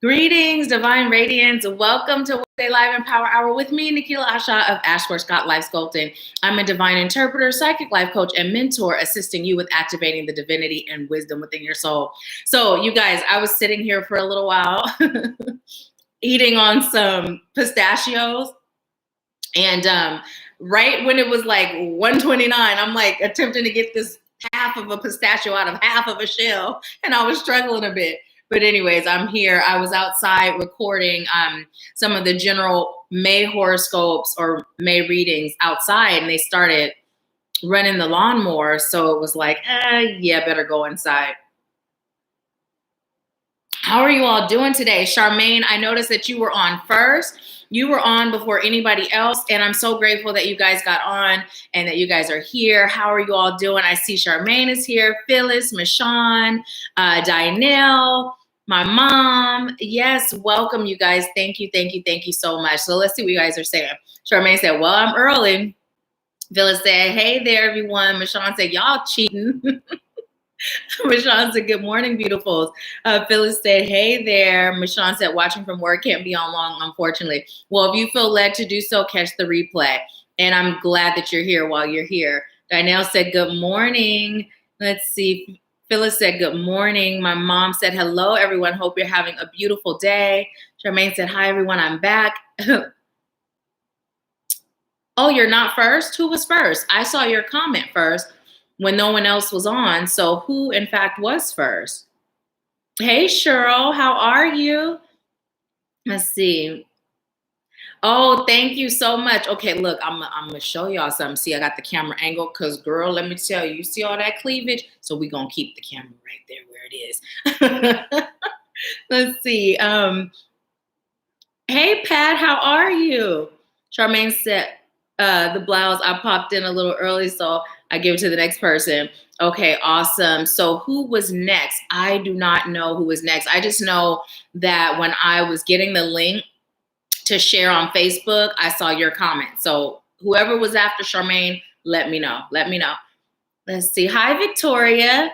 Greetings, Divine Radiance. Welcome to Wednesday Live and Power Hour with me, Nahkila Isha of AshworthScott Life Sculpting. I'm a divine interpreter, psychic life coach, and mentor, assisting you with activating the divinity and wisdom within your soul. So, you guys, I was sitting here for a little while eating on some pistachios. And right when it was like 1:29, I'm like attempting to get this half of a pistachio out of half of a shell, and I was struggling a bit. But anyways, I'm here. I was outside recording some of the general May horoscopes or May readings outside, and they started running the lawnmower. So it was like, yeah, better go inside. How are you all doing today? Charmaine, I noticed that you were on first. You were on before anybody else, and I'm so grateful that you guys got on and that you guys are here. How are you all doing? I see Charmaine is here, Phyllis, Michonne, Dinelle, my mom. Yes, welcome, you guys. Thank you so much. So let's see what you guys are saying. Charmaine said, well, I'm early. Phyllis said, hey there, everyone. Michonne said, y'all cheating. Michonne said, good morning, beautifuls. Phyllis said, hey there. Michonne said, watching from work, can't be on long, unfortunately. Well, if you feel led to do so, catch the replay. And I'm glad that you're here while you're here. Dinelle said, good morning. Let's see. Phyllis said, good morning. My mom said, hello, everyone. Hope you're having a beautiful day. Charmaine said, hi, everyone. I'm back. Oh, you're not first? Who was first? I saw your comment first when no one else was on. So who, in fact, was first? Hey, Cheryl, how are you? Let's see. Oh, thank you so much. Okay, look, I'm going to show y'all something. See, I got the camera angle because, girl, let me tell you, you see all that cleavage? So we're going to keep the camera right there where it is. Let's see. Hey, Pat, how are you? Charmaine said, the blouse, I popped in a little early, so I give it to the next person. Okay, awesome. So who was next? I do not know who was next. I just know that when I was getting the link to share on Facebook, I saw your comment. So whoever was after Charmaine, let me know. Let me know. Let's see. Hi, Victoria.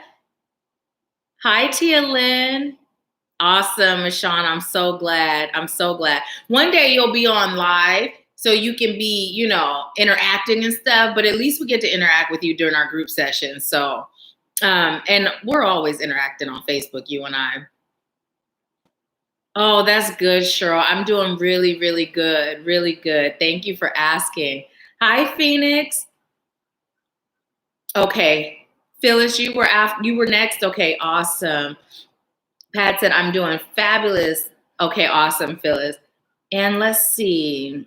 Hi, Tia Lynn. Awesome, Michonne. I'm so glad. I'm so glad. One day you'll be on live so you can be, you know, interacting and stuff, but at least we get to interact with you during our group sessions. So, and we're always interacting on Facebook, you and I. Oh, that's good, Cheryl. I'm doing really, really good. Really good. Thank you for asking. Hi, Phoenix. Okay. Phyllis, you were next. Okay, awesome. Pat said, I'm doing fabulous. Okay, awesome, Phyllis. And let's see.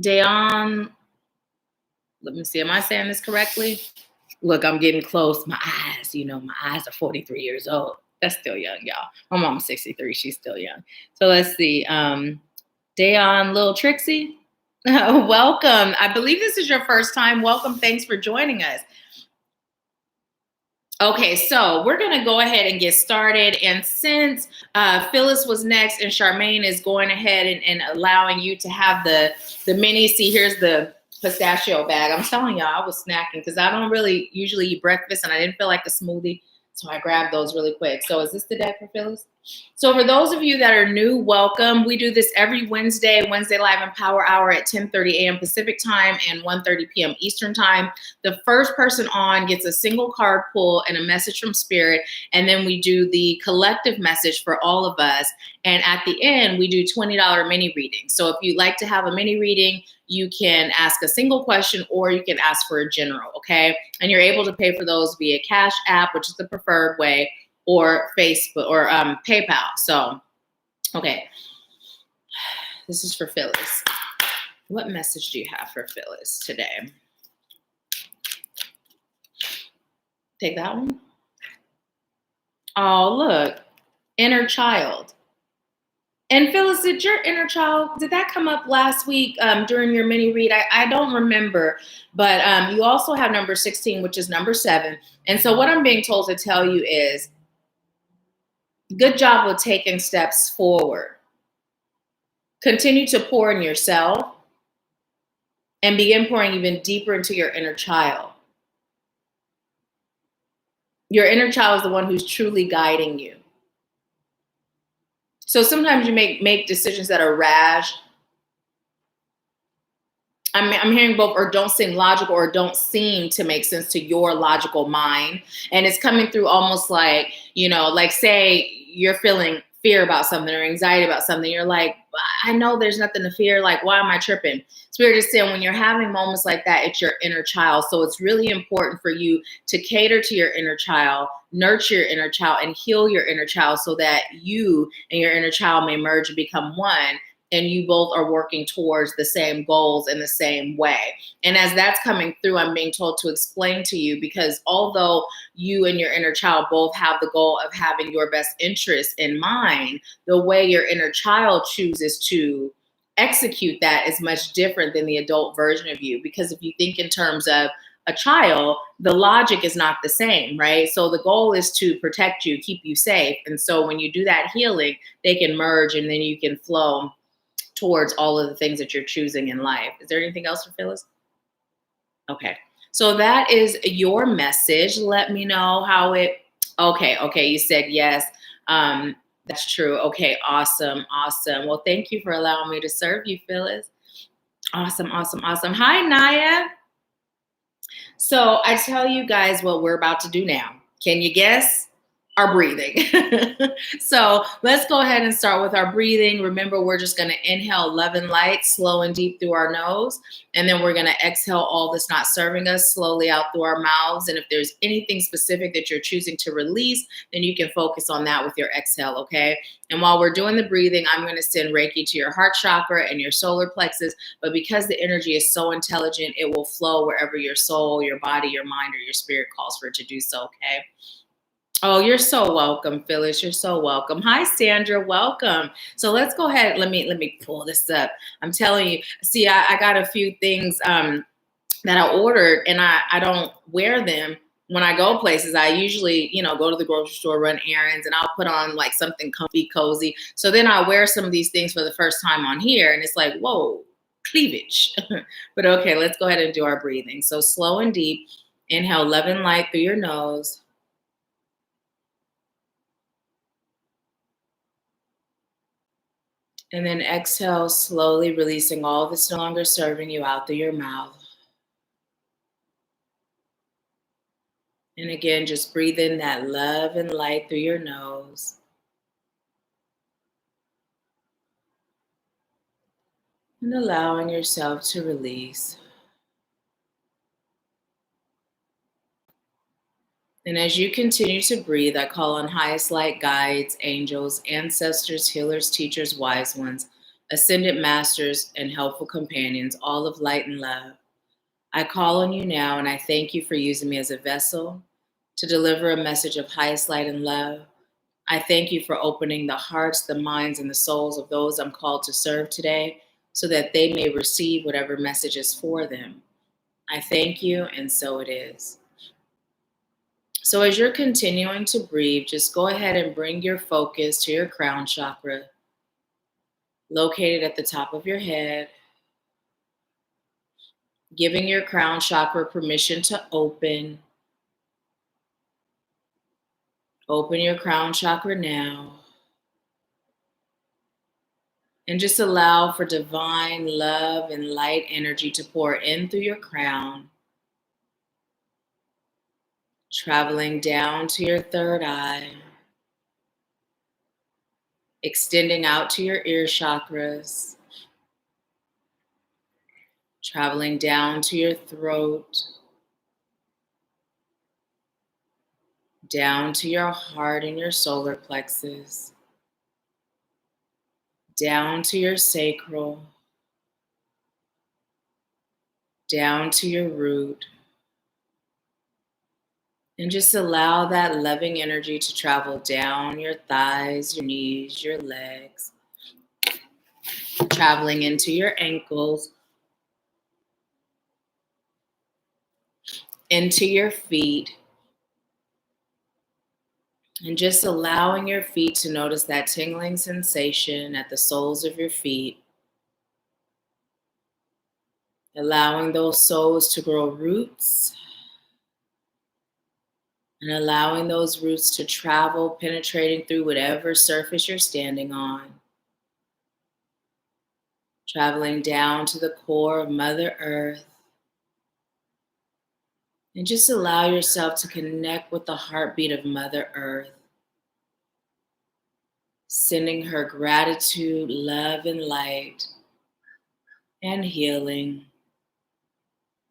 Dayon, let me see. Am I saying this correctly? Look, I'm getting close. My eyes, you know, my eyes are 43 years old. That's still young, y'all. My mom's 63. She's still young. So let's see. Dayon, Little Trixie, welcome. I believe this is your first time. Welcome. Thanks for joining us. Okay, so we're going to go ahead and get started. And since Phyllis was next and Charmaine is going ahead and allowing you to have the mini, see, here's the pistachio bag. I'm telling y'all, I was snacking because I don't really usually eat breakfast and I didn't feel like a smoothie. So I grabbed those really quick. So is this the deck for Phyllis? So for those of you that are new, welcome. We do this every Wednesday Live and Power Hour at 10:30 a.m. Pacific time and 1:30 p.m. Eastern time. The first person on gets a single card pull and a message from Spirit. And then we do the collective message for all of us. And at the end, we do $20 mini readings. So if you'd like to have a mini reading, you can ask a single question or you can ask for a general, okay? And you're able to pay for those via Cashapp, which is the preferred way, or Facebook or PayPal. So, okay. This is for Phyllis. What message do you have for Phyllis today? Take that one. Oh, look, inner child. And Phyllis, did your inner child, did that come up last week during your mini read? I don't remember, but you also have number 16, which is number 7. And so what I'm being told to tell you is, good job with taking steps forward. Continue to pour in yourself and begin pouring even deeper into your inner child. Your inner child is the one who's truly guiding you. So sometimes you make decisions that are rash. I'm hearing both, or don't seem logical, or don't seem to make sense to your logical mind. And it's coming through almost like, like say you're feeling fear about something or anxiety about something. You're like, I know there's nothing to fear. Like, why am I tripping? Spirit is saying when you're having moments like that, it's your inner child. So it's really important for you to cater to your inner child, nurture your inner child, and heal your inner child so that you and your inner child may merge and become one, and you both are working towards the same goals in the same way. And as that's coming through, I'm being told to explain to you, because although you and your inner child both have the goal of having your best interest in mind, the way your inner child chooses to execute that is much different than the adult version of you. Because if you think in terms of a child, the logic is not the same, right? So the goal is to protect you, keep you safe. And so when you do that healing, they can merge and then you can flow towards all of the things that you're choosing in life. Is there anything else for Phyllis? Okay. So that is your message. Let me know how it, okay. You said yes. That's true. Okay. Awesome. Well, thank you for allowing me to serve you, Phyllis. Awesome. Hi, Naya. So I tell you guys what we're about to do now. Can you guess? Our breathing. So let's go ahead and start with our breathing. Remember, we're just going to inhale love and light, slow and deep through our nose. And then we're going to exhale all that's not serving us slowly out through our mouths. And if there's anything specific that you're choosing to release, then you can focus on that with your exhale, okay? And while we're doing the breathing, I'm going to send Reiki to your heart chakra and your solar plexus. But because the energy is so intelligent, it will flow wherever your soul, your body, your mind, or your spirit calls for it to do so, okay? Oh, you're so welcome, Phyllis. You're so welcome. Hi, Sandra. Welcome. So let's go ahead. Let me pull this up. I'm telling you. See, I got a few things that I ordered, and I don't wear them when I go places. I usually, go to the grocery store, run errands, and I'll put on like something comfy, cozy. So then I wear some of these things for the first time on here, and it's like, whoa, cleavage. But okay, let's go ahead and do our breathing. So slow and deep. Inhale love and light through your nose. And then exhale, slowly releasing all that's no longer serving you out through your mouth. And again, just breathe in that love and light through your nose. And allowing yourself to release. And as you continue to breathe, I call on highest light guides, angels, ancestors, healers, teachers, wise ones, ascended masters, and helpful companions, all of light and love. I call on you now, and I thank you for using me as a vessel to deliver a message of highest light and love. I thank you for opening the hearts, the minds, and the souls of those I'm called to serve today so that they may receive whatever message is for them. I thank you, and so it is. So as you're continuing to breathe, just go ahead and bring your focus to your crown chakra, located at the top of your head, giving your crown chakra permission to open. Open your crown chakra now. And just allow for divine love and light energy to pour in through your crown, traveling down to your third eye, extending out to your ear chakras, traveling down to your throat, down to your heart and your solar plexus, down to your sacral, down to your root. And just allow that loving energy to travel down your thighs, your knees, your legs, traveling into your ankles, into your feet, and just allowing your feet to notice that tingling sensation at the soles of your feet, allowing those soles to grow roots, And allowing those roots to travel, penetrating through whatever surface you're standing on. Traveling down to the core of Mother Earth. And just allow yourself to connect with the heartbeat of Mother Earth. Sending her gratitude, love, and light, and healing.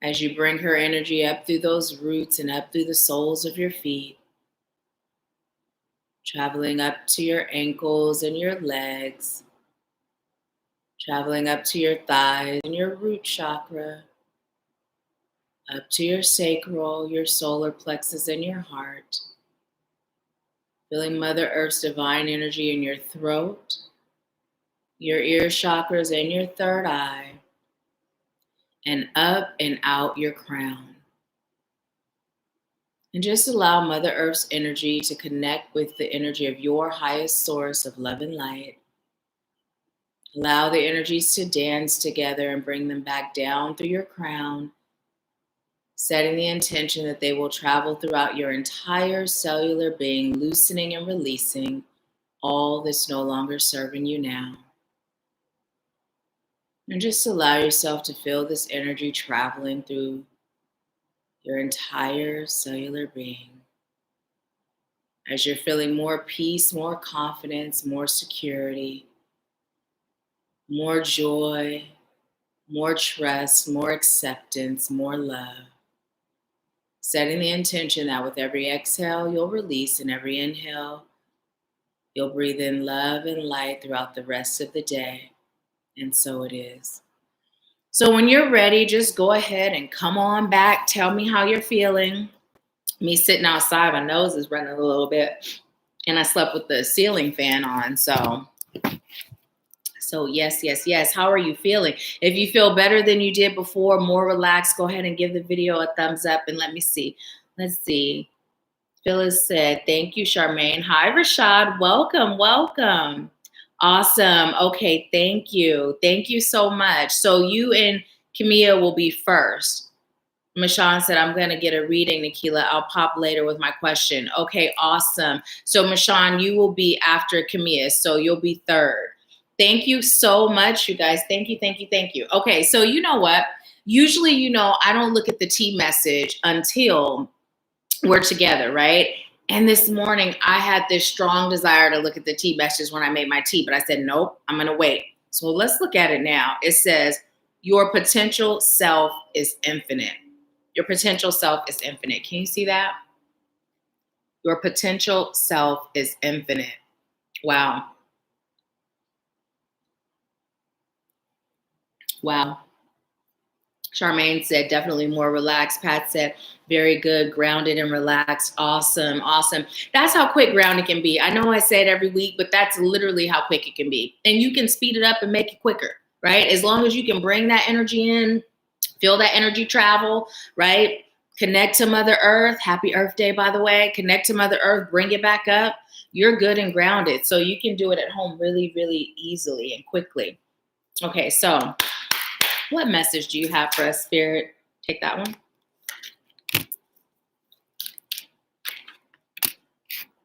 As you bring her energy up through those roots and up through the soles of your feet. Traveling up to your ankles and your legs. Traveling up to your thighs and your root chakra. Up to your sacral, your solar plexus, and your heart. Feeling Mother Earth's divine energy in your throat, your ear chakras, and your third eye. And up and out your crown. And just allow Mother Earth's energy to connect with the energy of your highest source of love and light. Allow the energies to dance together and bring them back down through your crown, setting the intention that they will travel throughout your entire cellular being, loosening and releasing all that's no longer serving you now. And just allow yourself to feel this energy traveling through your entire cellular being. As you're feeling more peace, more confidence, more security, more joy, more trust, more acceptance, more love. Setting the intention that with every exhale, you'll release, and every inhale, you'll breathe in love and light throughout the rest of the day. And so it is. So when you're ready, just go ahead and come on back. Tell me how you're feeling. Me sitting outside, my nose is running a little bit. And I slept with the ceiling fan on. So yes. How are you feeling? If you feel better than you did before, more relaxed, go ahead and give the video a thumbs up and let me see. Let's see. Phyllis said, thank you, Charmaine. Hi, Rashad. Welcome. Awesome. Okay, thank you. Thank you so much. So you and Camilla will be first. Michonne said, I'm going to get a reading, Nahkila. I'll pop later with my question. Okay, awesome. So Michonne, you will be after Camilla. So you'll be third. Thank you so much, you guys. Thank you. Okay, so you know what? Usually, I don't look at the tea message until we're together, right? And this morning, I had this strong desire to look at the tea message when I made my tea, but I said, nope, I'm going to wait. So let's look at it now. It says, your potential self is infinite. Your potential self is infinite. Can you see that? Your potential self is infinite. Wow. Charmaine said, definitely more relaxed. Pat said, very good, grounded and relaxed. Awesome. That's how quick grounding can be. I know I say it every week, but that's literally how quick it can be. And you can speed it up and make it quicker, right? As long as you can bring that energy in, feel that energy travel, right? Connect to Mother Earth. Happy Earth Day, by the way. Connect to Mother Earth, bring it back up. You're good and grounded. So you can do it at home really, really easily and quickly. Okay, so what message do you have for us, Spirit? Take that one.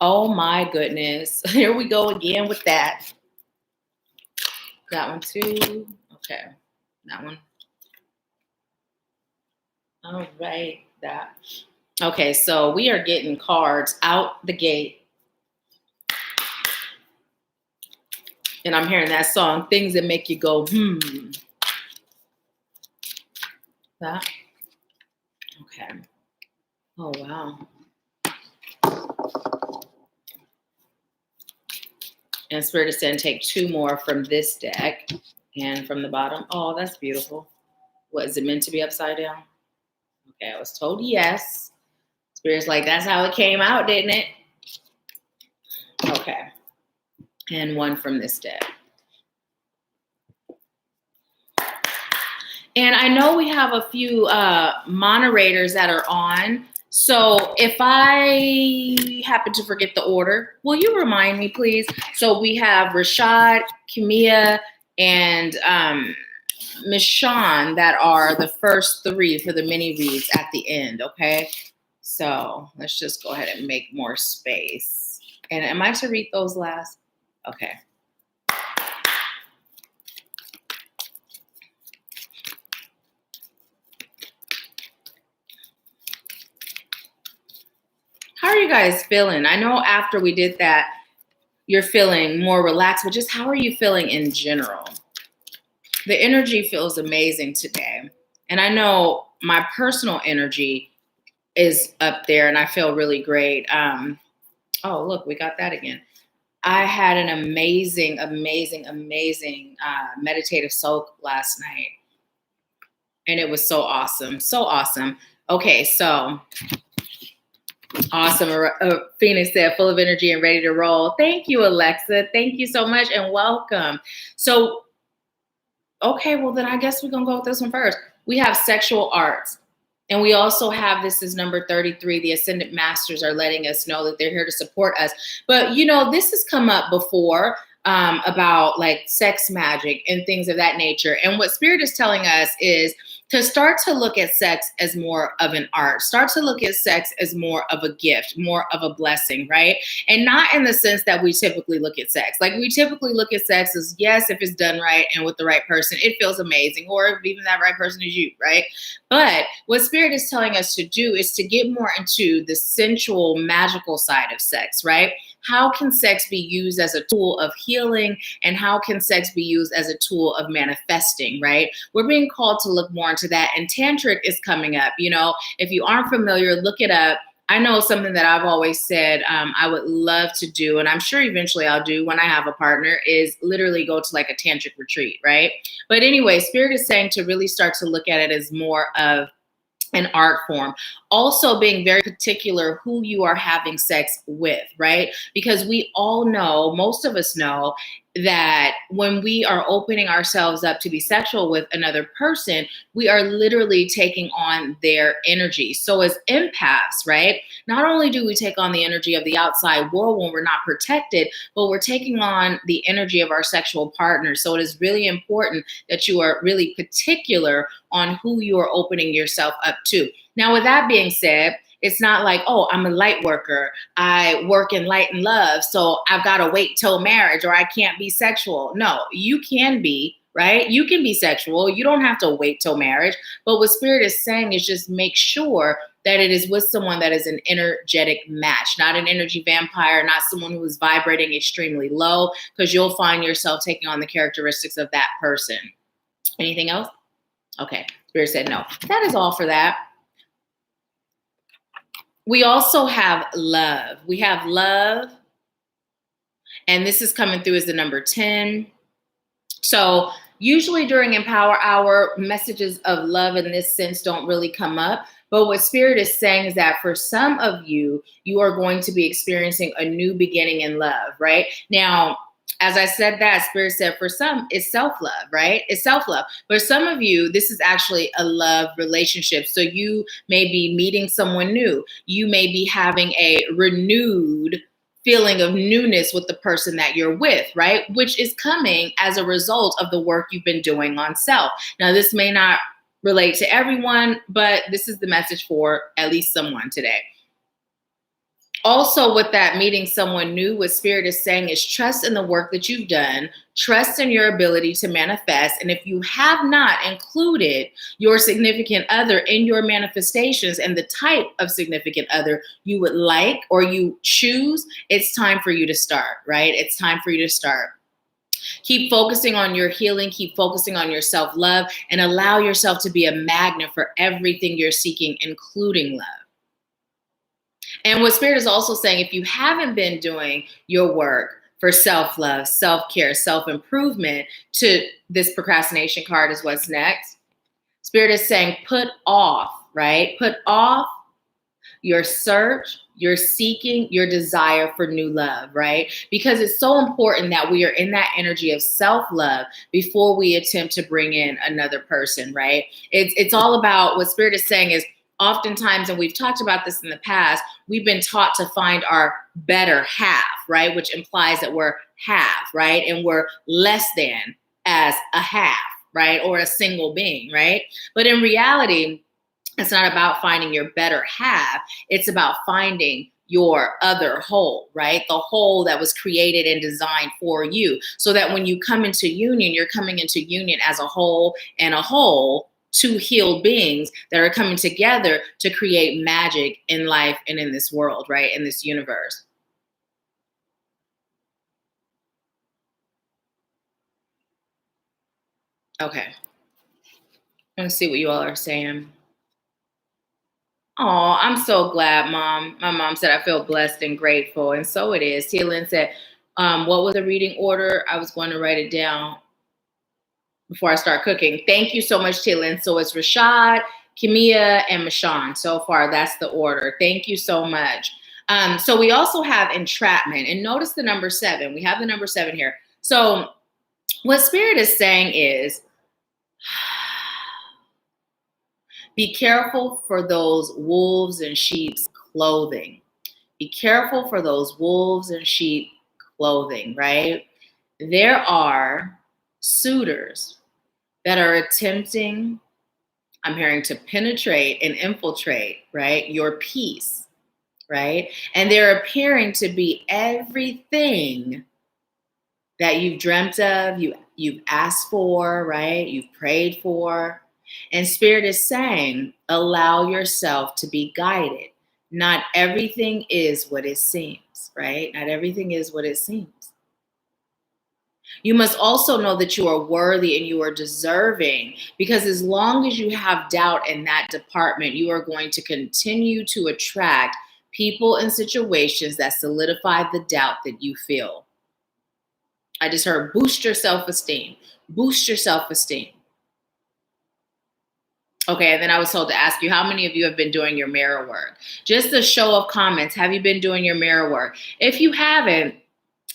Oh my goodness. Here we go again with that. That one too. Okay. That one. All right. That. Okay, so we are getting cards out the gate. And I'm hearing that song, things that make you go, That. Okay. Oh, wow. And Spirit is saying take two more from this deck and from the bottom. Oh, that's beautiful. What, is it meant to be upside down? Okay, I was told yes. Spirit's like, that's how it came out, didn't it? Okay. And one from this deck. And I know we have a few moderators that are on. So if I happen to forget the order, will you remind me, please? So we have Rashad, Camilla, and Michonne that are the first three for the mini reads at the end, okay? So let's just go ahead and make more space. And am I to read those last? Okay. How are you guys feeling? I know after we did that, you're feeling more relaxed, but just how are you feeling in general? The energy feels amazing today. And I know my personal energy is up there and I feel really great. Oh, look, we got that again. I had an amazing meditative soak last night. And it was so awesome. So awesome. Okay, so awesome. Phoenix said, full of energy and ready to roll. Thank you, Alexa. Thank you so much and welcome. So, okay, well, then I guess we're going to go with this one first. We have sexual arts. And we also have, this is number 33, the Ascendant Masters are letting us know that they're here to support us. But, you know, this has come up before about like sex magic and things of that nature. And what Spirit is telling us is to start to look at sex as more of an art, start to look at sex as more of a gift, more of a blessing, right? And not in the sense that we typically look at sex. Like we typically look at sex as, yes, if it's done right and with the right person, it feels amazing, or if even that right person is you, right? But what Spirit is telling us to do is to get more into the sensual, magical side of sex, right? How can sex be used as a tool of healing? And how can sex be used as a tool of manifesting, right? We're being called to look more into that. And tantric is coming up. You know, if you aren't familiar, look it up. I know something that I've always said I would love to do, and I'm sure eventually I'll do when I have a partner, is literally go to like a tantric retreat, right? But anyway, Spirit is saying to really start to look at it as more of an art form. Also being very particular who you are having sex with, right? Because we all know, most of us know, that when we are opening ourselves up to be sexual with another person, we are literally taking on their energy. So as empaths, right, not only do we take on the energy of the outside world when we're not protected, but we're taking on the energy of our sexual partner. So it is really important that you are really particular on who you are opening yourself up to. Now, with that being said, it's not like, oh, I'm a light worker. I work in light and love, so I've got to wait till marriage or I can't be sexual. No, you can be, right? You can be sexual. You don't have to wait till marriage. But what Spirit is saying is just make sure that it is with someone that is an energetic match, not an energy vampire, not someone who is vibrating extremely low, because you'll find yourself taking on the characteristics of that person. Anything else? Okay, Spirit said no. That is all for that. We also have love. We have love, and this is coming through as the number 10. So usually during Empower Hour, messages of love in this sense don't really come up. But what Spirit is saying is that for some of you, you are going to be experiencing a new beginning in love, right? Now, as I said that, Spirit said for some, it's self-love, right? It's self-love. For some of you, this is actually a love relationship. So you may be meeting someone new. You may be having a renewed feeling of newness with the person that you're with, right? Which is coming as a result of the work you've been doing on self. Now, this may not relate to everyone, but this is the message for at least someone today. Also, with that meeting someone new, what Spirit is saying is trust in the work that you've done, trust in your ability to manifest. And if you have not included your significant other in your manifestations and the type of significant other you would like or you choose, it's time for you to start, right? It's time for you to start. Keep focusing on your healing, keep focusing on your self-love, and allow yourself to be a magnet for everything you're seeking, including love. And what Spirit is also saying, if you haven't been doing your work for self-love, self-care, self-improvement, to this procrastination card is what's next. Spirit is saying, put off, right? Put off your search, your seeking, your desire for new love, right? Because it's so important that we are in that energy of self-love before we attempt to bring in another person, right? It's all about, what Spirit is saying is, oftentimes, and we've talked about this in the past, we've been taught to find our better half, right? Which implies that we're half, right? And we're less than as a half, right? Or a single being, right? But in reality, It's not about finding your better half. It's about finding your other whole, right? The whole that was created and designed for you. So that when you come into union, you're coming into union as a whole, and a whole, two healed beings that are coming together to create magic in life and in this world, right? In this universe. Okay. Let's see what you all are saying. Oh, I'm so glad, Mom. My mom said I feel blessed and grateful, and so it is. Tia Lynn said, what was the reading order? I was going to write it down before I start cooking. Thank you so much, Tia Lynn. So it's Rashad, Kimia, and Mashawn. So far, that's the order. Thank you so much. So we also have entrapment, and notice the number 7. We have the number 7 here. So what Spirit is saying is, be careful for those wolves in sheep's clothing. Be careful for those wolves in sheep clothing, right? There are suitors that are attempting, I'm hearing, to penetrate and infiltrate, right, your peace, right? And they're appearing to be everything that you've dreamt of, you've asked for, right? You've prayed for. And Spirit is saying, allow yourself to be guided. Not everything is what it seems, right? Not everything is what it seems. You must also know that you are worthy and you are deserving, because as long as you have doubt in that department, you are going to continue to attract people and situations that solidify the doubt that you feel. I just heard boost your self-esteem. Boost your self-esteem. Okay, and then I was told to ask you, how many of you have been doing your mirror work? Just a show of comments. Have you been doing your mirror work? If you haven't,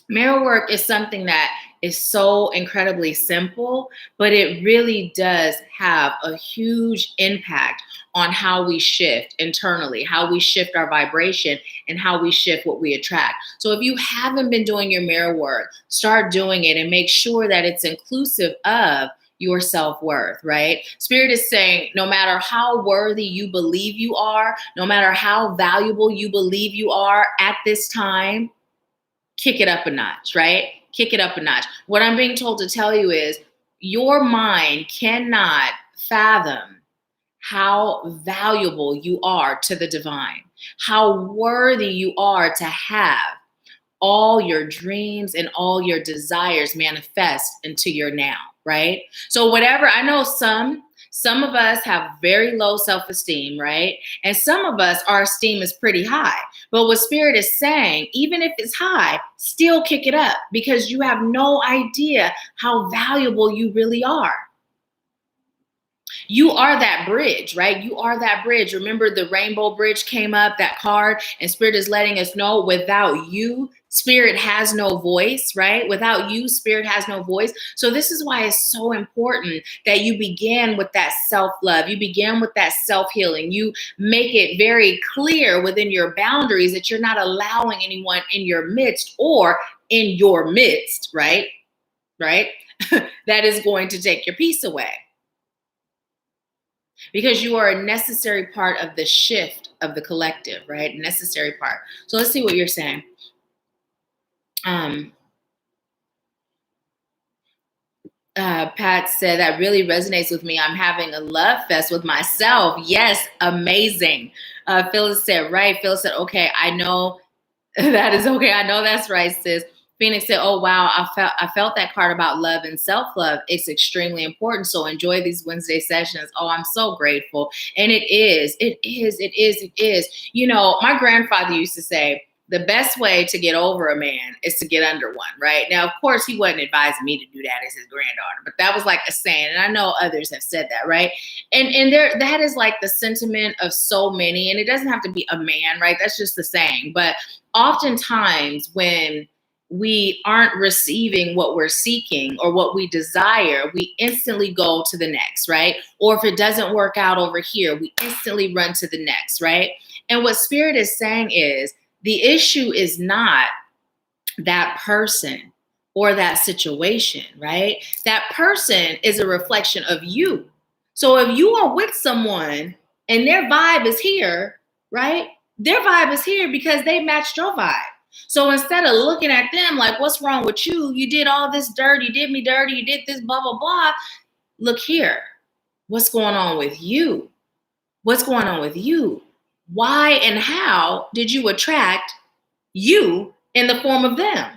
mirror work is something that is so incredibly simple, but it really does have a huge impact on how we shift internally, how we shift our vibration, and how we shift what we attract. So if you haven't been doing your mirror work, start doing it and make sure that it's inclusive of your self-worth, right? Spirit is saying, no matter how worthy you believe you are, no matter how valuable you believe you are at this time, kick it up a notch, right? Kick it up a notch. What I'm being told to tell you is your mind cannot fathom how valuable you are to the divine, how worthy you are to have all your dreams and all your desires manifest into your now, right? So whatever, I know some of us have very low self-esteem, right? And some of us, our esteem is pretty high. But what Spirit is saying, even if it's high, still kick it up, because you have no idea how valuable you really are. You are that bridge, right? You are that bridge. Remember, the rainbow bridge came up, that card, and Spirit is letting us know, without you, Spirit has no voice, right? Without you, Spirit has no voice. So this is why it's so important that you begin with that self-love. You begin with that self-healing. You make it very clear within your boundaries that you're not allowing anyone in your midst or in your midst, right? Right? That is going to take your peace away. Because you are a necessary part of the shift of the collective, right? Necessary part. So let's see what you're saying. Pat said, that really resonates with me. I'm having a love fest with myself. Yes, amazing. Phyllis said, right. Phyllis said, okay, I know that is okay. I know that's right, sis. Phoenix said, oh, wow, I felt that card about love and self-love. It's extremely important. So enjoy these Wednesday sessions. Oh, I'm so grateful. And it is. You know, my grandfather used to say, the best way to get over a man is to get under one, right? Now, of course, he wasn't advising me to do that as his granddaughter, but that was like a saying. And I know others have said that, right? And there, that is like the sentiment of so many. And it doesn't have to be a man, right? That's just the saying. But oftentimes when we aren't receiving what we're seeking or what we desire, we instantly go to the next, right? Or if it doesn't work out over here, we instantly run to the next, right? And what Spirit is saying is, the issue is not that person or that situation, right? That person is a reflection of you. So if you are with someone and their vibe is here, right? Their vibe is here because they matched your vibe. So instead of looking at them like, what's wrong with you? You did all this dirt. You did me dirty. You did this, blah, blah, blah. Look here. What's going on with you? What's going on with you? Why and how did you attract you in the form of them,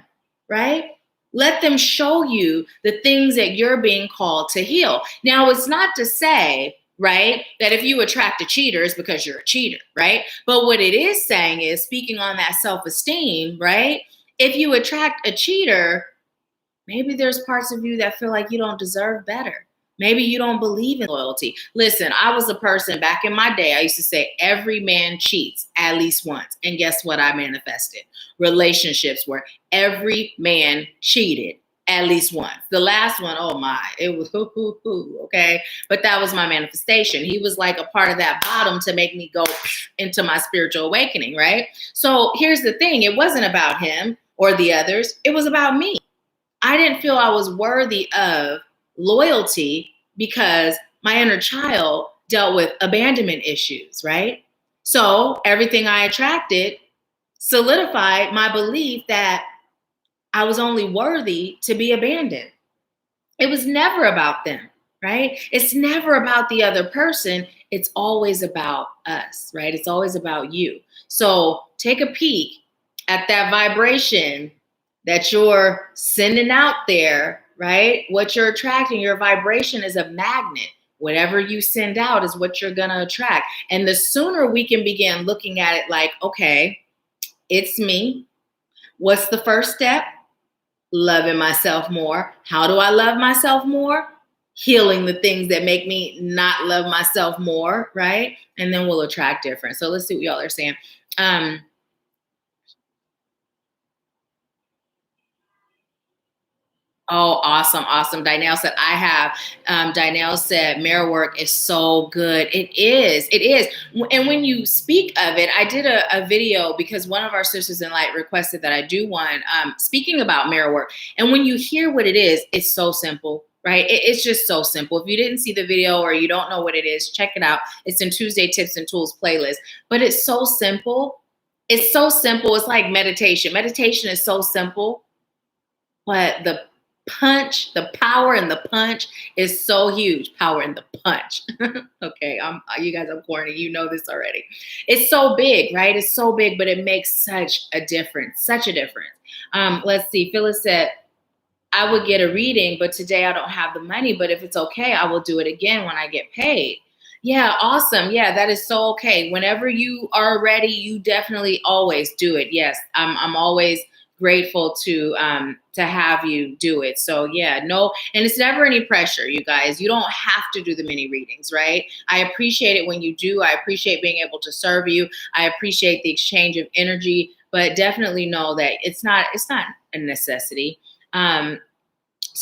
right? Let them show you the things that you're being called to heal. Now, it's not to say, right, that if you attract a cheater, it's because you're a cheater, right? But what it is saying is, speaking on that self-esteem, right? If you attract a cheater, maybe there's parts of you that feel like you don't deserve better. Maybe you don't believe in loyalty. Listen, I was a person back in my day, I used to say every man cheats at least once. And guess what I manifested? Relationships where every man cheated at least once. The last one, oh my, it was okay? But that was my manifestation. He was like a part of that bottom to make me go into my spiritual awakening, right? So here's the thing. It wasn't about him or the others. It was about me. I didn't feel I was worthy of loyalty because my inner child dealt with abandonment issues, right? So everything I attracted solidified my belief that I was only worthy to be abandoned. It was never about them, right? It's never about the other person. It's always about us, right? It's always about you. So take a peek at that vibration that you're sending out there, right? What you're attracting, your vibration is a magnet. Whatever you send out is what you're going to attract. And the sooner we can begin looking at it like, okay, it's me. What's the first step? Loving myself more. How do I love myself more? Healing the things that make me not love myself more, right? And then we'll attract different. So let's see what y'all are saying. Oh, awesome. Awesome. Dynelle said, I have. Dynelle said, mirror work is so good. It is. It is. And when you speak of it, I did a video because one of our sisters in light requested that I do one speaking about mirror work. And when you hear what it is, it's so simple, right? It's just so simple. If you didn't see the video or you don't know what it is, check it out. It's in Tuesday Tips and Tools playlist. But it's so simple. It's so simple. It's like meditation. Meditation is so simple, but the punch, the power in the punch is so huge. Power in the punch. Okay, you guys, I'm corny. You know this already. It's so big, right? It's so big, but it makes such a difference. Such a difference. Let's see. Phyllis said, I would get a reading, but today I don't have the money. But if it's okay, I will do it again when I get paid. Yeah, awesome. Yeah, that is so okay. Whenever you are ready, you definitely always do it. Yes, I'm always grateful to have you do it. So yeah, no, and it's never any pressure, you guys. You don't have to do the mini readings, right? I appreciate it when you do. I appreciate being able to serve you. I appreciate the exchange of energy, but definitely know that it's not a necessity. So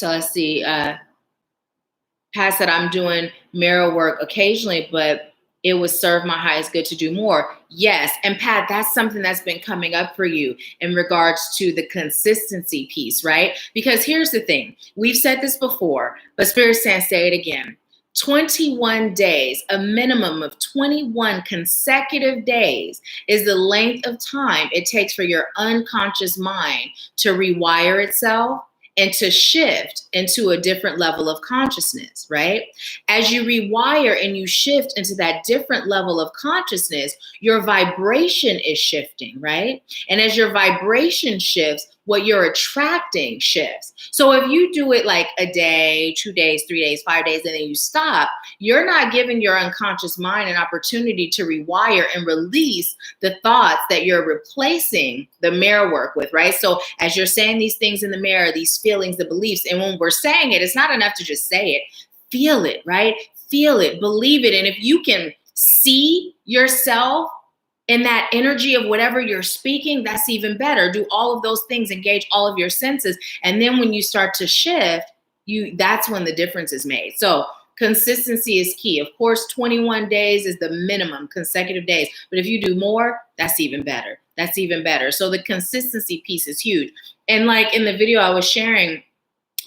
let's see. Pat said, I'm doing mirror work occasionally, but it would serve my highest good to do more. Yes. And Pat, that's something that's been coming up for you in regards to the consistency piece, right? Because here's the thing. We've said this before, but Spirit saying, say it again. 21 days, a minimum of 21 consecutive days is the length of time it takes for your unconscious mind to rewire itself and to shift into a different level of consciousness, right? As you rewire and you shift into that different level of consciousness, your vibration is shifting, right? And as your vibration shifts, what you're attracting shifts. So if you do it like a day, 2 days, 3 days, 5 days, and then you stop, you're not giving your unconscious mind an opportunity to rewire and release the thoughts that you're replacing the mirror work with, right? So as you're saying these things in the mirror, these feelings, the beliefs, and when we're saying it, it's not enough to just say it. Feel it, right? Feel it, believe it. And if you can see yourself in that energy of whatever you're speaking, that's even better. Do all of those things, engage all of your senses. And then when you start to shift, that's when the difference is made. So consistency is key. Of course, 21 days is the minimum consecutive days. But if you do more, that's even better. That's even better. So the consistency piece is huge. And like in the video I was sharing,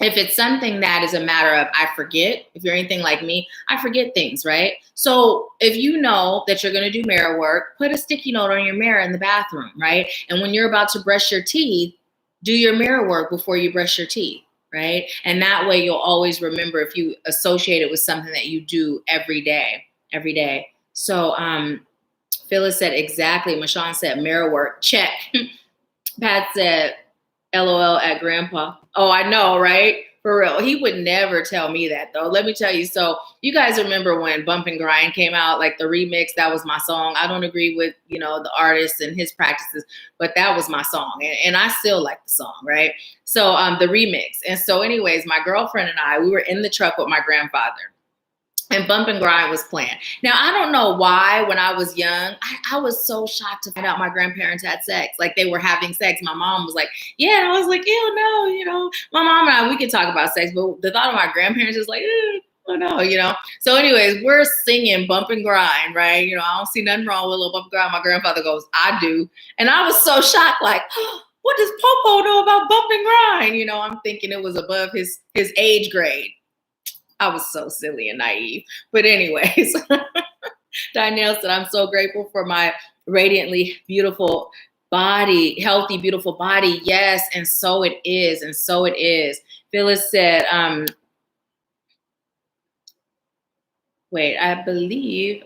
If it's something that is a matter of, I forget, if you're anything like me, I forget things, right? So if you know that you're going to do mirror work, put a sticky note on your mirror in the bathroom, right? And when you're about to brush your teeth, do your mirror work before you brush your teeth, right? And that way you'll always remember if you associate it with something that you do every day, every day. So Phyllis said, exactly. Mashawn said, mirror work, check. Pat said, LOL at grandpa. Oh, I know, right? For real. He would never tell me that, though. Let me tell you. So you guys remember when Bump and Grind came out, like the remix, that was my song. I don't agree with, the artist and his practices, but that was my song. And I still like the song, right? So the remix. And so anyways, my girlfriend and I, we were in the truck with my grandfather. And Bump and Grind was playing. Now, I don't know why when I was young, I was so shocked to find out my grandparents had sex. Like they were having sex. My mom was like, yeah. And I was like, ew, no, my mom and I, we could talk about sex. But the thought of my grandparents is like, oh no. So anyways, we're singing Bump and Grind, right? I don't see nothing wrong with a little Bump and Grind. My grandfather goes, I do. And I was so shocked, like, what does Popo know about Bump and Grind? I'm thinking it was above his age grade. I was so silly and naive. But anyways, Danielle said, I'm so grateful for my radiantly beautiful body, healthy, beautiful body. Yes, and so it is. And so it is. Phyllis said, I believe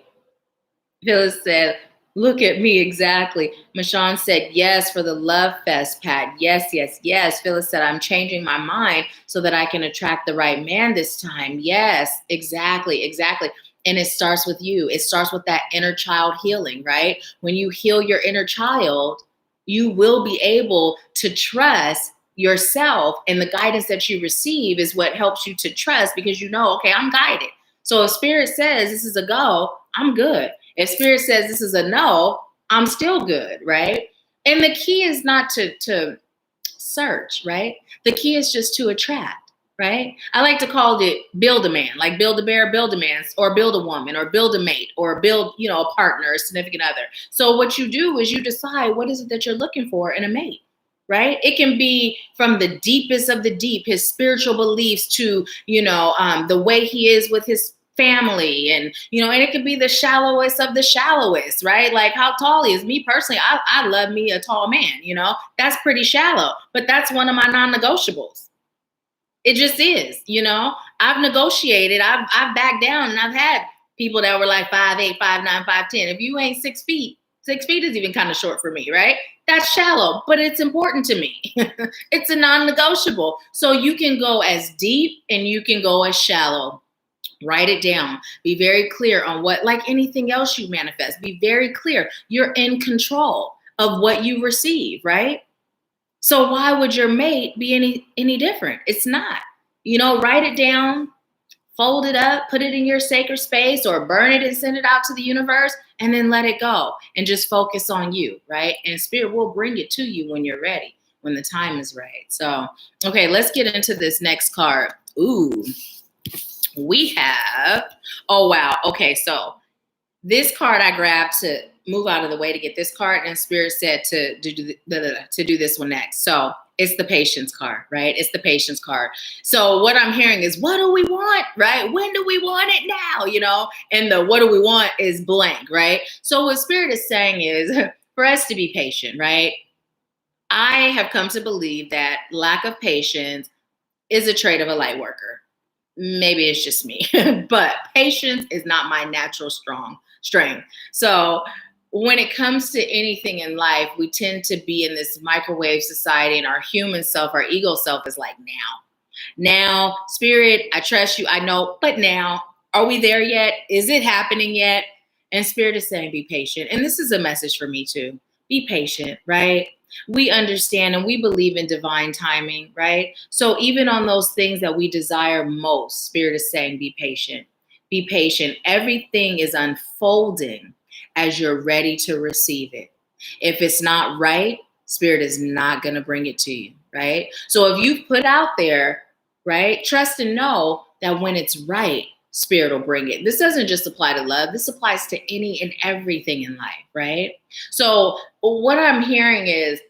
Phyllis said, look at me, exactly. Mashawn said, yes, for the love fest, Pat. Yes, yes, yes. Phyllis said, I'm changing my mind so that I can attract the right man this time. Yes, exactly, exactly. And it starts with you. It starts with that inner child healing, right? When you heal your inner child, you will be able to trust yourself, and the guidance that you receive is what helps you to trust, because okay, I'm guided. So if Spirit says this is a go, I'm good. If Spirit says this is a no, I'm still good, right? And the key is not to search, right? The key is just to attract, right? I like to call it build a man, like build a bear, build a man, or build a woman, or build a mate, or build, a partner, a significant other. So what you do is you decide what is it that you're looking for in a mate, right? It can be from the deepest of the deep, his spiritual beliefs, to, the way he is with his family, and and it could be the shallowest of the shallowest, right? Like how tall he is. Me personally, I love me a tall man, that's pretty shallow, but that's one of my non-negotiables. It just is, I've negotiated, I've backed down, and I've had people that were like 5'8", 5'9", 5'10". If you ain't 6 feet, 6 feet is even kind of short for me, right? That's shallow, but it's important to me. It's a non-negotiable. So you can go as deep and you can go as shallow. Write it down. Be very clear on what, like anything else you manifest, be very clear. You're in control of what you receive, right? So why would your mate be any different? It's not. Write it down, fold it up, put it in your sacred space, or burn it and send it out to the universe, and then let it go and just focus on you, right? And Spirit will bring it to you when you're ready, when the time is right. So, okay, let's get into this next card. Ooh. We have, oh, wow. Okay, so this card I grabbed to move out of the way to get this card, and Spirit said to do this one next. So it's the patience card, right? It's the patience card. So what I'm hearing is, what do we want, right? When do we want it now, And the what do we want is blank, right? So what Spirit is saying is for us to be patient, right? I have come to believe that lack of patience is a trait of a light worker. Maybe it's just me, but patience is not my natural strength. So when it comes to anything in life, we tend to be in this microwave society, and our human self, our ego self is like, now, Spirit, I trust you. I know, but now, are we there yet? Is it happening yet? And Spirit is saying, be patient. And this is a message for me too. Be patient, right? We understand and we believe in divine timing, right? So even on those things that we desire most, Spirit is saying, be patient. Be patient. Everything is unfolding as you're ready to receive it. If it's not right, Spirit is not going to bring it to you, right? So if you've put out there, right, trust and know that when it's right, Spirit will bring it. This doesn't just apply to love. This applies to any and everything in life, right? So what I'm hearing is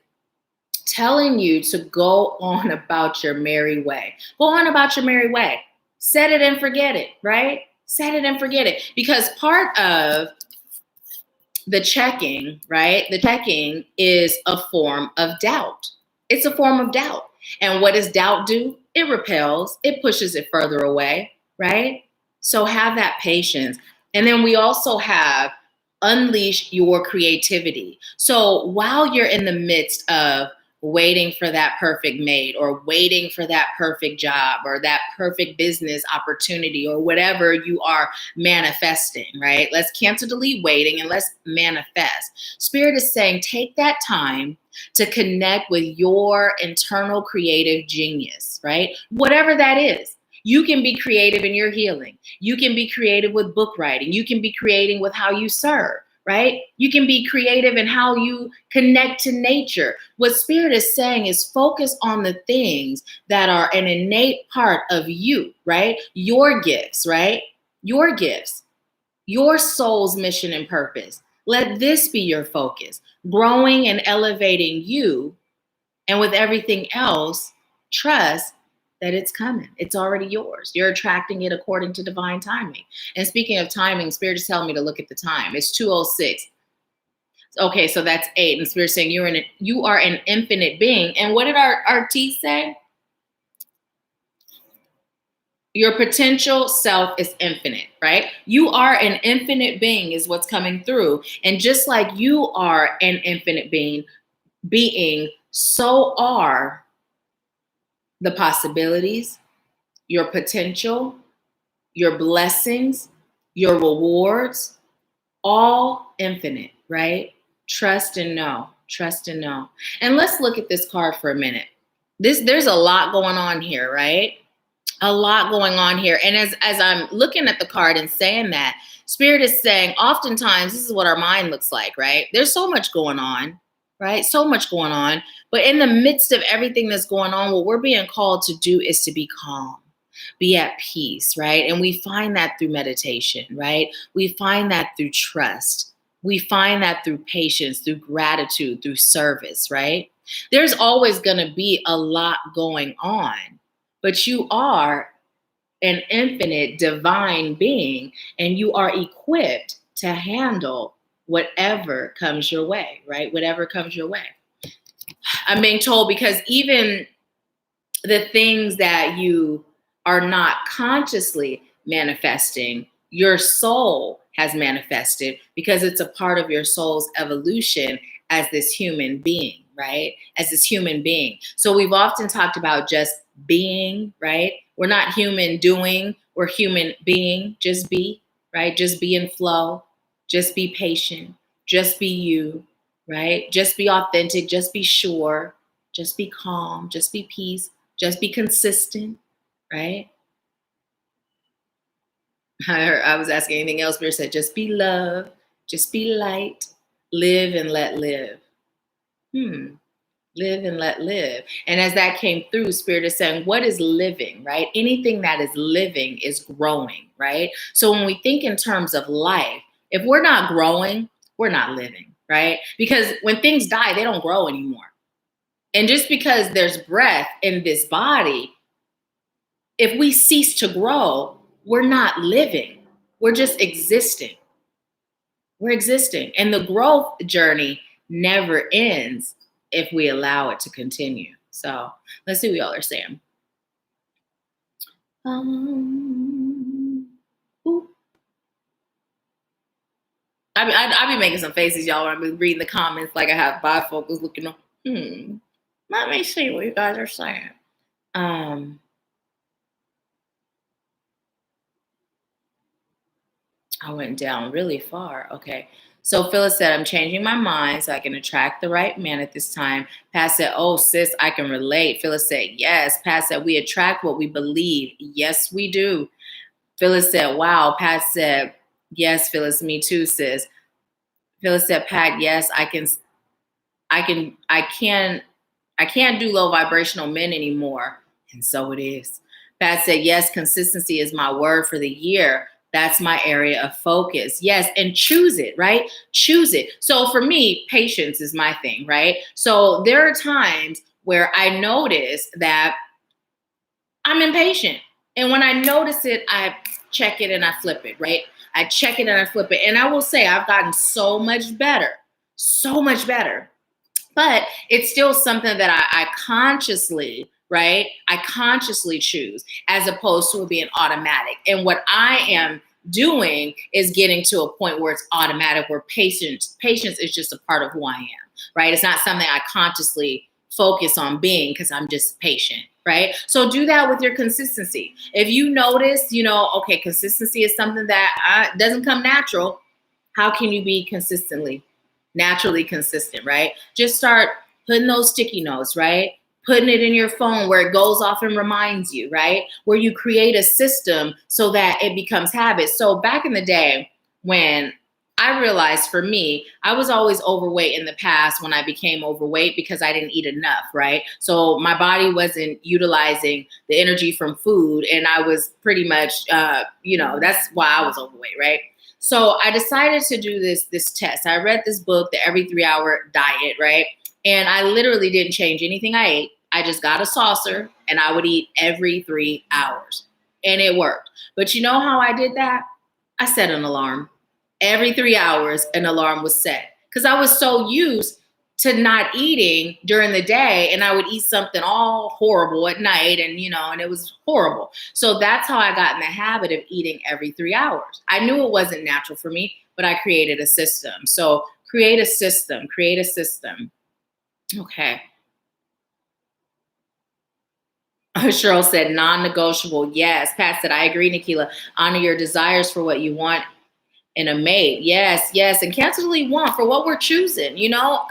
telling you to go on about your merry way. Go on about your merry way. Set it and forget it, right? Set it and forget it. Because part of the checking, right? The checking is a form of doubt. It's a form of doubt. And what does doubt do? It repels, it pushes it further away, right? So have that patience. And then we also have unleash your creativity. So while you're in the midst of waiting for that perfect mate or waiting for that perfect job or that perfect business opportunity or whatever you are manifesting, right? Let's cancel, delete waiting, and let's manifest. Spirit is saying, take that time to connect with your internal creative genius, right? Whatever that is. You can be creative in your healing. You can be creative with book writing. You can be creating with how you serve, right? You can be creative in how you connect to nature. What Spirit is saying is focus on the things that are an innate part of you, right? Your gifts, right? Your gifts, your soul's mission and purpose. Let this be your focus, growing and elevating you. And with everything else, trust that it's coming. It's already yours. You're attracting it according to divine timing. And speaking of timing, Spirit is telling me to look at the time. It's 2:06. Okay, so that's 8. And Spirit's saying you are an infinite being. And what did our T say? Your potential self is infinite, right? You are an infinite being is what's coming through. And just like you are an infinite being, so are the possibilities, your potential, your blessings, your rewards, all infinite, right? Trust and know, trust and know. And let's look at this card for a minute. There's a lot going on here, right? A lot going on here. And as I'm looking at the card and saying that, Spirit is saying, oftentimes, this is what our mind looks like, right? There's so much going on, right? So much going on. But in the midst of everything that's going on, what we're being called to do is to be calm, be at peace, right? And we find that through meditation, right? We find that through trust. We find that through patience, through gratitude, through service, right? There's always going to be a lot going on, but you are an infinite divine being, and you are equipped to handle whatever comes your way, right? Whatever comes your way. I'm being told because even the things that you are not consciously manifesting, your soul has manifested because it's a part of your soul's evolution as this human being, right? As this human being. So we've often talked about just being, right? We're not human doing, we're human being. Just be, right? Just be in flow. Just be patient. Just be you, right? Just be authentic. Just be sure. Just be calm. Just be peace. Just be consistent, right? I was asking anything else, but it said, just be love. Just be light. Live and let live. Live and let live. And as that came through, Spirit is saying, what is living, right? Anything that is living is growing, right? So when we think in terms of life, if we're not growing, we're not living, right? Because when things die, they don't grow anymore. And just because there's breath in this body, if we cease to grow, we're not living. We're just existing. We're existing. And the growth journey never ends if we allow it to continue. So let's see what y'all are saying. I be making some faces, y'all, when I be reading the comments like I have bifocals looking up. Let me see what you guys are saying. I went down really far. Okay. So Phyllis said, I'm changing my mind so I can attract the right man at this time. Pat said, oh, sis, I can relate. Phyllis said, yes. Pat said, we attract what we believe. Yes, we do. Phyllis said, wow. Pat said, yes, Phyllis, me too, sis. Phyllis said, Pat, yes, I can't do low vibrational men anymore. And so it is. Pat said, yes, consistency is my word for the year. That's my area of focus. Yes. And choose it, right? Choose it. So for me, patience is my thing, right? So there are times where I notice that I'm impatient. And when I notice it, I check it and I flip it, right? I check it and I flip it. And I will say I've gotten so much better, so much better. But it's still something that I consciously, right? I consciously choose as opposed to it being automatic. And what I am doing is getting to a point where it's automatic, where patience is just a part of who I am, right? It's not something I consciously focus on being because I'm just patient, right? So do that with your consistency. If you notice, okay, consistency is something that doesn't come natural. How can you be naturally consistent, right? Just start putting those sticky notes, right? Putting it in your phone where it goes off and reminds you, right? Where you create a system so that it becomes habit. So back in the day when I realized for me, I was always overweight in the past when I became overweight because I didn't eat enough, right? So my body wasn't utilizing the energy from food and I was pretty much, that's why I was overweight, right? So I decided to do this test. I read this book, The Every 3 Hour Diet, right? And I literally didn't change anything I ate. I just got a saucer and I would eat every 3 hours. And it worked. But you know how I did that? I set an alarm. Every 3 hours, an alarm was set. Because I was so used to not eating during the day, and I would eat something all horrible at night, and it was horrible. So that's how I got in the habit of eating every 3 hours. I knew it wasn't natural for me, but I created a system. So create a system. Okay. Cheryl said non-negotiable. Yes. Pat said, I agree, Nahkila. Honor your desires for what you want in a mate. Yes. And cancel what we want for what we're choosing,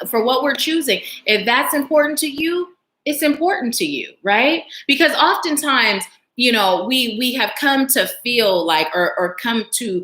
for what we're choosing. If that's important to you, it's important to you, right? Because oftentimes, we have come to feel like, or come to,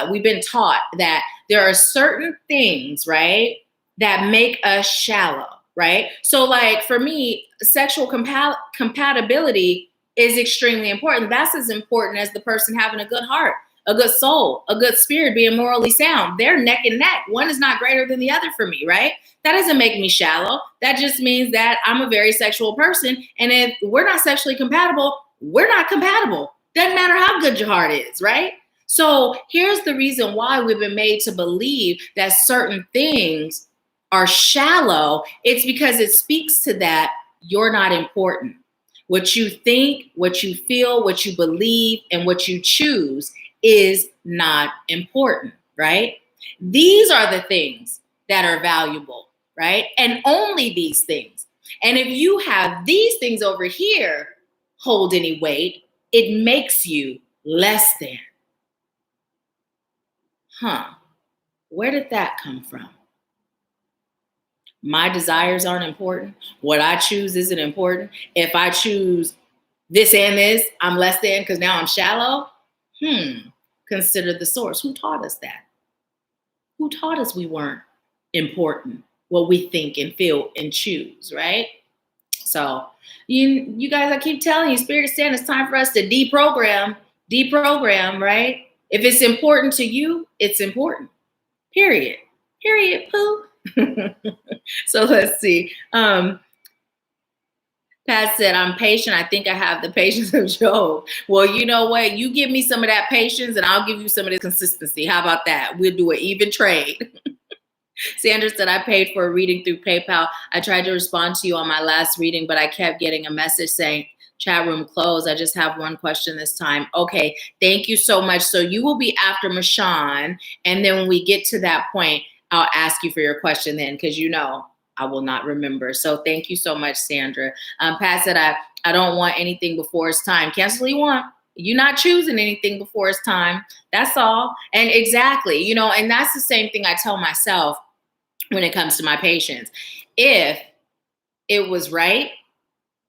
we've been taught that there are certain things, right, that make us shallow, right? So like for me, sexual compatibility is extremely important. That's as important as the person having a good heart, a good soul, a good spirit, being morally sound. They're neck and neck. One is not greater than the other for me, right? That doesn't make me shallow. That just means that I'm a very sexual person. And if we're not sexually compatible, we're not compatible. Doesn't matter how good your heart is, right? So here's the reason why we've been made to believe that certain things are shallow. It's because it speaks to that you're not important. What you think, what you feel, what you believe, and what you choose is not important, right? These are the things that are valuable, right? And only these things. And if you have these things over here hold any weight, it makes you less than. Where did that come from? My desires aren't important. What I choose isn't important. If I choose this and this, I'm less than because now I'm shallow. Consider the source. Who taught us that? Who taught us we weren't important? What we think and feel and choose, right? So you guys, I keep telling you, Spirit is saying it's time for us to deprogram, right? If it's important to you, it's important. Period, poo. So let's see. Pat said, I'm patient. I think I have the patience of Job. Well, you know what? You give me some of that patience and I'll give you some of the consistency. How about that? We'll do an even trade. Sandra said, I paid for a reading through PayPal. I tried to respond to you on my last reading, but I kept getting a message saying, chat room closed. I just have one question this time. Okay, thank you so much. So you will be after Mashawn. And then when we get to that point, I'll ask you for your question then, because I will not remember. So thank you so much, Sandra. Pat said, I don't want anything before it's time. Cancel what you want. You're not choosing anything before it's time. That's all. And exactly, and that's the same thing I tell myself when it comes to my patients. If it was right,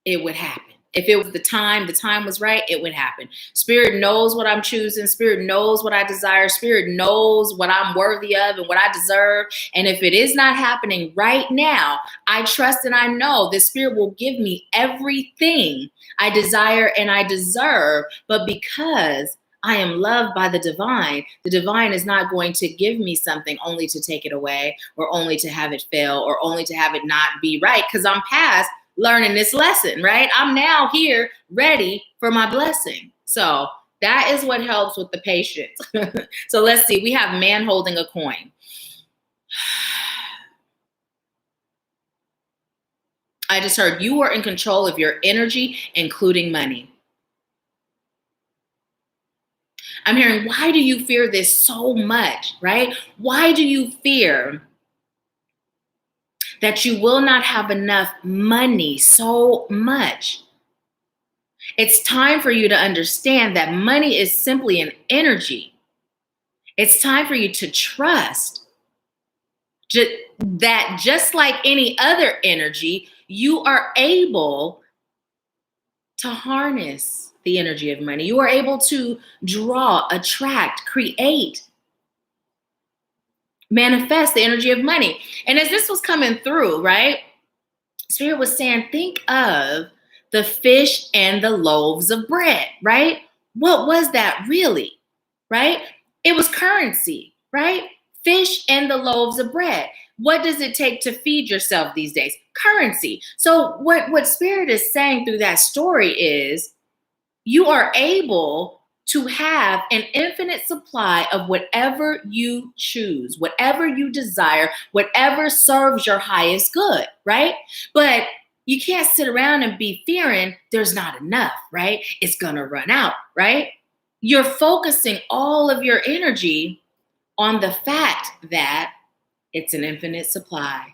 it would happen. If it was the time was right, it would happen. Spirit knows what I'm choosing. Spirit knows what I desire. Spirit knows what I'm worthy of and what I deserve. And if it is not happening right now, I trust and I know the Spirit will give me everything I desire and I deserve. But because I am loved by the divine is not going to give me something only to take it away or only to have it fail or only to have it not be right, because I'm past learning this lesson, right? I'm now here ready for my blessing. So that is what helps with the patience. So let's see. We have man holding a coin. I just heard you are in control of your energy, including money. I'm hearing, why do you fear this so much, right? Why do you fear that you will not have enough money so much? It's time for you to understand that money is simply an energy. It's time for you to trust that just like any other energy, you are able to harness the energy of money. You are able to draw, attract, create, manifest the energy of money. And as this was coming through, right? Spirit was saying, think of the fish and the loaves of bread, right? What was that really, right? It was currency, right? Fish and the loaves of bread. What does it take to feed yourself these days? Currency. So what Spirit is saying through that story is you are able to have an infinite supply of whatever you choose, whatever you desire, whatever serves your highest good, right? But you can't sit around and be fearing there's not enough, right? It's gonna run out, right? You're focusing all of your energy on the fact that it's an infinite supply.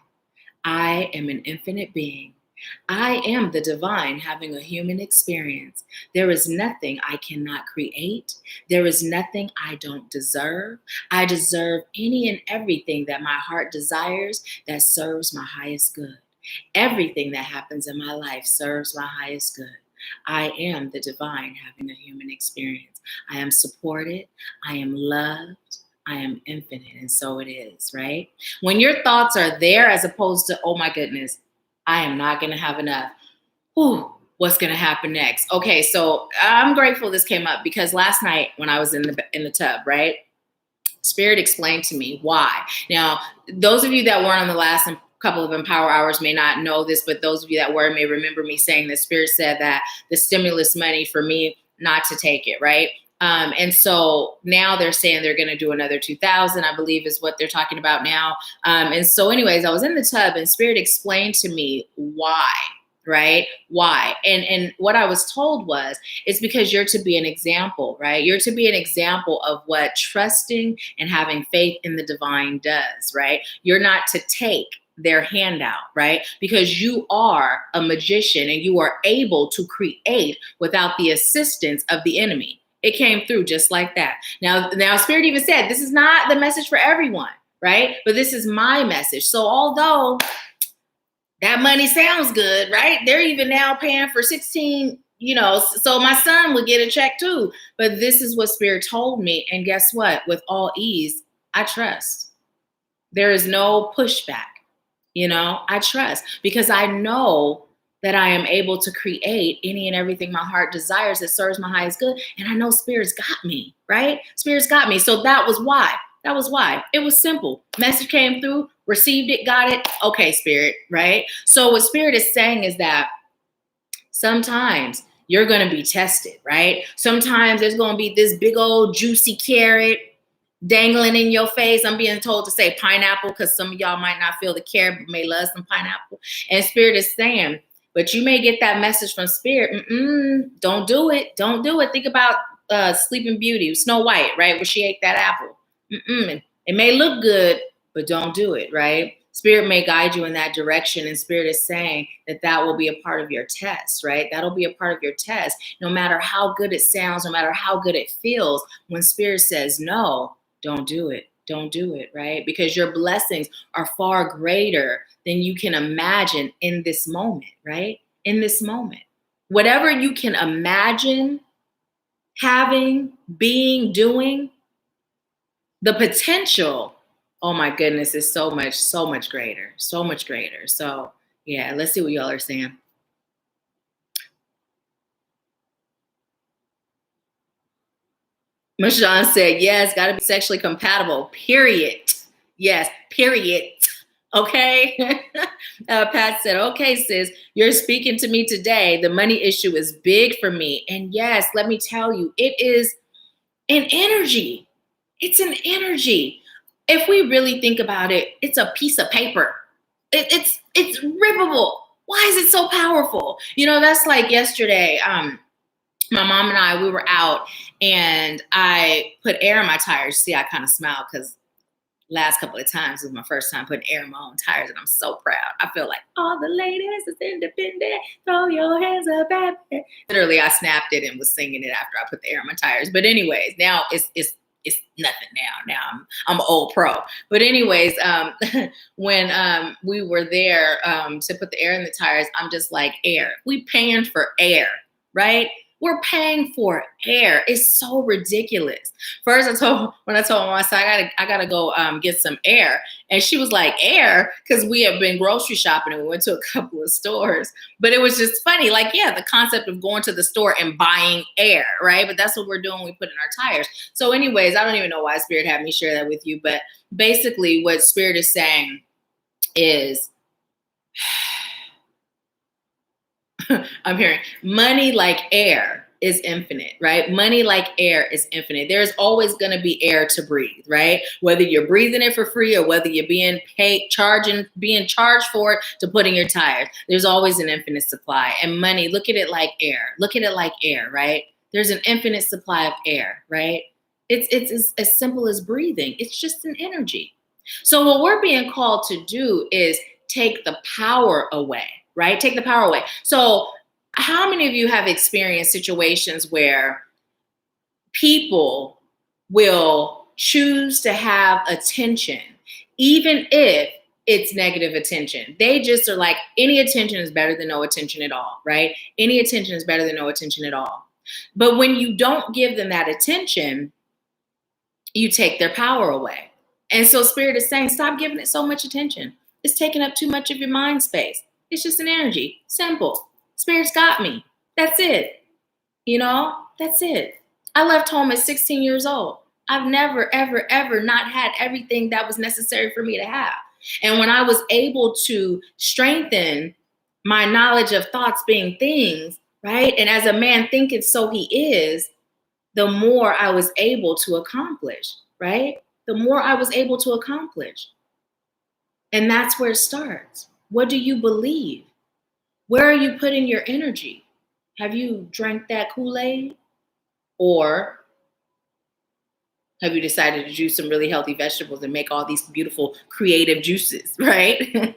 I am an infinite being. I am the divine having a human experience. There is nothing I cannot create. There is nothing I don't deserve. I deserve any and everything that my heart desires that serves my highest good. Everything that happens in my life serves my highest good. I am the divine having a human experience. I am supported. I am loved. I am infinite. And so it is, right? When your thoughts are there as opposed to, oh my goodness, I am not going to have enough. Whew, what's going to happen next? Okay, so I'm grateful this came up because last night when I was in the tub, right? Spirit explained to me why. Now, those of you that weren't on the last couple of Empower Hours may not know this, but those of you that were may remember me saying that Spirit said that the stimulus money for me not to take it, right? And so now they're saying they're going to do another 2,000, I believe is what they're talking about now. And so anyways, I was in the tub and Spirit explained to me why, right? Why? And what I was told was, it's because you're to be an example, right? You're to be an example of what trusting and having faith in the divine does, right? You're not to take their handout, right? Because you are a magician and you are able to create without the assistance of the enemy. It came through just like that. Now Spirit even said, this is not the message for everyone, right? But this is my message. So although that money sounds good, right? They're even now paying for 16, so my son would get a check too. But this is what Spirit told me. And guess what? With all ease, I trust. There is no pushback. I trust because I know that I am able to create any and everything my heart desires that serves my highest good. And I know Spirit's got me, right? Spirit's got me. So that was why. It was simple. Message came through, received it, got it. Okay, Spirit, right? So what Spirit is saying is that sometimes you're going to be tested, right? Sometimes there's going to be this big old juicy carrot dangling in your face. I'm being told to say pineapple because some of y'all might not feel the carrot, but may love some pineapple. And Spirit is saying, but you may get that message from Spirit. Don't do it. Don't do it. Think about Sleeping Beauty, Snow White, right? Where she ate that apple. It may look good, but don't do it, right? Spirit may guide you in that direction. And Spirit is saying that will be a part of your test, right? That'll be a part of your test. No matter how good it sounds, no matter how good it feels, when Spirit says no, don't do it. Don't do it, right? Because your blessings are far greater than you can imagine in this moment, right? In this moment. Whatever you can imagine having, being, doing, the potential, oh my goodness, is so much greater. So much greater. So yeah, let's see what y'all are saying. Mashawn said, yes, got to be sexually compatible, period. Yes, period. Okay. Pat said, okay, sis, you're speaking to me today. The money issue is big for me. And yes, let me tell you, it is an energy. It's an energy. If we really think about it, it's a piece of paper. It's rippable. Why is it so powerful? You know, that's like yesterday. My mom and I, we were out and I put air in my tires. See, I kind of smiled because last couple of times was my first time putting air in my own tires, and I'm so proud. I feel like all the ladies is independent. Throw your hands up at me. Literally, I snapped it and was singing it after I put the air in my tires. But anyways, now it's nothing now. Now I'm an old pro. But anyways, when we were there to put the air in the tires, I'm just like, air. We paying for air, right? We're paying for air. It's so ridiculous. First, when I told my son, I gotta go get some air, and she was like, "Air," because we have been grocery shopping and we went to a couple of stores. But it was just funny, like, yeah, the concept of going to the store and buying air, right? But that's what we're doing. We put in our tires. So, anyways, I don't even know why Spirit had me share that with you, but basically, what Spirit is saying is. I'm hearing money like air is infinite, right? Money like air is infinite. There's always going to be air to breathe, right? Whether you're breathing it for free or whether you're being charged for it to put in your tires, there's always an infinite supply. And money, look at it like air. Look at it like air, right? There's an infinite supply of air, right? It's as simple as breathing. It's just an energy. So what we're being called to do is take the power away. Right? Take the power away. So how many of you have experienced situations where people will choose to have attention, even if it's negative attention? They just are like, any attention is better than no attention at all, right? Any attention is better than no attention at all. But when you don't give them that attention, you take their power away. And so Spirit is saying, stop giving it so much attention. It's taking up too much of your mind space. It's just an energy. Simple. Spirit's got me. That's it. You know, that's it. I left home at 16 years old. I've never, ever, ever not had everything that was necessary for me to have. And when I was able to strengthen my knowledge of thoughts being things, right? And as a man thinketh, so he is, the more I was able to accomplish, right? The more I was able to accomplish. And that's where it starts. What do you believe? Where are you putting your energy? Have you drank that Kool-Aid? Or have you decided to juice some really healthy vegetables and make all these beautiful creative juices, right?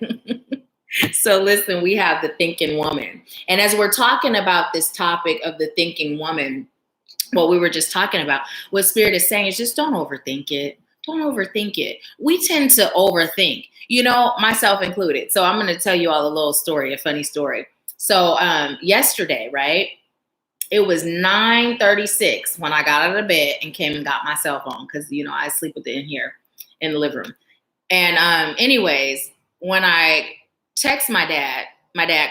So listen, we have the thinking woman. And as we're talking about this topic of the thinking woman, what we were just talking about, what Spirit is saying is just don't overthink it. Don't overthink it. We tend to overthink, you know, myself included. So I'm going to tell you all a little story, a funny story. So yesterday, right, it was 9:36 when I got out of bed and came and got my cell phone because, you know, I sleep with it in here in the living room. And anyways, when I text my dad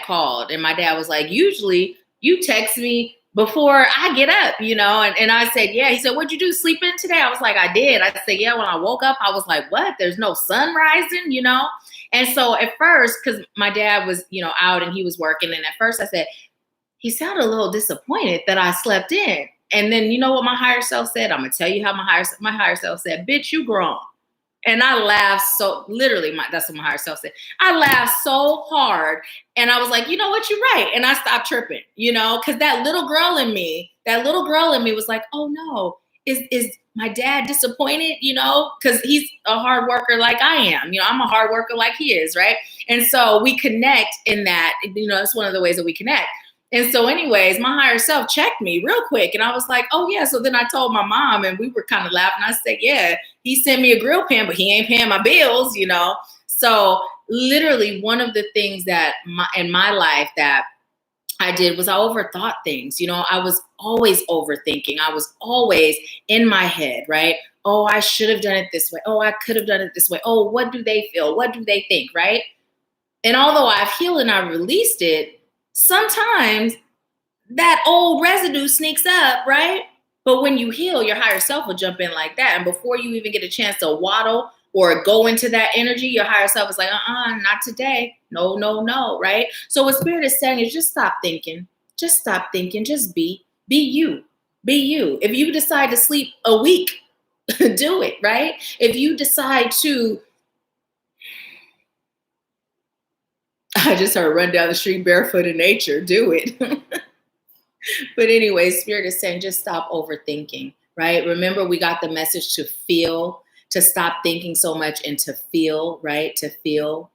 called and my dad was like, usually you text me before I get up, you know, and I said, yeah. He said, what'd you do, sleep in today? I was like, I did. I said, yeah, when I woke up, I was like, what? There's no sun rising, you know? And so at first, because my dad was, you know, out and he was working. And at first I said, he sounded a little disappointed that I slept in. And then you know what my higher self said? I'm going to tell you how my higher self said, bitch, you grown. And I laughed so literally, that's what my higher self said. I laughed so hard and I was like, you know what, you're right. And I stopped tripping, you know, because that little girl in me was like, oh no, is my dad disappointed, you know, because he's a hard worker like I am. You know, I'm a hard worker like he is, right? And so we connect in that, you know, that's one of the ways that we connect. And so anyways, my higher self checked me real quick. And I was like, oh, yeah. So then I told my mom and we were kind of laughing. I said, yeah, he sent me a grill pan, but he ain't paying my bills, you know. So literally one of the things that in my life that I did was I overthought things. You know, I was always overthinking. I was always in my head, right? Oh, I should have done it this way. Oh, I could have done it this way. Oh, what do they feel? What do they think, right? And although I've healed and I released it, sometimes that old residue sneaks up, right? But when you heal, your higher self will jump in like that. And before you even get a chance to waddle or go into that energy, your higher self is like, not today. No, no, no, right? So what Spirit is saying is just stop thinking. Just stop thinking. Just be. Be you. Be you. If you decide to sleep a week, do it, right? If you decide to, I just heard run down the street barefoot in nature, do it. But anyway, Spirit is saying just stop overthinking, right? Remember, we got the message to feel, to stop thinking so much and to feel, right? To feel.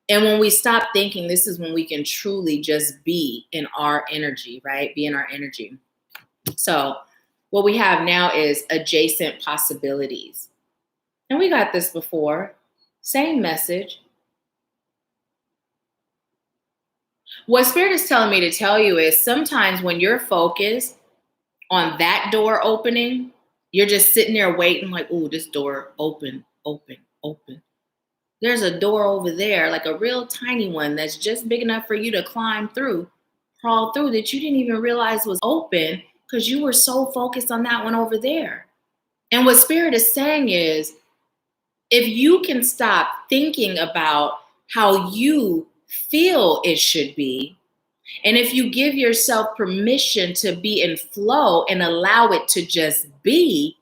And when we stop thinking, this is when we can truly just be in our energy, right? Be in our energy. So what we have now is adjacent possibilities. And we got this before. Same message. What Spirit is telling me to tell you is sometimes when you're focused on that door opening, you're just sitting there waiting like, ooh, this door open, open, open. There's a door over there, like a real tiny one that's just big enough for you to climb through, crawl through, that you didn't even realize was open because you were so focused on that one over there. And what Spirit is saying is, if you can stop thinking about how you feel it should be, and if you give yourself permission to be in flow and allow it to just be,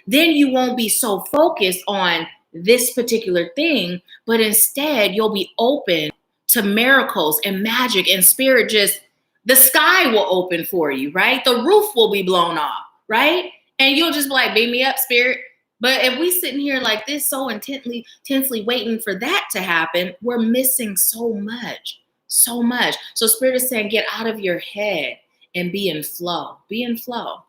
then you won't be so focused on this particular thing, but instead you'll be open to miracles and magic and Spirit. Just the sky will open for you, right? The roof will be blown off, right? And you'll just be like, beam me up, Spirit. But if we sitting here like this, so intensely waiting for that to happen, we're missing so much. So much. So Spirit is saying, get out of your head and be in flow. Be in flow.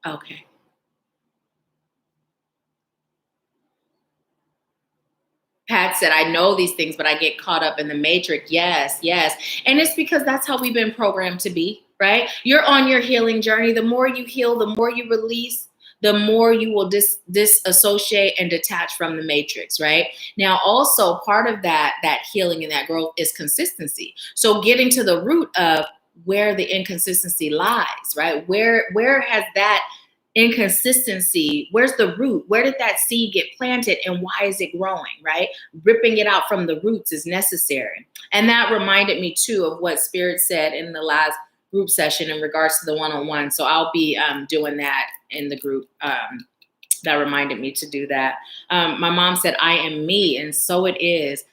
Okay. Pat said, I know these things, but I get caught up in the matrix. Yes, yes. And it's because that's how we've been programmed to be, right? You're on your healing journey. The more you heal, the more you release, the more you will disassociate and detach from the matrix, right? Now, also part of that healing and that growth is consistency. So getting to the root of where the inconsistency lies, right? Where has that inconsistency, where's the root? Where did that seed get planted and why is it growing, right? Ripping it out from the roots is necessary. And that reminded me too of what Spirit said in the last group session in regards to the one-on-one. So I'll be doing that in the group. That reminded me to do that. My mom said, I am me, and so it is.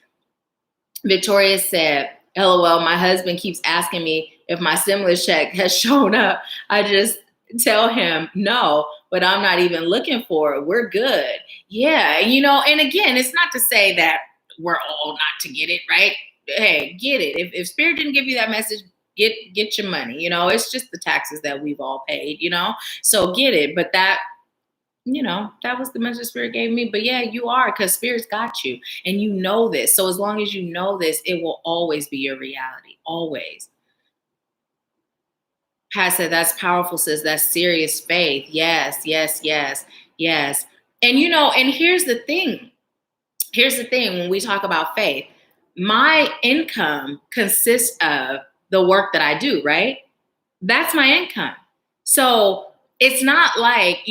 Victoria said, LOL, my husband keeps asking me if my stimulus check has shown up. I just tell him no, but I'm not even looking for it. We're good. Yeah, and again, it's not to say that we're all not to get it, right? Hey, get it. If Spirit didn't give you that message, get your money. It's just the taxes that we've all paid, so get it. But that was the message Spirit gave me. But yeah, you are, because Spirit's got you and you know this. So as long as you know this, it will always be your reality. Always. Pat said, that's powerful, sis. That's serious faith. Yes, yes, yes, yes. And and here's the thing. Here's the thing when we talk about faith. My income consists of the work that I do, right? That's my income. So it's not like,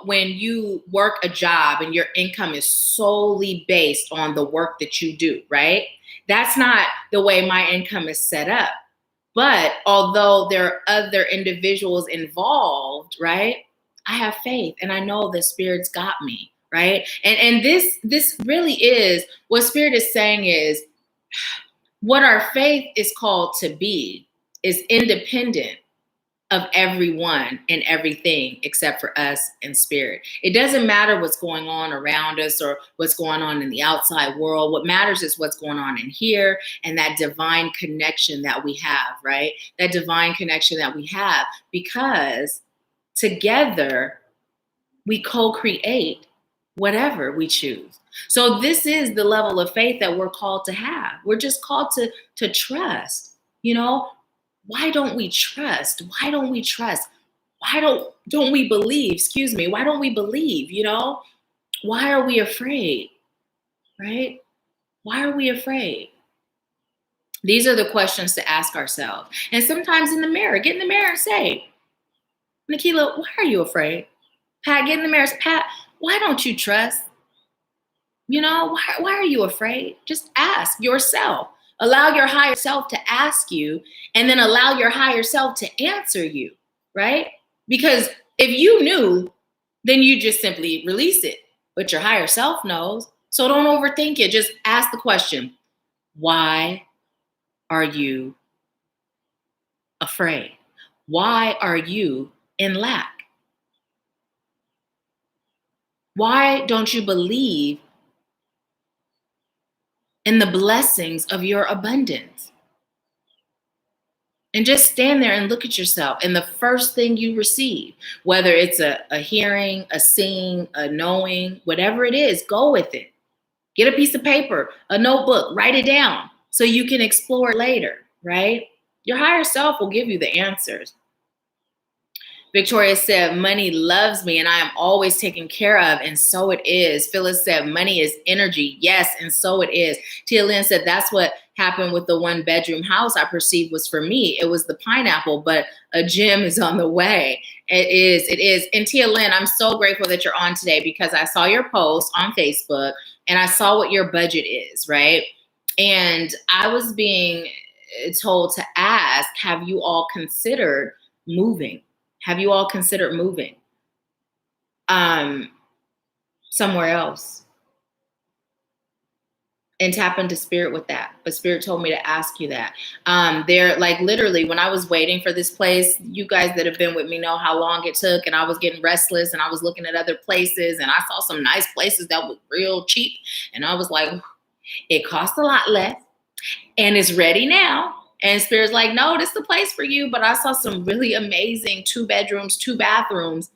when you work a job and your income is solely based on the work that you do, right? That's not the way my income is set up. But although there are other individuals involved, right? I have faith and I know the Spirit's got me, right? And this really is what Spirit is saying is what our faith is called to be is independent of everyone and everything except for us and Spirit. It doesn't matter what's going on around us or what's going on in the outside world. What matters is what's going on in here and that divine connection that we have, right? That divine connection that we have, because together we co-create whatever we choose. So this is the level of faith that we're called to have. We're just called to trust, Why don't we trust? Why don't we trust? Why don't we believe? Excuse me. Why don't we believe? Why are we afraid? Right? Why are we afraid? These are the questions to ask ourselves. And sometimes in the mirror, get in the mirror and say, Nahkila, why are you afraid? Pat, get in the mirror. Pat, why don't you trust? You know, why are you afraid? Just ask yourself. Allow your higher self to ask you, and then allow your higher self to answer you, right? Because if you knew, then you just simply release it. But your higher self knows. So don't overthink it. Just ask the question, why are you afraid? Why are you in lack? Why don't you believe in the blessings of your abundance? And just stand there and look at yourself. And the first thing you receive, whether it's a hearing, a seeing, a knowing, whatever it is, go with it. Get a piece of paper, a notebook, write it down so you can explore it later, right? Your higher self will give you the answers. Victoria said, money loves me and I am always taken care of. And so it is. Phyllis said, money is energy. Yes. And so it is. Tia Lynn said, that's what happened with the 1-bedroom house I perceived was for me. It was the pineapple, but a gym is on the way. It is. It is. And Tia Lynn, I'm so grateful that you're on today because I saw your post on Facebook and I saw what your budget is, right? And I was being told to ask, have you all considered moving? Have you all considered moving somewhere else? And tap into spirit with that. But spirit told me to ask you that. There, like literally when I was waiting for this place, you guys that have been with me know how long it took, and I was getting restless and I was looking at other places and I saw some nice places that was real cheap. And I was like, it costs a lot less and it's ready now. And spirit's like, no, this is the place for you. But I saw some really amazing 2 bedrooms, 2 bathrooms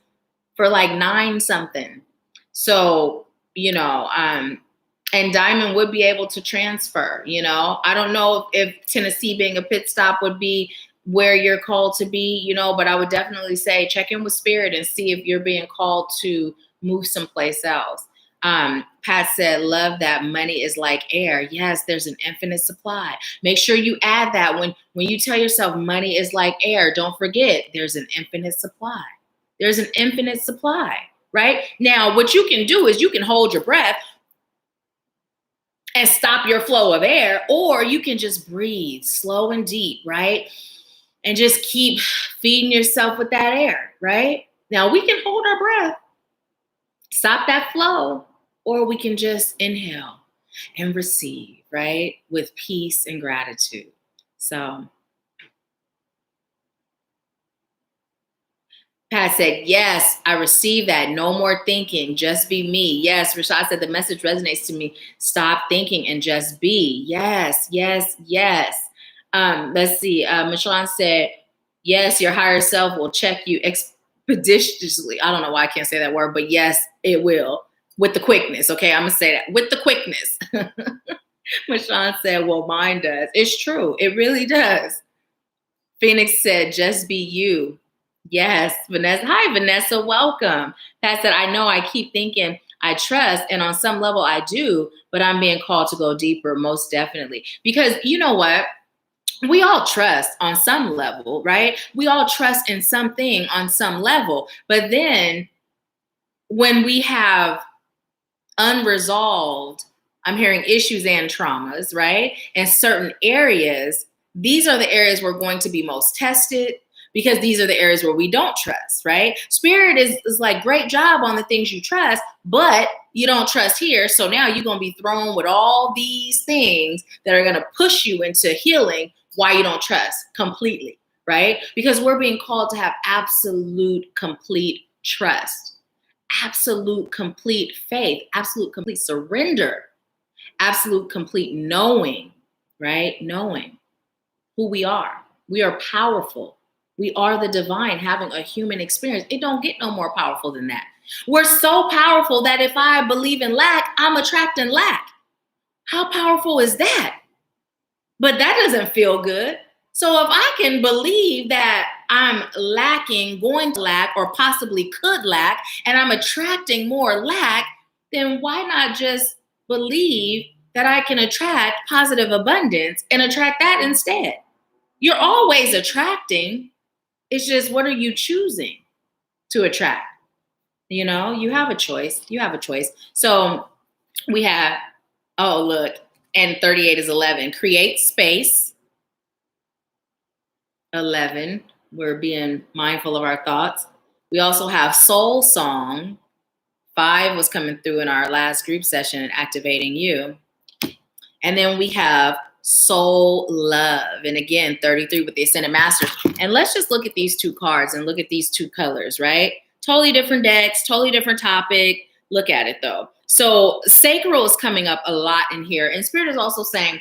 for like 9 something. So, you know, and Diamond would be able to transfer, you know. I don't know if Tennessee being a pit stop would be where you're called to be, you know, but I would definitely say check in with spirit and see if you're being called to move someplace else. Pat said, love that money is like air. Yes, there's an infinite supply. Make sure you add that when you tell yourself money is like air, don't forget there's an infinite supply. There's an infinite supply, right? Now, what you can do is you can hold your breath and stop your flow of air, or you can just breathe slow and deep, right? And just keep feeding yourself with that air, right? Now we can hold our breath, stop that flow, or we can just inhale and receive, right? With peace and gratitude. So Pat said, yes, I received that. No more thinking, just be me. Yes, Rashad said the message resonates to me. Stop thinking and just be. Yes, yes, yes. Let's see. Michelle said, yes, your higher self will check you expeditiously. I don't know why I can't say that word, but yes, it will. With the quickness. Okay, I'm going to say that. With the quickness. Michelle said, well, mine does. It's true. It really does. Phoenix said, just be you. Yes, Vanessa. Hi, Vanessa. Welcome. Pat said, I know I keep thinking I trust, and on some level I do, but I'm being called to go deeper, most definitely. Because you know what? We all trust on some level, right? We all trust in something on some level. But then when we have unresolved, I'm hearing issues and traumas, right? In certain areas, these are the areas we're going to be most tested, because these are the areas where we don't trust, right? Spirit is like, great job on the things you trust, but you don't trust here. So now you're going to be thrown with all these things that are going to push you into healing why you don't trust completely, right? Because we're being called to have absolute, complete trust, absolute, complete faith, absolute, complete surrender, absolute, complete knowing, right? Knowing who we are. We are powerful. We are the divine having a human experience. It don't get no more powerful than that. We're so powerful that if I believe in lack, I'm attracting lack. How powerful is that? But that doesn't feel good. So if I can believe that I'm lacking, going to lack, or possibly could lack, and I'm attracting more lack, then why not just believe that I can attract positive abundance and attract that instead. You're always attracting. It's just, what are you choosing to attract? You know, you have a choice. You have a choice. So we have, oh, look, and 38 is 11. Create space. 11, we're being mindful of our thoughts. We also have soul song. 5 was coming through in our last group session, activating you. And then we have soul love. And again, 33 with the Ascended Masters. And let's just look at these two cards and look at these two colors, right? Totally different decks, totally different topic. Look at it though. So sacral is coming up a lot in here. And Spirit is also saying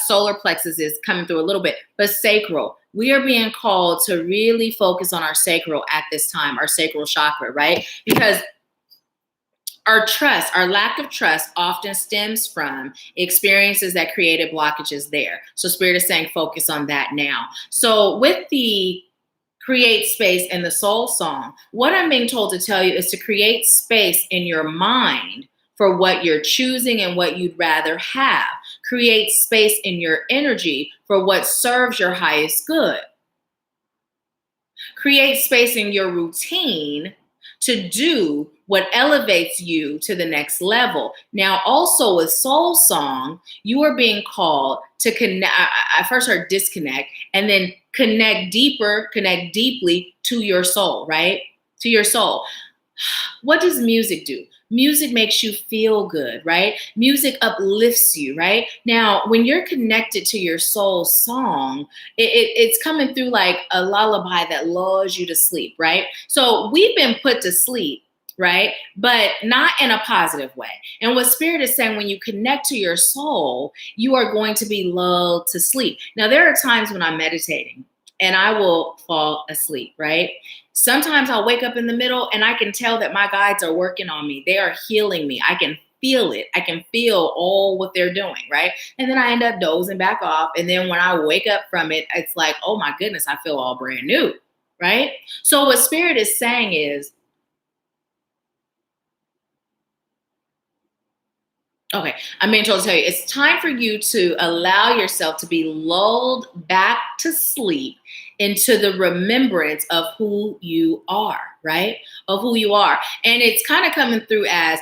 solar plexus is coming through a little bit, but sacral. We are being called to really focus on our sacral at this time, our sacral chakra, right? Because our trust, our lack of trust often stems from experiences that created blockages there. So Spirit is saying focus on that now. So with the create space and the soul song, what I'm being told to tell you is to create space in your mind for what you're choosing and what you'd rather have. Create space in your energy for what serves your highest good. Create space in your routine to do what elevates you to the next level. Now, also with soul song, you are being called to connect. I first heard disconnect and then connect deeper, connect deeply to your soul, right? To your soul. What does music do? Music makes you feel good, right? Music uplifts you, right? Now, when you're connected to your soul song, it's coming through like a lullaby that lulls you to sleep, right? So we've been put to sleep, right? But not in a positive way. And what Spirit is saying, when you connect to your soul, you are going to be lulled to sleep. Now, there are times when I'm meditating and I will fall asleep, right? Sometimes I'll wake up in the middle and I can tell that my guides are working on me. They are healing me. I can feel it. I can feel all what they're doing, right? And then I end up dozing back off. And then when I wake up from it, it's like, oh my goodness, I feel all brand new, right? So what Spirit is saying is, okay, I'm being told to tell you, it's time for you to allow yourself to be lulled back to sleep into the remembrance of who you are, right? Of who you are. And it's kind of coming through as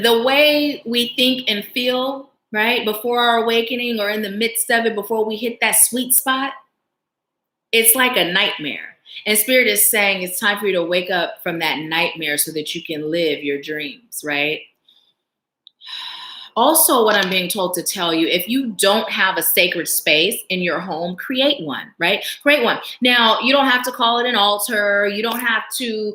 the way we think and feel, right? Before our awakening or in the midst of it, before we hit that sweet spot, it's like a nightmare. And Spirit is saying it's time for you to wake up from that nightmare so that you can live your dreams, right? Also, what I'm being told to tell you, if you don't have a sacred space in your home, create one, right? Create one. Now, you don't have to call it an altar. You don't have to,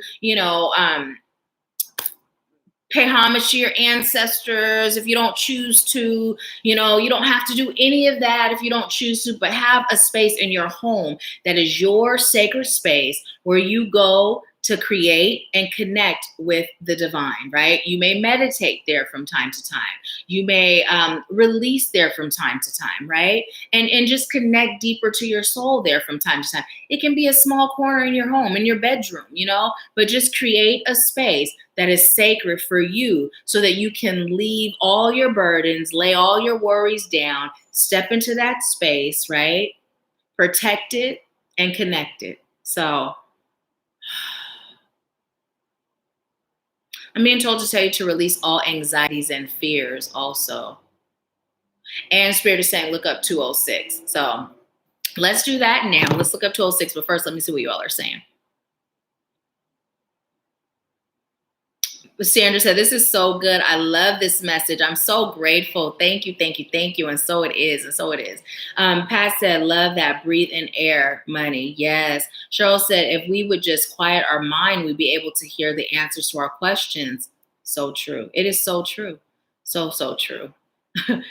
pay homage to your ancestors if you don't choose to. You don't have to do any of that if you don't choose to, but have a space in your home that is your sacred space where you go to create and connect with the divine, right? You may meditate there from time to time. You may release there from time to time, right? And just connect deeper to your soul there from time to time. It can be a small corner in your home, in your bedroom, but just create a space that is sacred for you so that you can leave all your burdens, lay all your worries down, step into that space, right? Protect it and connect it. So I'm being told to tell you to release all anxieties and fears also. And Spirit is saying, look up 206. So let's do that now. Let's look up 206. But first, let me see what you all are saying. Sandra said, this is so good. I love this message. I'm so grateful. Thank you, thank you, thank you. And so it is. And so it is. Pat said, love that. Breathe in air, money. Yes. Cheryl said, if we would just quiet our mind, we'd be able to hear the answers to our questions. So true. It is so true. So true.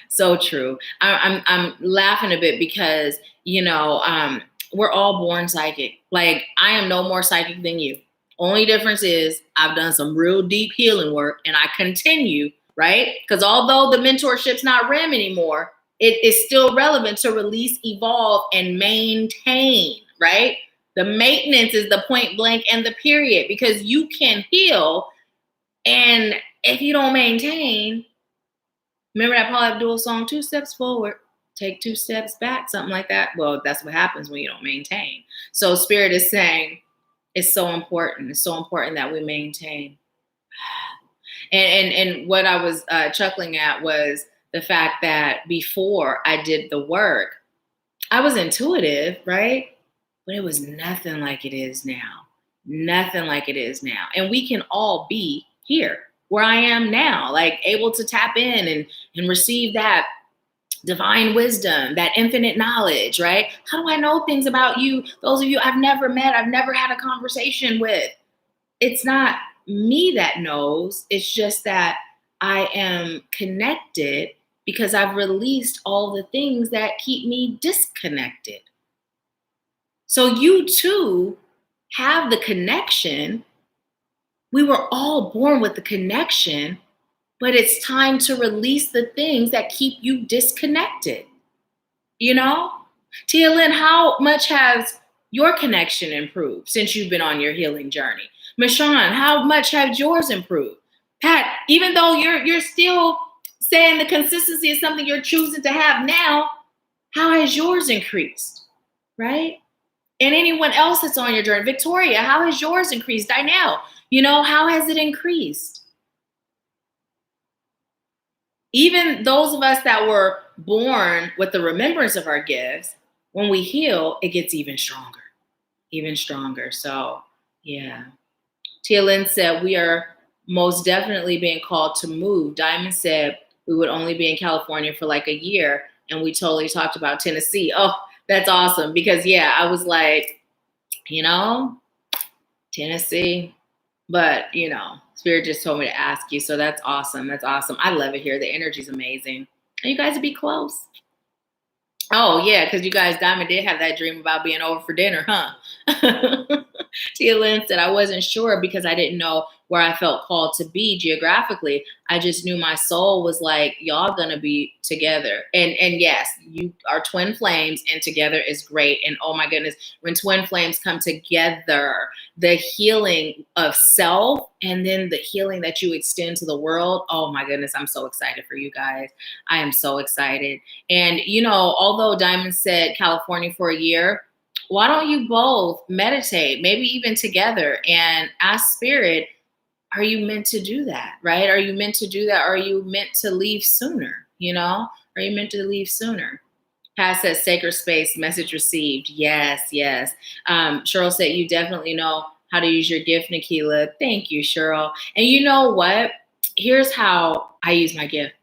So true. I'm laughing a bit because, we're all born psychic. Like, I am no more psychic than you. Only difference is I've done some real deep healing work and I continue, right? Because although the mentorship's not REM anymore, it is still relevant to release, evolve, and maintain, right? The maintenance is the point blank and the period, because you can heal. And if you don't maintain, Remember that Paula Abdul song, 2 steps forward, take 2 steps back, something like that? Well, that's what happens when you don't maintain. So Spirit is saying it's so important. It's so important that we maintain. And what I was chuckling at was the fact that before I did the work, I was intuitive, right? But it was nothing like it is now. Nothing like it is now. And we can all be here where I am now, like able to tap in and receive that divine wisdom, that infinite knowledge, right? How do I know things about you? Those of you I've never met, I've never had a conversation with. It's not me that knows. It's just that I am connected because I've released all the things that keep me disconnected. So you too have the connection. We were all born with the connection, but it's time to release the things that keep you disconnected. You know? Tia Lynn, how much has your connection improved since you've been on your healing journey? Michonne, how much has yours improved? Pat, even though you're still saying the consistency is something you're choosing to have now, how has yours increased? Right? And anyone else that's on your journey, Victoria, how has yours increased? Dynelle, how has it increased? Even those of us that were born with the remembrance of our gifts, when we heal, it gets even stronger, even stronger. So, yeah. Tia Lynn said, we are most definitely being called to move. Diamond said we would only be in California for like a year, and we totally talked about Tennessee. Oh, that's awesome. Because, yeah, I was like, Tennessee. But, Spirit just told me to ask you. So that's awesome. That's awesome. I love it here. The energy's amazing. And you guys would be close. Oh, yeah, because you guys, Diamond did have that dream about being over for dinner, huh? Tia Lynn said, I wasn't sure because I didn't know where I felt called to be geographically. I just knew my soul was like, y'all gonna be together. And yes, you are twin flames and together is great. And oh my goodness, when twin flames come together, the healing of self and then the healing that you extend to the world. Oh my goodness, I'm so excited for you guys. I am so excited. And although Diamond said California for a year, why don't you both meditate, maybe even together, and ask Spirit, are you meant to do that, right? Are you meant to do that? Are you meant to leave sooner? Are you meant to leave sooner? Pat says, sacred space, message received. Yes, yes. Cheryl said, you definitely know how to use your gift, Nahkila. Thank you, Cheryl. And you know what? Here's how I use my gift.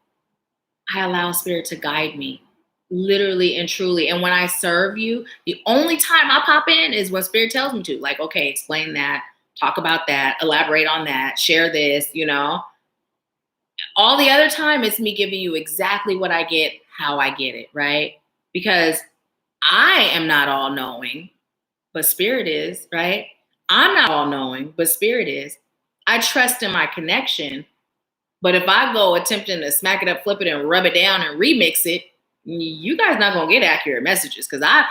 I allow Spirit to guide me. Literally and truly. And when I serve you, the only time I pop in is when Spirit tells me to. Like, okay, explain that, talk about that, elaborate on that, share this, All the other time, it's me giving you exactly what I get, how I get it, right? Because I am not all knowing, but Spirit is, right? I'm not all knowing, but Spirit is. I trust in my connection. But if I go attempting to smack it up, flip it, and rub it down and remix it, you guys not gonna get accurate messages because I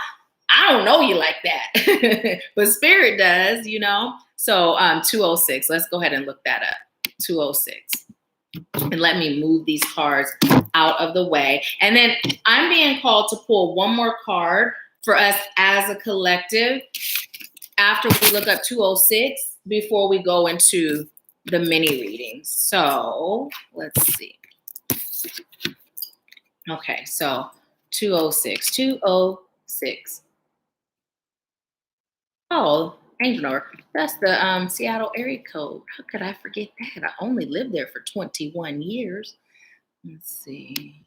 don't know you like that. But Spirit does, So 206, let's go ahead and look that up. 206. And let me move these cards out of the way. And then I'm being called to pull one more card for us as a collective after we look up 206 before we go into the mini readings. So let's see. Okay, so 206. 206. Oh, Angel number. That's the Seattle area code. How could I forget that? I only lived there for 21 years. Let's see.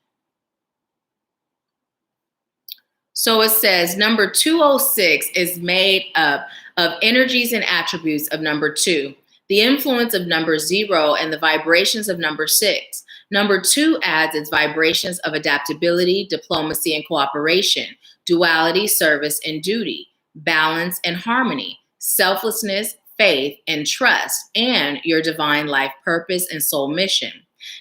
So it says number 206 is made up of energies and attributes of number 2, the influence of number 0, and the vibrations of number 6. Number 2 adds its vibrations of adaptability, diplomacy, and cooperation, duality, service, and duty, balance and harmony, selflessness, faith, and trust, and your divine life purpose and soul mission.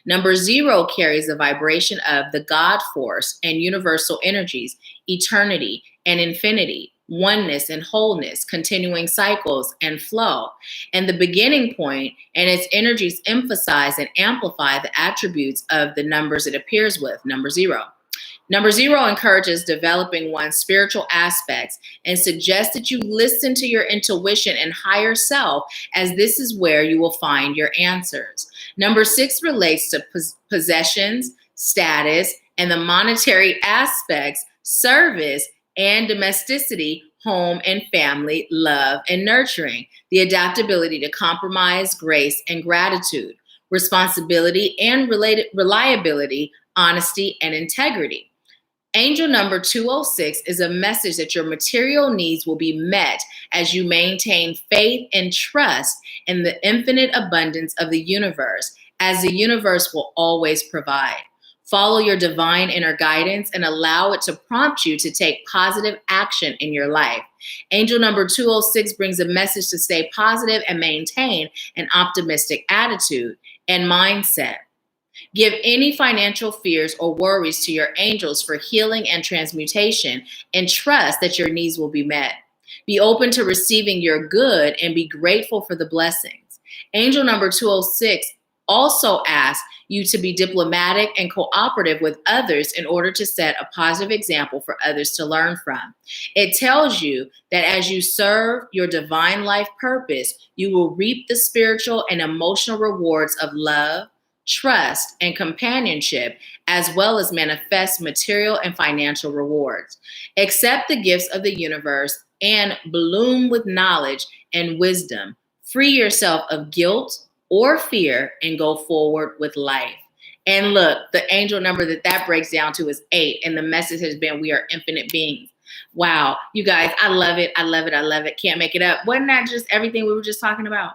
Number 0 carries the vibration of the God force and universal energies, eternity and infinity, oneness and wholeness, continuing cycles and flow. And the beginning point and its energies emphasize and amplify the attributes of the numbers it appears with, number 0. Number 0 encourages developing one's spiritual aspects and suggests that you listen to your intuition and higher self, as this is where you will find your answers. Number 6 relates to possessions, status, and the monetary aspects, service, and domesticity, home and family, love and nurturing, the adaptability to compromise, grace and gratitude, responsibility and reliability, honesty and integrity. Angel number 206 is a message that your material needs will be met as you maintain faith and trust in the infinite abundance of the universe, as the universe will always provide. Follow your divine inner guidance and allow it to prompt you to take positive action in your life. Angel number 206 brings a message to stay positive and maintain an optimistic attitude and mindset. Give any financial fears or worries to your angels for healing and transmutation, and trust that your needs will be met. Be open to receiving your good and be grateful for the blessings. Angel number 206 also asks you to be diplomatic and cooperative with others in order to set a positive example for others to learn from. It tells you that as you serve your divine life purpose, you will reap the spiritual and emotional rewards of love, trust, and companionship, as well as manifest material and financial rewards. Accept the gifts of the universe and bloom with knowledge and wisdom. Free yourself of guilt or fear and go forward with life. And look, the angel number that breaks down to is 8, and the message has been, we are infinite beings. Wow, you guys, I love it. I love it. I love it. Can't make it up. Wasn't that just everything we were just talking about?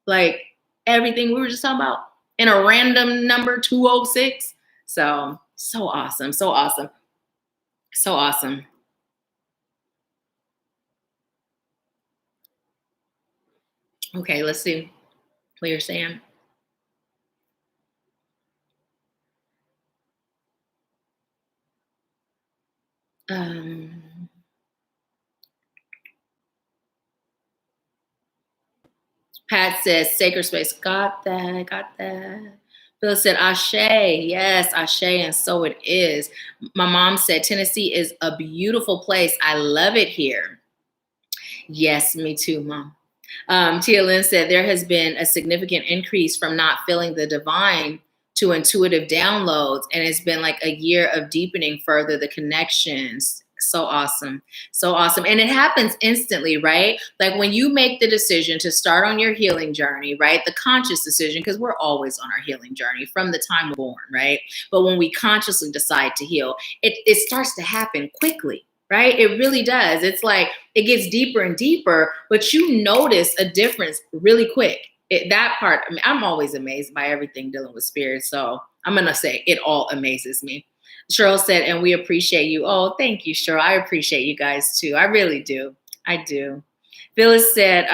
Like everything we were just talking about in a random number 206. So awesome. So awesome. So awesome. Okay, let's see what you're saying. Pat says, sacred space. Got that. Got that. Phil said, Ashe. Yes, Ashe. And so it is. My mom said, Tennessee is a beautiful place. I love it here. Yes, me too, Mom. Tia Lynn said, there has been a significant increase from not feeling the divine to intuitive downloads. And it's been like a year of deepening further the connections. So awesome. So awesome. And it happens instantly, right? Like when you make the decision to start on your healing journey, right? The conscious decision, because we're always on our healing journey from the time we're born, right? But when we consciously decide to heal, it starts to happen quickly, right? It really does. It's like it gets deeper and deeper, but you notice a difference really quick. That part, I mean, I'm always amazed by everything dealing with spirit. So I'm going to say it all amazes me. Cheryl said, and we appreciate you. Oh, thank you, Cheryl. I appreciate you guys too. I really do. I do. Phyllis said,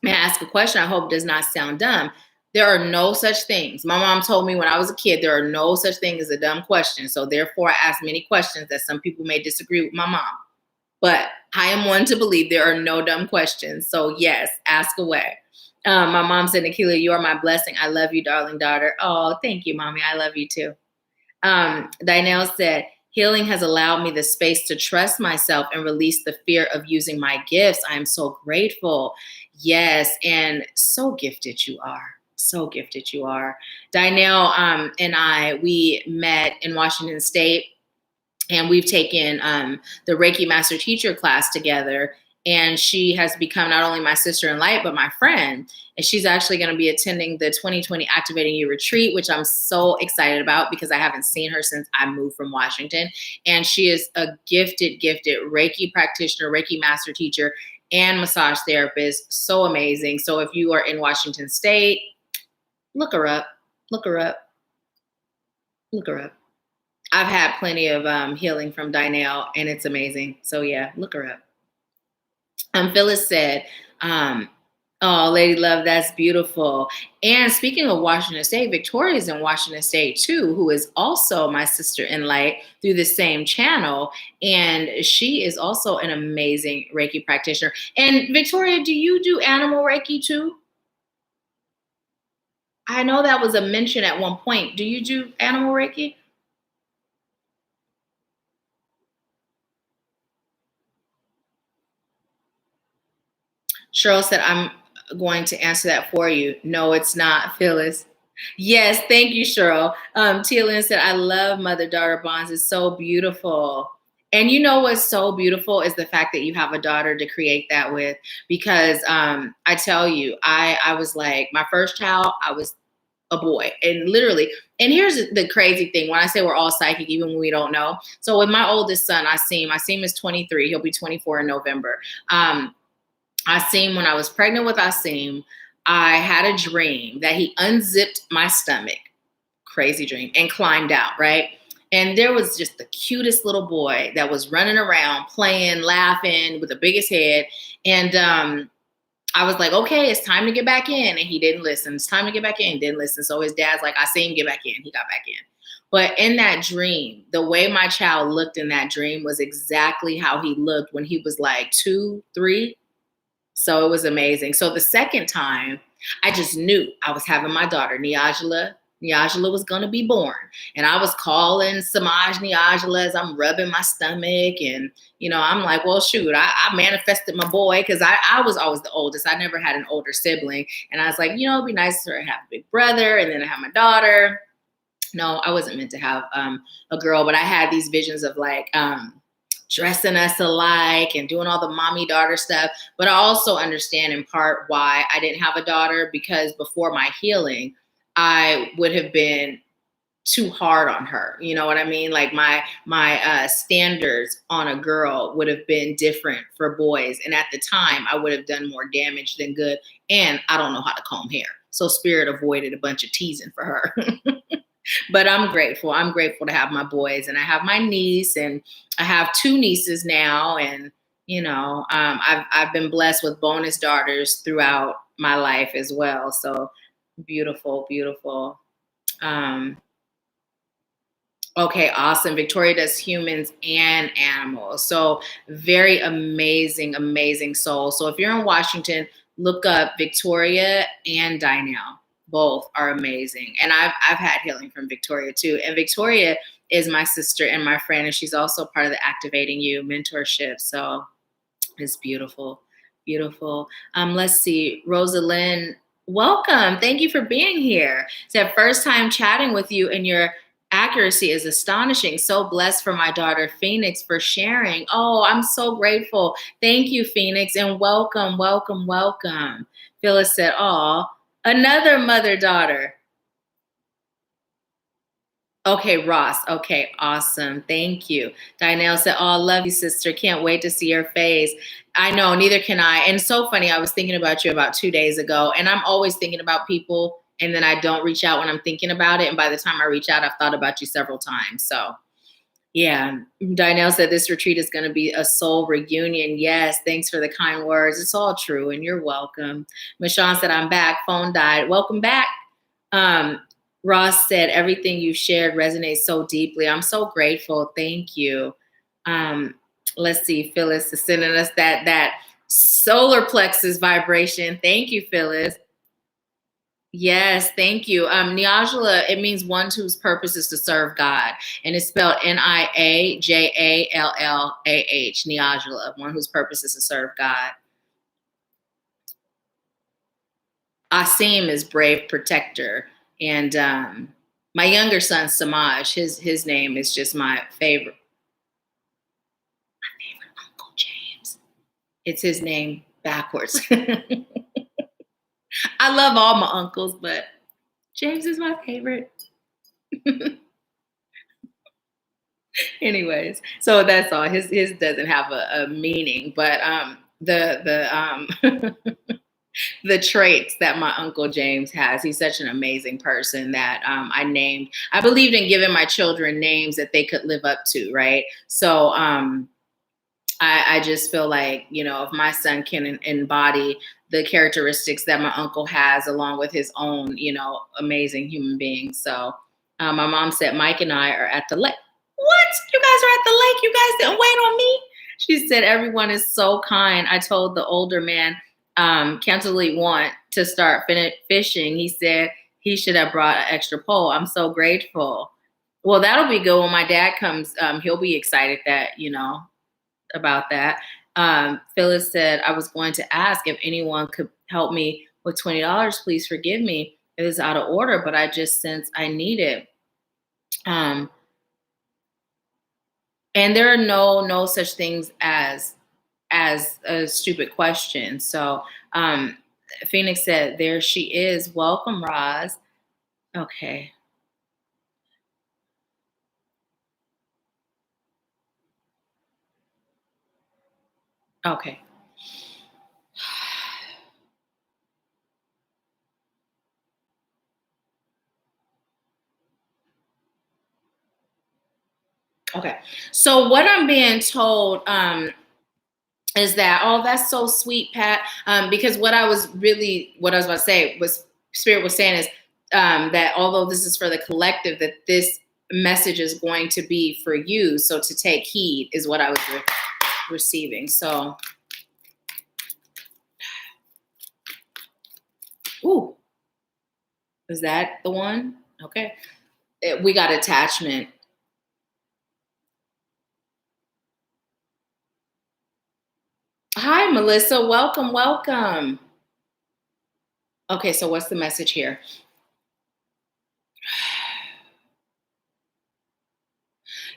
may I ask a question? I hope it does not sound dumb. There are no such things. My mom told me when I was a kid, there are no such thing as a dumb question. So therefore, I ask many questions that some people may disagree with my mom. But I am one to believe there are no dumb questions. So yes, ask away. My mom said, Nahkila, you are my blessing. I love you, darling daughter. Oh, thank you, mommy. I love you too. Dinelle said, healing has allowed me the space to trust myself and release the fear of using my gifts. I am so grateful. Yes, and so gifted you are. So gifted you are. Dinelle and we met in Washington State, and we've taken the Reiki Master Teacher class together. And she has become not only my sister in light, but my friend. And she's actually going to be attending the 2020 Activating You retreat, which I'm so excited about because I haven't seen her since I moved from Washington. And she is a gifted Reiki practitioner, Reiki master teacher, and massage therapist. So amazing. So if you are in Washington State, look her up. Look her up. Look her up. I've had plenty of healing from Dinelle, and it's amazing. So yeah, look her up. Phyllis said, Oh, Lady Love, that's beautiful. And speaking of Washington State, Victoria's in Washington State too, who is also my sister in light through the same channel. And she is also an amazing Reiki practitioner. And Victoria, do you do animal Reiki too? I know that was a mention at one point. Do you do animal Reiki? Cheryl said, I'm going to answer that for you. No, it's not, Phyllis. Yes, thank you, Cheryl. Tia Lynn said, I love mother-daughter bonds. It's so beautiful. And you know what's so beautiful is the fact that you have a daughter to create that with. Because I tell you, I was like, my first child, I was a boy. And literally, and here's the crazy thing. When I say we're all psychic, even when we don't know. So with my oldest son, Asim is 23. He'll be 24 in November. Asim, when I was pregnant with Asim, I had a dream that he unzipped my stomach, crazy dream, and climbed out, right? And there was just the cutest little boy that was running around, playing, laughing with the biggest head. And I was like, okay, it's time to get back in. And he didn't listen. It's time to get back in. Didn't listen. So his dad's like, I see him get back in. He got back in. But in that dream, the way my child looked in that dream was exactly how he looked when he was like 2, 3. So it was amazing. So the second time, I just knew I was having my daughter, Nahkila. Nahkila was going to be born. And I was calling Samaj Nahkila as I'm rubbing my stomach. And, you know, I'm like, well, shoot, I manifested my boy because I was always the oldest. I never had an older sibling. And I was like, you know, it'd be nice to have a big brother. And then I have my daughter. No, I wasn't meant to have a girl, but I had these visions of like, dressing us alike and doing all the mommy daughter stuff. But I also understand in part why I didn't have a daughter, because before my healing, I would have been too hard on her. You know what I mean? Like my standards on a girl would have been different for boys. And at the time I would have done more damage than good. And I don't know how to comb hair. So spirit avoided a bunch of teasing for her. But I'm grateful. I'm grateful to have my boys, and I have my niece, and I have 2 nieces now. And, you know, I've been blessed with bonus daughters throughout my life as well. So beautiful, beautiful. Okay, awesome. Victoria does humans and animals. So very amazing, amazing soul. So if you're in Washington, look up Victoria and Dynel. Both are amazing. And I've had healing from Victoria too. And Victoria is my sister and my friend, and she's also part of the Activating You mentorship. So it's beautiful, beautiful. Let's see, Rosalind, welcome. Thank you for being here. It's the first time chatting with you, and your accuracy is astonishing. So blessed for my daughter, Phoenix, for sharing. Oh, I'm so grateful. Thank you, Phoenix, and welcome, welcome, welcome. Phyllis said, oh, another mother-daughter. Okay, Ross. Okay, awesome. Thank you. Dynel said, oh, I love you, sister. Can't wait to see your face. I know, neither can I. And so funny, I was thinking about you about 2 days ago, and I'm always thinking about people, and then I don't reach out when I'm thinking about it. And by the time I reach out, I've thought about you several times. So yeah, Dynel said this retreat is going to be a soul reunion. Yes, thanks for the kind words. It's all true, and you're welcome. Michonne said, I'm back. Phone died. Welcome back. Ross said, everything you shared resonates so deeply. I'm so grateful. Thank you. Let's see. Phyllis is sending us that solar plexus vibration. Thank you, Phyllis. Yes, thank you. Nahkila, it means one whose purpose is to serve God. And it's spelled Niajallah. Nahkila, one whose purpose is to serve God. Asim is brave protector. And my younger son, Samaj, his name is just my favorite. My favorite Uncle James. It's his name backwards. I love all my uncles, but James is my favorite. Anyways, so that's all. His doesn't have a meaning, but the the traits that my Uncle James has. He's such an amazing person that I believed in giving my children names that they could live up to, right? So I just feel like, you know, if my son can embody the characteristics that my uncle has, along with his own, you know, amazing human being. So my mom said, Mike and I are at the lake. What? You guys are at the lake? You guys didn't wait on me? She said, everyone is so kind. I told the older man, Cantaloupe want to start fishing. He said he should have brought an extra pole. I'm so grateful. Well, that'll be good when my dad comes. He'll be excited that, you know, about that. Phyllis said, I was going to ask if anyone could help me with $20. Please forgive me. It was out of order, but I just sense I need it. And there are no such things as a stupid question. So Phoenix said, there she is. Welcome, Roz. Okay. Okay. Okay. So what I'm being told is that, oh, that's so sweet, Pat. Because what I was about to say was Spirit was saying is that although this is for the collective, that this message is going to be for you. So to take heed is what I was receiving. So, ooh, is that the one? Okay. We got attachment. Hi, Melissa. Welcome, welcome. Okay, so what's the message here?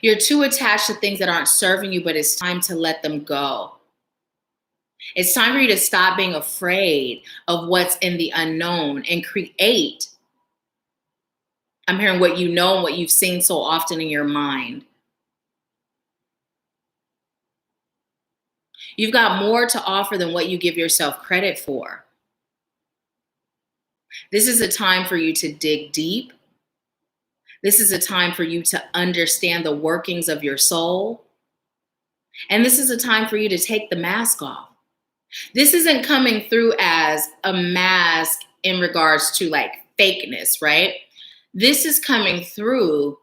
You're too attached to things that aren't serving you, but it's time to let them go. It's time for you to stop being afraid of what's in the unknown and create. I'm hearing what you know and what you've seen so often in your mind. You've got more to offer than what you give yourself credit for. This is a time for you to dig deep. This is a time for you to understand the workings of your soul. And this is a time for you to take the mask off. This isn't coming through as a mask in regards to like fakeness, right? This is coming through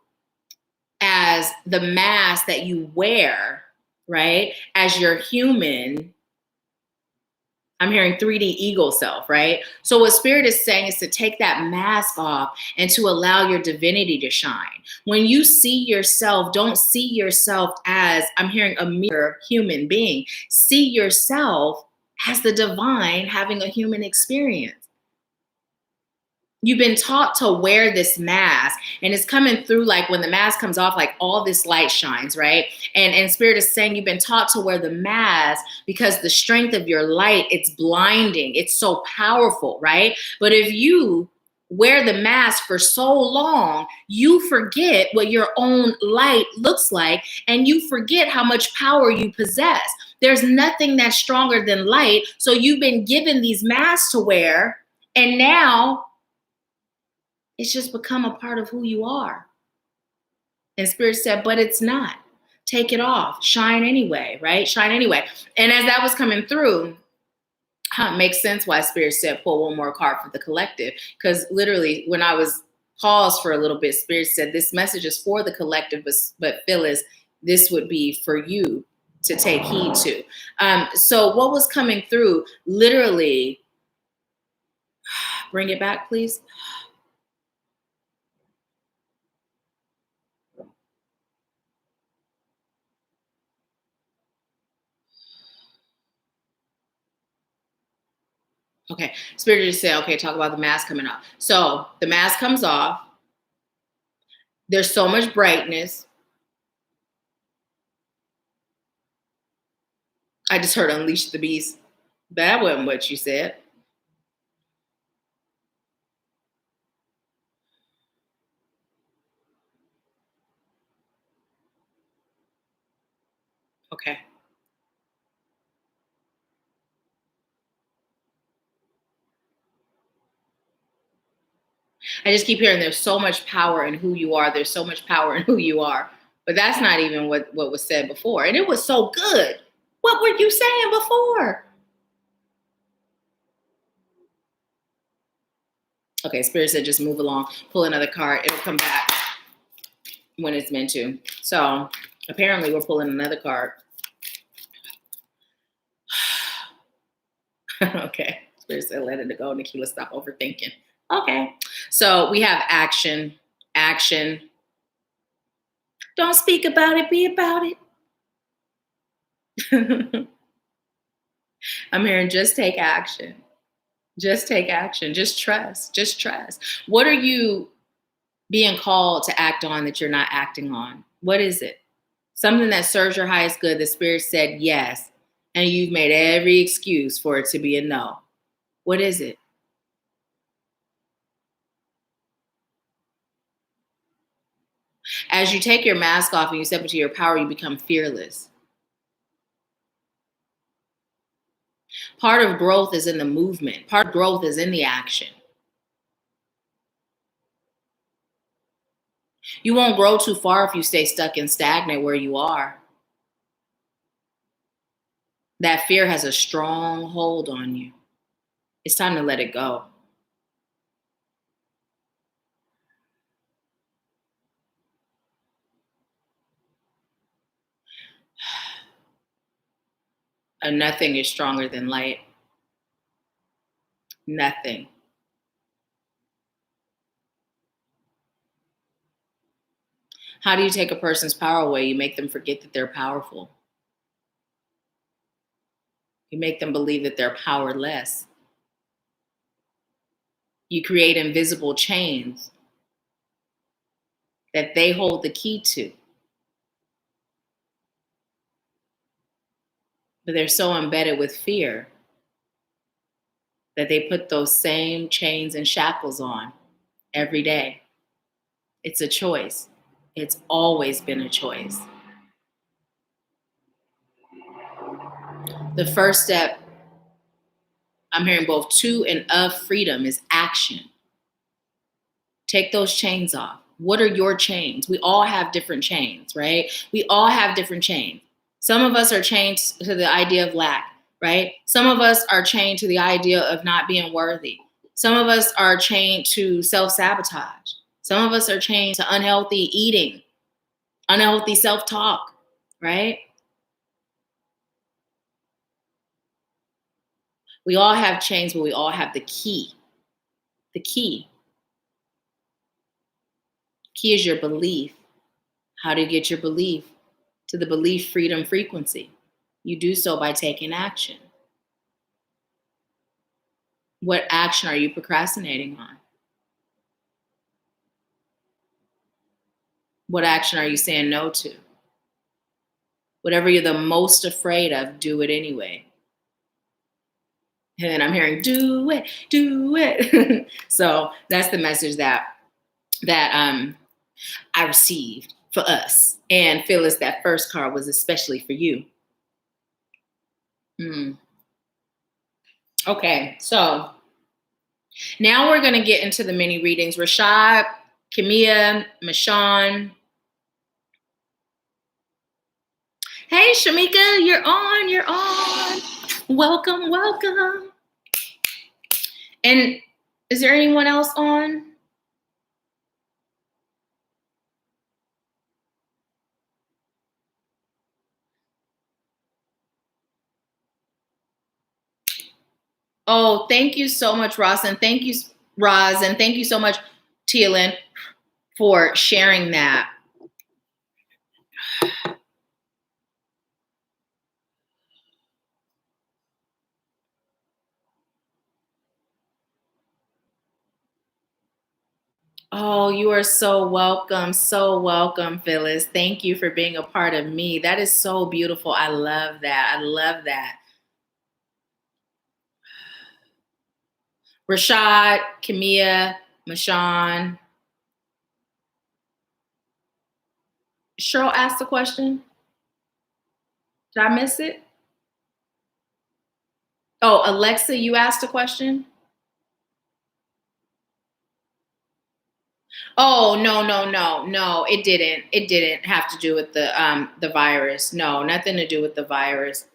as the mask that you wear, right? As your human. I'm hearing 3D ego self, right? So what Spirit is saying is to take that mask off and to allow your divinity to shine. When you see yourself, don't see yourself as, I'm hearing, a mere human being. See yourself as the divine having a human experience. You've been taught to wear this mask, and it's coming through like when the mask comes off, like all this light shines, right? And Spirit is saying you've been taught to wear the mask because the strength of your light, it's blinding. It's so powerful, right? But if you wear the mask for so long, you forget what your own light looks like, and you forget how much power you possess. There's nothing that's stronger than light. So you've been given these masks to wear, and now it's just become a part of who you are. And Spirit said, but it's not. Take it off. Shine anyway, right? Shine anyway. And as that was coming through, it makes sense why Spirit said, pull one more card for the collective. Because literally, when I was paused for a little bit, Spirit said, this message is for the collective, but Phyllis, this would be for you to take heed to. So what was coming through, literally, bring it back, please. Okay, Spirit just said, okay, talk about the mask coming off. So the mask comes off. There's so much brightness. I just heard unleash the beast. That wasn't what you said. Okay. I just keep hearing there's so much power in who you are. There's so much power in who you are. But that's not even what was said before. And it was so good. What were you saying before? Okay, Spirit said just move along, pull another card. It'll come back when it's meant to. So apparently we're pulling another card. Okay, Spirit said let it go. Nahkila, stop overthinking. Okay, so we have action, action. Don't speak about it, be about it. I'm hearing just take action. Just take action. Just trust. Just trust. What are you being called to act on that you're not acting on? What is it? Something that serves your highest good. The Spirit said yes, and you've made every excuse for it to be a no. What is it? As you take your mask off and you step into your power, you become fearless. Part of growth is in the movement. Part of growth is in the action. You won't grow too far if you stay stuck and stagnant where you are. That fear has a strong hold on you. It's time to let it go. And nothing is stronger than light. Nothing. How do you take a person's power away? You make them forget that they're powerful. You make them believe that they're powerless. You create invisible chains that they hold the key to. But they're so embedded with fear that they put those same chains and shackles on every day. It's a choice. It's always been a choice. The first step, I'm hearing both to and of freedom, is action. Take those chains off. What are your chains? We all have different chains, right? We all have different chains. Some of us are chained to the idea of lack, right? Some of us are chained to the idea of not being worthy. Some of us are chained to self-sabotage. Some of us are chained to unhealthy eating, unhealthy self-talk, right? We all have chains, but we all have the key. The key. Key is your belief. How do you get your belief? To the belief freedom frequency. You do so by taking action. What action are you procrastinating on? What action are you saying no to? Whatever you're the most afraid of, do it anyway. And then I'm hearing, do it, do it. So that's the message that I received for us. And Phyllis, that first card was especially for you. Okay, so now we're going to get into the mini readings. Rashad, Kamia, Mashawn. Hey, Shamika, you're on, you're on. Welcome, welcome. And is there anyone else on? Oh, thank you so much, Roz. And thank you, Roz. And thank you so much, Tealin, for sharing that. Oh, you are so welcome. So welcome, Phyllis. Thank you for being a part of me. That is so beautiful. I love that. I love that. Rashad, Kamia, Mashawn. Cheryl asked the question. Did I miss it? Oh, Alexa, you asked a question? Oh, no. It didn't. It didn't have to do with the virus. No, nothing to do with the virus.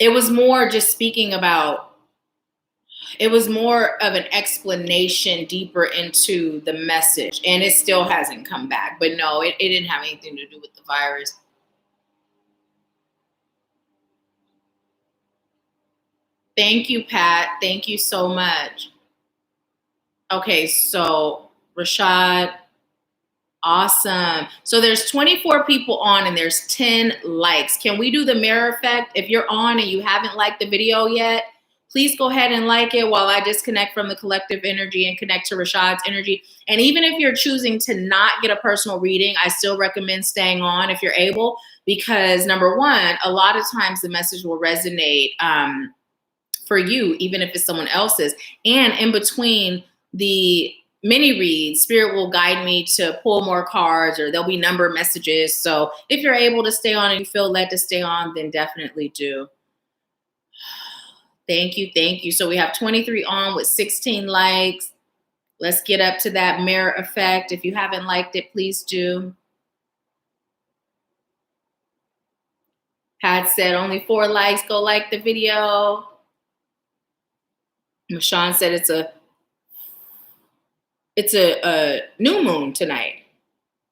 it was more just speaking about, it was more of an explanation deeper into the message. And it still hasn't come back. But no, it didn't have anything to do with the virus. Thank you, Pat. Thank you so much. Okay, so Rashad, awesome. So there's 24 people on and there's 10 likes. Can we do the mirror effect? If you're on and you haven't liked the video yet, please go ahead and like it while I disconnect from the collective energy and connect to Rashad's energy. And even if you're choosing to not get a personal reading, I still recommend staying on if you're able, because number one, a lot of times the message will resonate for you, even if it's someone else's. And in between the mini reads, Spirit will guide me to pull more cards, or there'll be number messages. So if you're able to stay on and you feel led to stay on, then definitely do. Thank you. Thank you. So we have 23 on with 16 likes. Let's get up to that mirror effect. If you haven't liked it, please do. Pat said only 4 likes. Go like the video. Mashawn said it's a new moon tonight.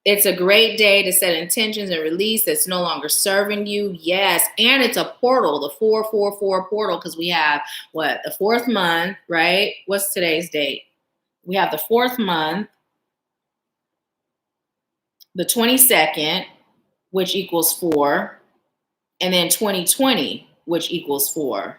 It's a great day to set intentions and release that's no longer serving you. Yes. And it's a portal, the 444 portal, because we have the 4th month, right? What's today's date? We have the 4th month, the 22nd, which equals 4, and then 2020, which equals 4.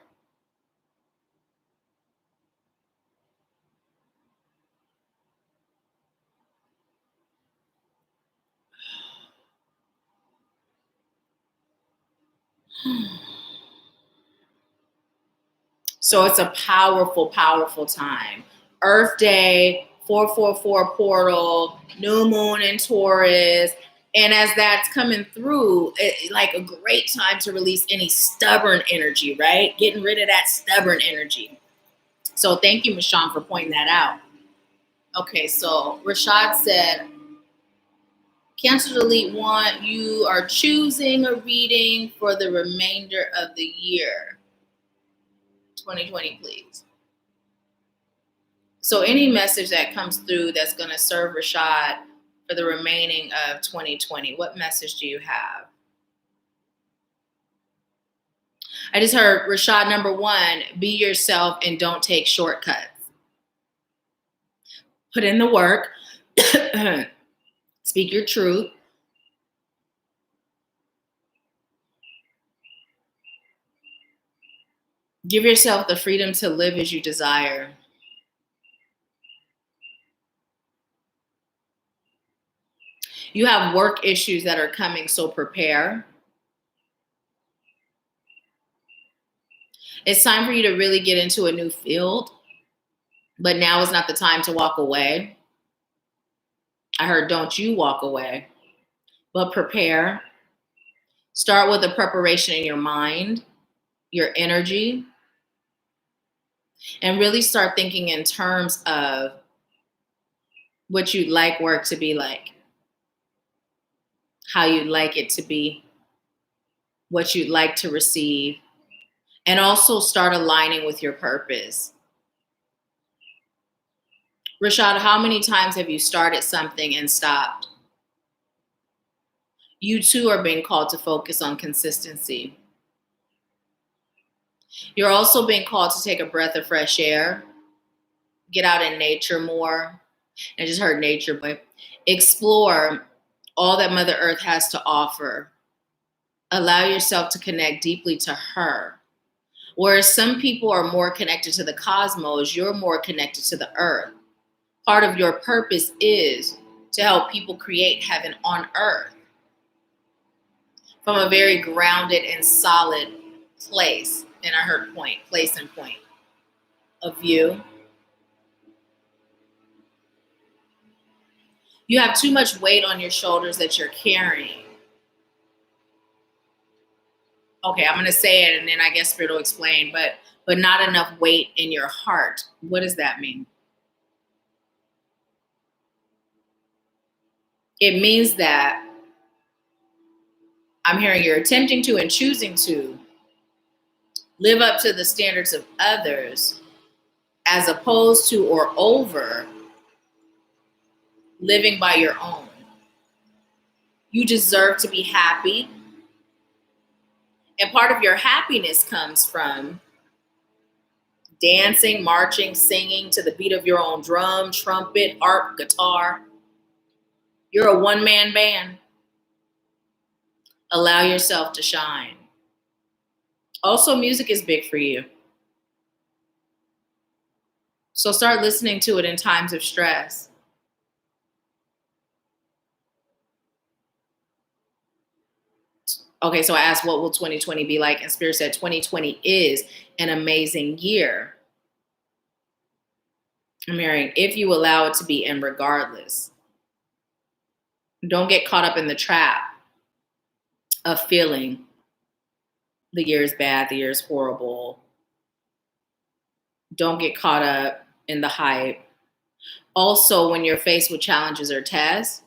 So it's a powerful, powerful time. Earth Day, 444 portal, new moon in Taurus. And as that's coming through, like a great time to release any stubborn energy, right? Getting rid of that stubborn energy. So thank you, Michonne, for pointing that out. Okay, so Rashad said, Cancel Delete 1, you are choosing a reading for the remainder of the year. 2020, please. So any message that comes through that's going to serve Rashad for the remaining of 2020, what message do you have? I just heard Rashad, number 1, be yourself and don't take shortcuts. Put in the work. Speak your truth. Give yourself the freedom to live as you desire. You have work issues that are coming, so prepare. It's time for you to really get into a new field, but now is not the time to walk away. I heard, don't you walk away, but prepare. Start with a preparation in your mind, your energy, and really start thinking in terms of what you'd like work to be like, how you'd like it to be, what you'd like to receive, and also start aligning with your purpose. Rashad, how many times have you started something and stopped? You too are being called to focus on consistency. You're also being called to take a breath of fresh air, get out in nature more. I just heard nature, but explore all that Mother Earth has to offer. Allow yourself to connect deeply to her. Whereas some people are more connected to the cosmos, you're more connected to the earth. Part of your purpose is to help people create heaven on earth from a very grounded and solid place. And I heard place and point of view. You have too much weight on your shoulders that you're carrying. Okay, I'm going to say it and then I guess Spirit will explain, but not enough weight in your heart. What does that mean? It means that I'm hearing you're attempting to and choosing to live up to the standards of others as opposed to or over living by your own. You deserve to be happy. And part of your happiness comes from dancing, marching, singing to the beat of your own drum, trumpet, harp, guitar. You're a one-man band. Allow yourself to shine. Also, music is big for you. So start listening to it in times of stress. Okay, so I asked, what will 2020 be like? And Spirit said 2020 is an amazing year. I'm hearing, if you allow it to be, and regardless. Don't get caught up in the trap of feeling the year is bad, the year is horrible. Don't get caught up in the hype. Also, when you're faced with challenges or tests,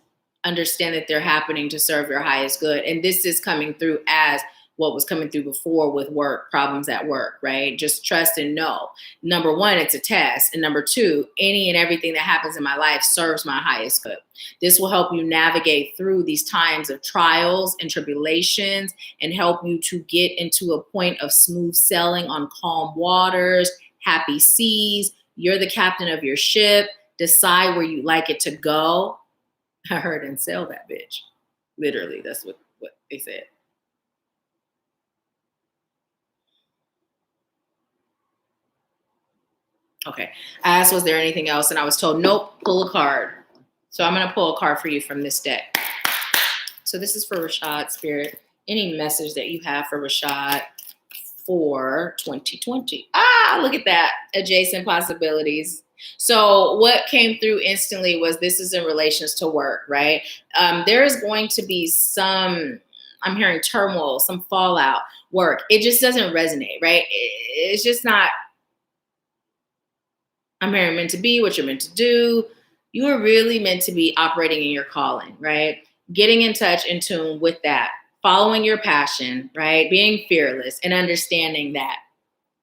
understand that they're happening to serve your highest good. And this is coming through as what was coming through before with work, problems at work, right? Just trust and know. Number one, it's a test. And number two, any and everything that happens in my life serves my highest good. This will help you navigate through these times of trials and tribulations and help you to get into a point of smooth sailing on calm waters, happy seas. You're the captain of your ship. Decide where you'd like it to go. I heard, and sail that bitch. Literally, that's what they said. Okay. I asked, was there anything else? And I was told, nope, pull a card. So I'm going to pull a card for you from this deck. So this is for Rashad, Spirit. Any message that you have for Rashad for 2020? Ah, look at that. Adjacent possibilities. So what came through instantly was this is in relations to work, right? There is going to be some, I'm hearing turmoil, some fallout, work. It just doesn't resonate, right? It's just not, I'm hearing meant to be what you're meant to do. You are really meant to be operating in your calling, right? Getting in touch, in tune with that, following your passion, right? Being fearless and understanding that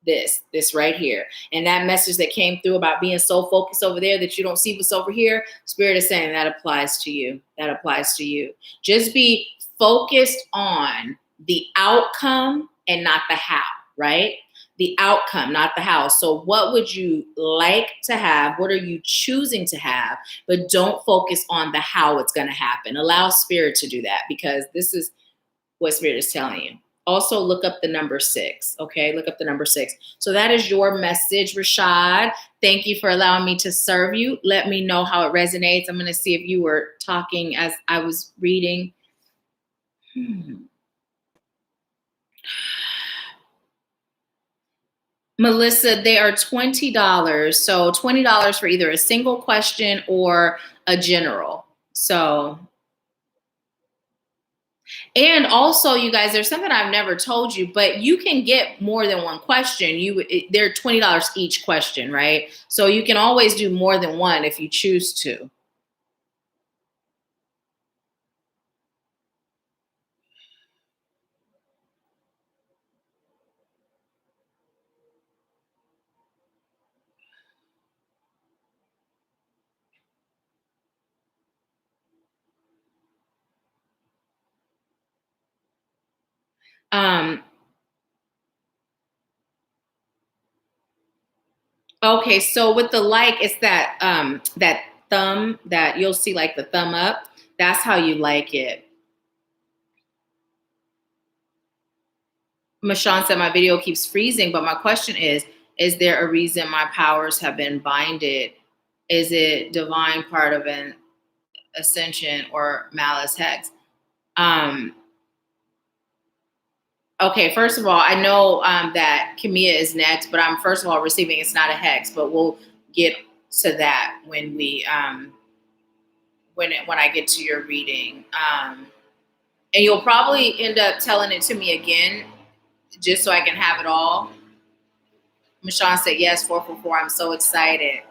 this right here. And that message that came through about being so focused over there that you don't see what's over here, Spirit is saying that applies to you. That applies to you. Just be focused on the outcome and not the how, right? The outcome, not the how. So what would you like to have? What are you choosing to have? But don't focus on the how it's going to happen. Allow Spirit to do that, because this is what Spirit is telling you. Also, look up the number 6, okay? Look up the number 6. So that is your message, Rashad. Thank you for allowing me to serve you. Let me know how it resonates. I'm going to see if you were talking as I was reading. Melissa, they are $20. So $20 for either a single question or a general. So... And also, you guys, there's something I've never told you, but you can get more than one question. They're $20 each question, right? So you can always do more than one if you choose to. Okay, so with the like, it's that that thumb that you'll see, like the thumb up. That's how you like it. Mashawn said my video keeps freezing, but my question is there a reason my powers have been binded? Is it divine part of an ascension or malice hex? Okay, first of all, I know that Camilla is next, but I'm first of all receiving it's not a hex, but we'll get to that when we when I get to your reading. And you'll probably end up telling it to me again, just so I can have it all. Michonne said yes, 444. I'm so excited.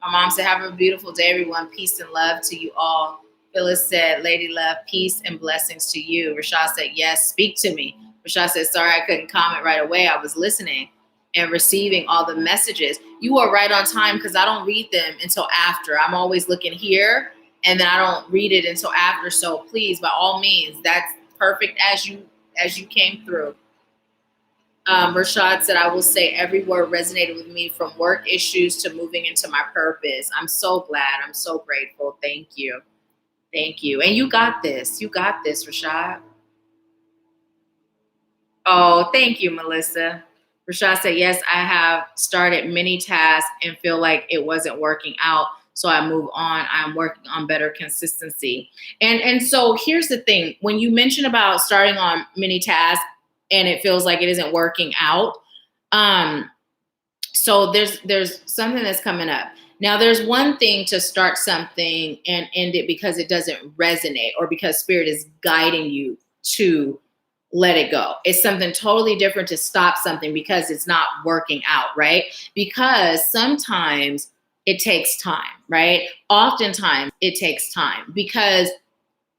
My mom said, have a beautiful day, everyone. Peace and love to you all. Phyllis said, Lady Love, peace and blessings to you. Rashad said, yes, speak to me. Rashad says, sorry, I couldn't comment right away. I was listening and receiving all the messages. You are right on time because I don't read them until after. I'm always looking here and then I don't read it until after. So please, by all means, that's perfect as you came through. Rashad said, I will say every word resonated with me from work issues to moving into my purpose. I'm so glad. I'm so grateful. Thank you. Thank you. And you got this. You got this, Rashad. Oh, thank you, Melissa. Rashad said, yes, I have started many tasks and feel like it wasn't working out. So I move on. I'm working on better consistency. And so here's the thing. When you mention about starting on many tasks and it feels like it isn't working out, so there's something that's coming up. Now, there's one thing to start something and end it because it doesn't resonate or because spirit is guiding you to let it go. It's something totally different to stop something because it's not working out, right? Because sometimes it takes time, right? Oftentimes it takes time because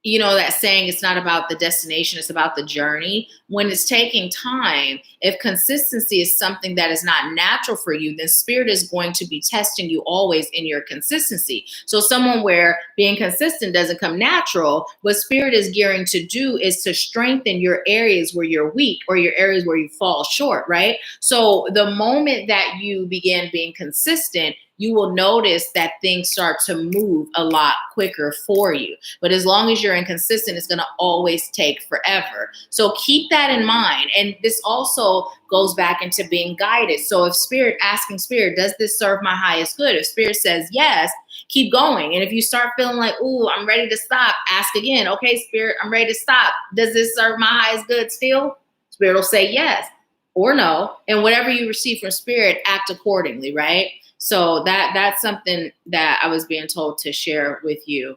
you know that saying, it's not about the destination, it's about the journey. When it's taking time, if consistency is something that is not natural for you, then spirit is going to be testing you always in your consistency. So someone where being consistent doesn't come natural, what spirit is gearing to do is to strengthen your areas where you're weak or your areas where you fall short, right? So the moment that you begin being consistent, you will notice that things start to move a lot quicker for you. But as long as you're inconsistent, it's going to always take forever. So keep that in mind. And this also goes back into being guided. So if spirit, asking spirit, does this serve my highest good? If spirit says yes, keep going. And if you start feeling like, ooh, I'm ready to stop, ask again. Okay, spirit, I'm ready to stop. Does this serve my highest good still? Spirit will say yes or no. And whatever you receive from spirit, act accordingly, right? So that's something that I was being told to share with you.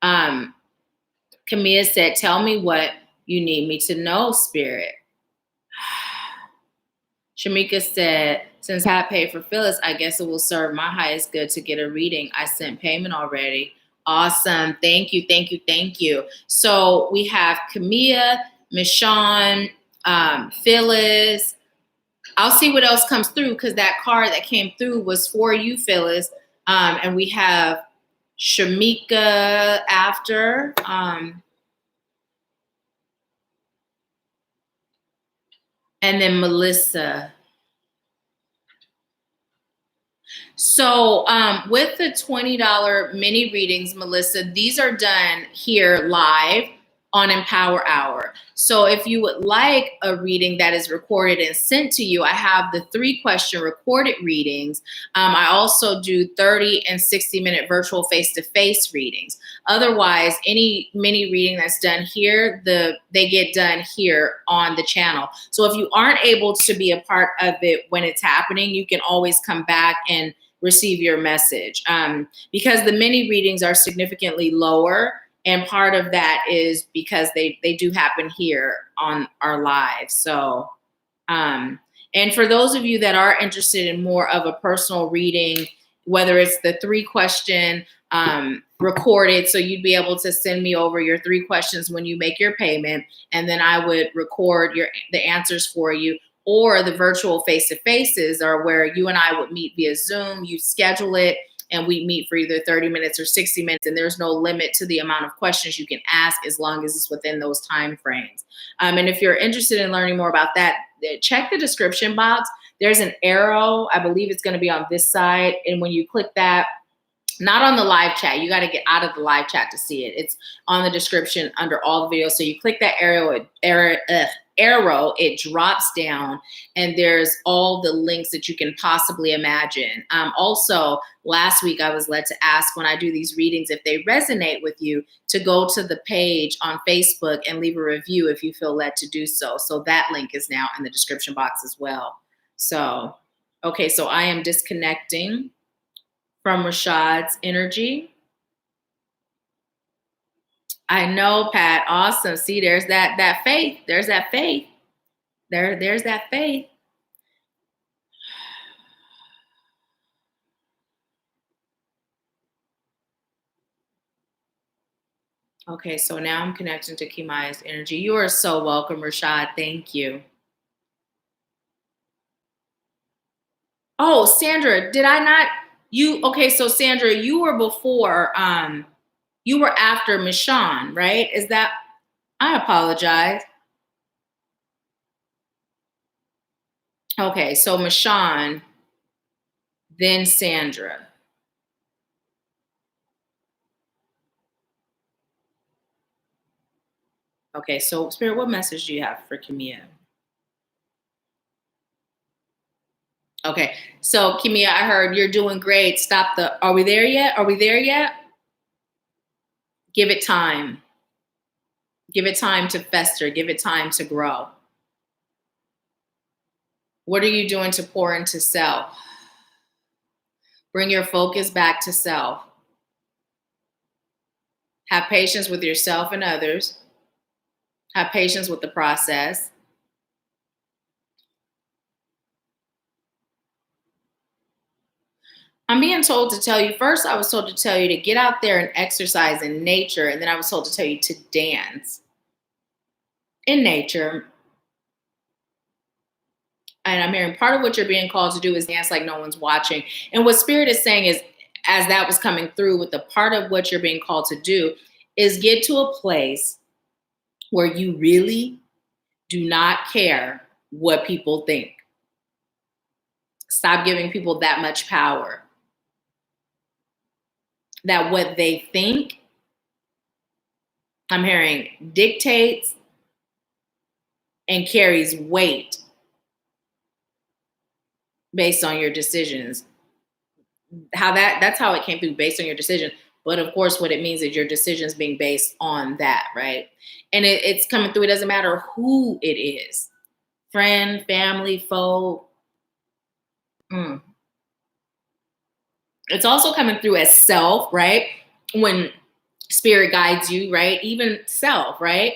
Camilla said, tell me what you need me to know, spirit. Shamika said, since I paid for Phyllis, I guess it will serve my highest good to get a reading. I sent payment already. Awesome. Thank you. Thank you. Thank you. So we have Camilla, Michonne, Phyllis. I'll see what else comes through because that card that came through was for you, Phyllis. And we have Shamika after. And then Melissa. So with the $20 mini readings, Melissa, these are done here live on Empower Hour. So if you would like a reading that is recorded and sent to you, I have the 3-question recorded readings. I also do 30 and 60-minute virtual face-to-face readings. Otherwise, any mini reading that's done here, they get done here on the channel. So if you aren't able to be a part of it when it's happening, you can always come back and receive your message. Because the mini readings are significantly lower. And part of that is because they do happen here on our live. So, and for those of you that are interested in more of a personal reading, whether it's the 3-question recorded, so you'd be able to send me over your 3 questions when you make your payment, and then I would record the answers for you, or the virtual face-to-faces are where you and I would meet via Zoom. You schedule it, and we meet for either 30 minutes or 60 minutes, and there's no limit to the amount of questions you can ask as long as it's within those time frames. And if you're interested in learning more about that, check the description box. There's an arrow. I believe it's going to be on this side, and when you click that, not on the live chat. You got to get out of the live chat to see it. It's on the description under all the videos. So you click that arrow, it drops down, and there's all the links that you can possibly imagine. Also, last week I was led to ask when I do these readings, if they resonate with you, to go to the page on Facebook and leave a review if you feel led to do so. So that link is now in the description box as well. So, okay, so I am disconnecting from Rashad's energy. I know, Pat. Awesome. See, there's that faith. There's that faith. There's that faith. Okay, so now I'm connecting to Kimaya's energy. You are so welcome, Rashad. Thank you. Oh, Sandra, did I not? You okay? So Sandra, you were before. You were after Michonne, right? Is that? I apologize. Okay, so Michonne, then Sandra. Okay, so Spirit, what message do you have for Kimia? Okay, so Kimia, I heard you're doing great. Stop the. Are we there yet? Are we there yet? Give it time. Give it time to fester. Give it time to grow. What are you doing to pour into self? Bring your focus back to self. Have patience with yourself and others. Have patience with the process. I'm being told to tell you, first I was told to tell you to get out there and exercise in nature, and then I was told to tell you to dance in nature. And I'm hearing part of what you're being called to do is dance like no one's watching. And what Spirit is saying is, as that was coming through with the part of what you're being called to do, is get to a place where you really do not care what people think. Stop giving people that much power. That what they think, I'm hearing, dictates and carries weight based on your decisions. That's how it came through, based on your decision. But of course, what it means is your decisions being based on that, right? And it's coming through. It doesn't matter who it is, friend, family, foe. It's also coming through as self, right? When Spirit guides you, right? Even self, right?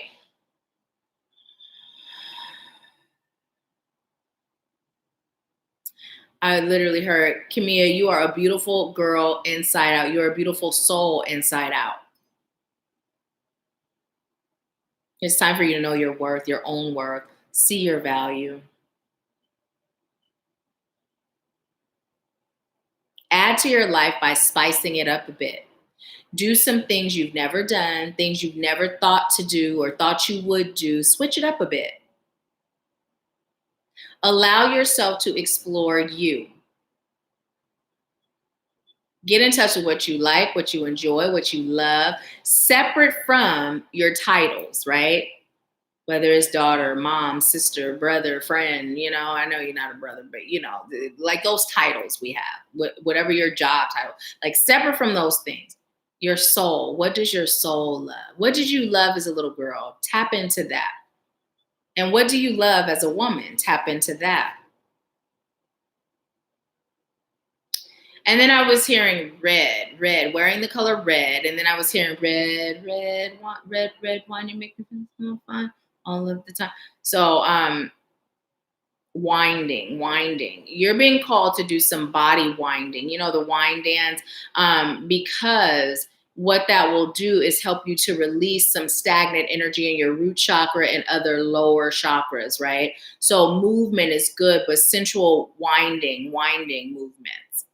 I literally heard, Kimia, you are a beautiful girl inside out. You're a beautiful soul inside out. It's time for you to know your worth, your own worth, see your value. Add to your life by spicing it up a bit. Do some things you've never done, things you've never thought to do or thought you would do. Switch it up a bit. Allow yourself to explore you. Get in touch with what you like, what you enjoy, what you love, separate from your titles, right? Whether it's daughter, mom, sister, brother, friend, I know you're not a brother, but like those titles we have, whatever your job title, like separate from those things. Your soul, what does your soul love? What did you love as a little girl? Tap into that. And what do you love as a woman? Tap into that. And then I was hearing red, wearing the color red. And then I was hearing red, wine, you make me feel fine all of the time. So, winding. You're being called to do some body winding, the wind dance, because what that will do is help you to release some stagnant energy in your root chakra and other lower chakras, right? So movement is good, but sensual winding movements.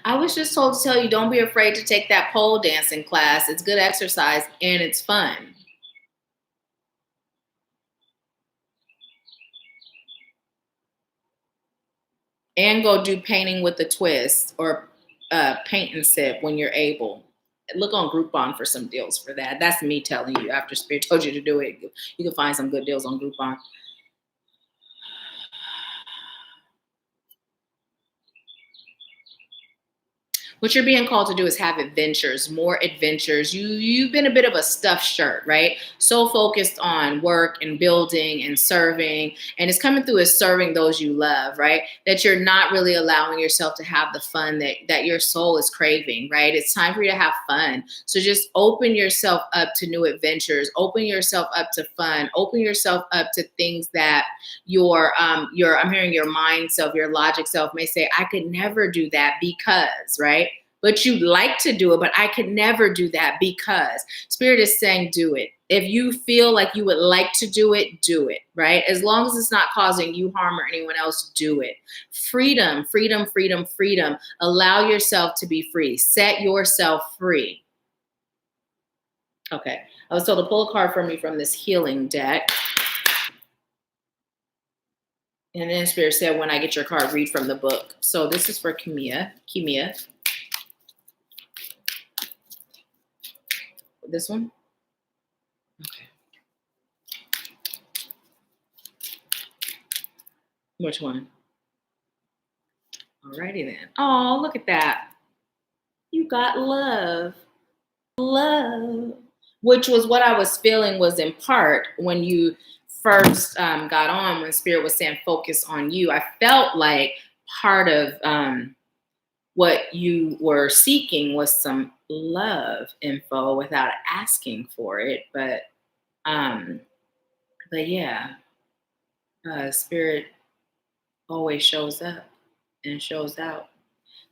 I was just told to tell you, don't be afraid to take that pole dancing class. It's good exercise and it's fun. And go do painting with a twist or paint and sip when you're able. Look on Groupon for some deals for that. That's me telling you after Spirit told you to do it. You can find some good deals on Groupon. What you're being called to do is have adventures, more adventures. You've been a bit of a stuffed shirt, right? So focused on work and building and serving, and it's coming through as serving those you love, right? That you're not really allowing yourself to have the fun that your soul is craving, right? It's time for you to have fun. So just open yourself up to new adventures, open yourself up to fun, open yourself up to things that your I'm hearing your mind self, your logic self may say, I could never do that because, right? But you'd like to do it, but I could never do that because. Spirit is saying, do it. If you feel like you would like to do it, right? As long as it's not causing you harm or anyone else, do it. Freedom, freedom, freedom, freedom. Allow yourself to be free. Set yourself free. Okay. I was told to pull a card for me from this healing deck. And then Spirit said, when I get your card, read from the book. So this is for Kimia. This one? Okay. Which one? Alrighty then. Oh, look at that. You got love. Love. Which was what I was feeling was in part when you first got on, when Spirit was saying focus on you. I felt like part of what you were seeking was some love info without asking for it. But yeah, Spirit always shows up and shows out.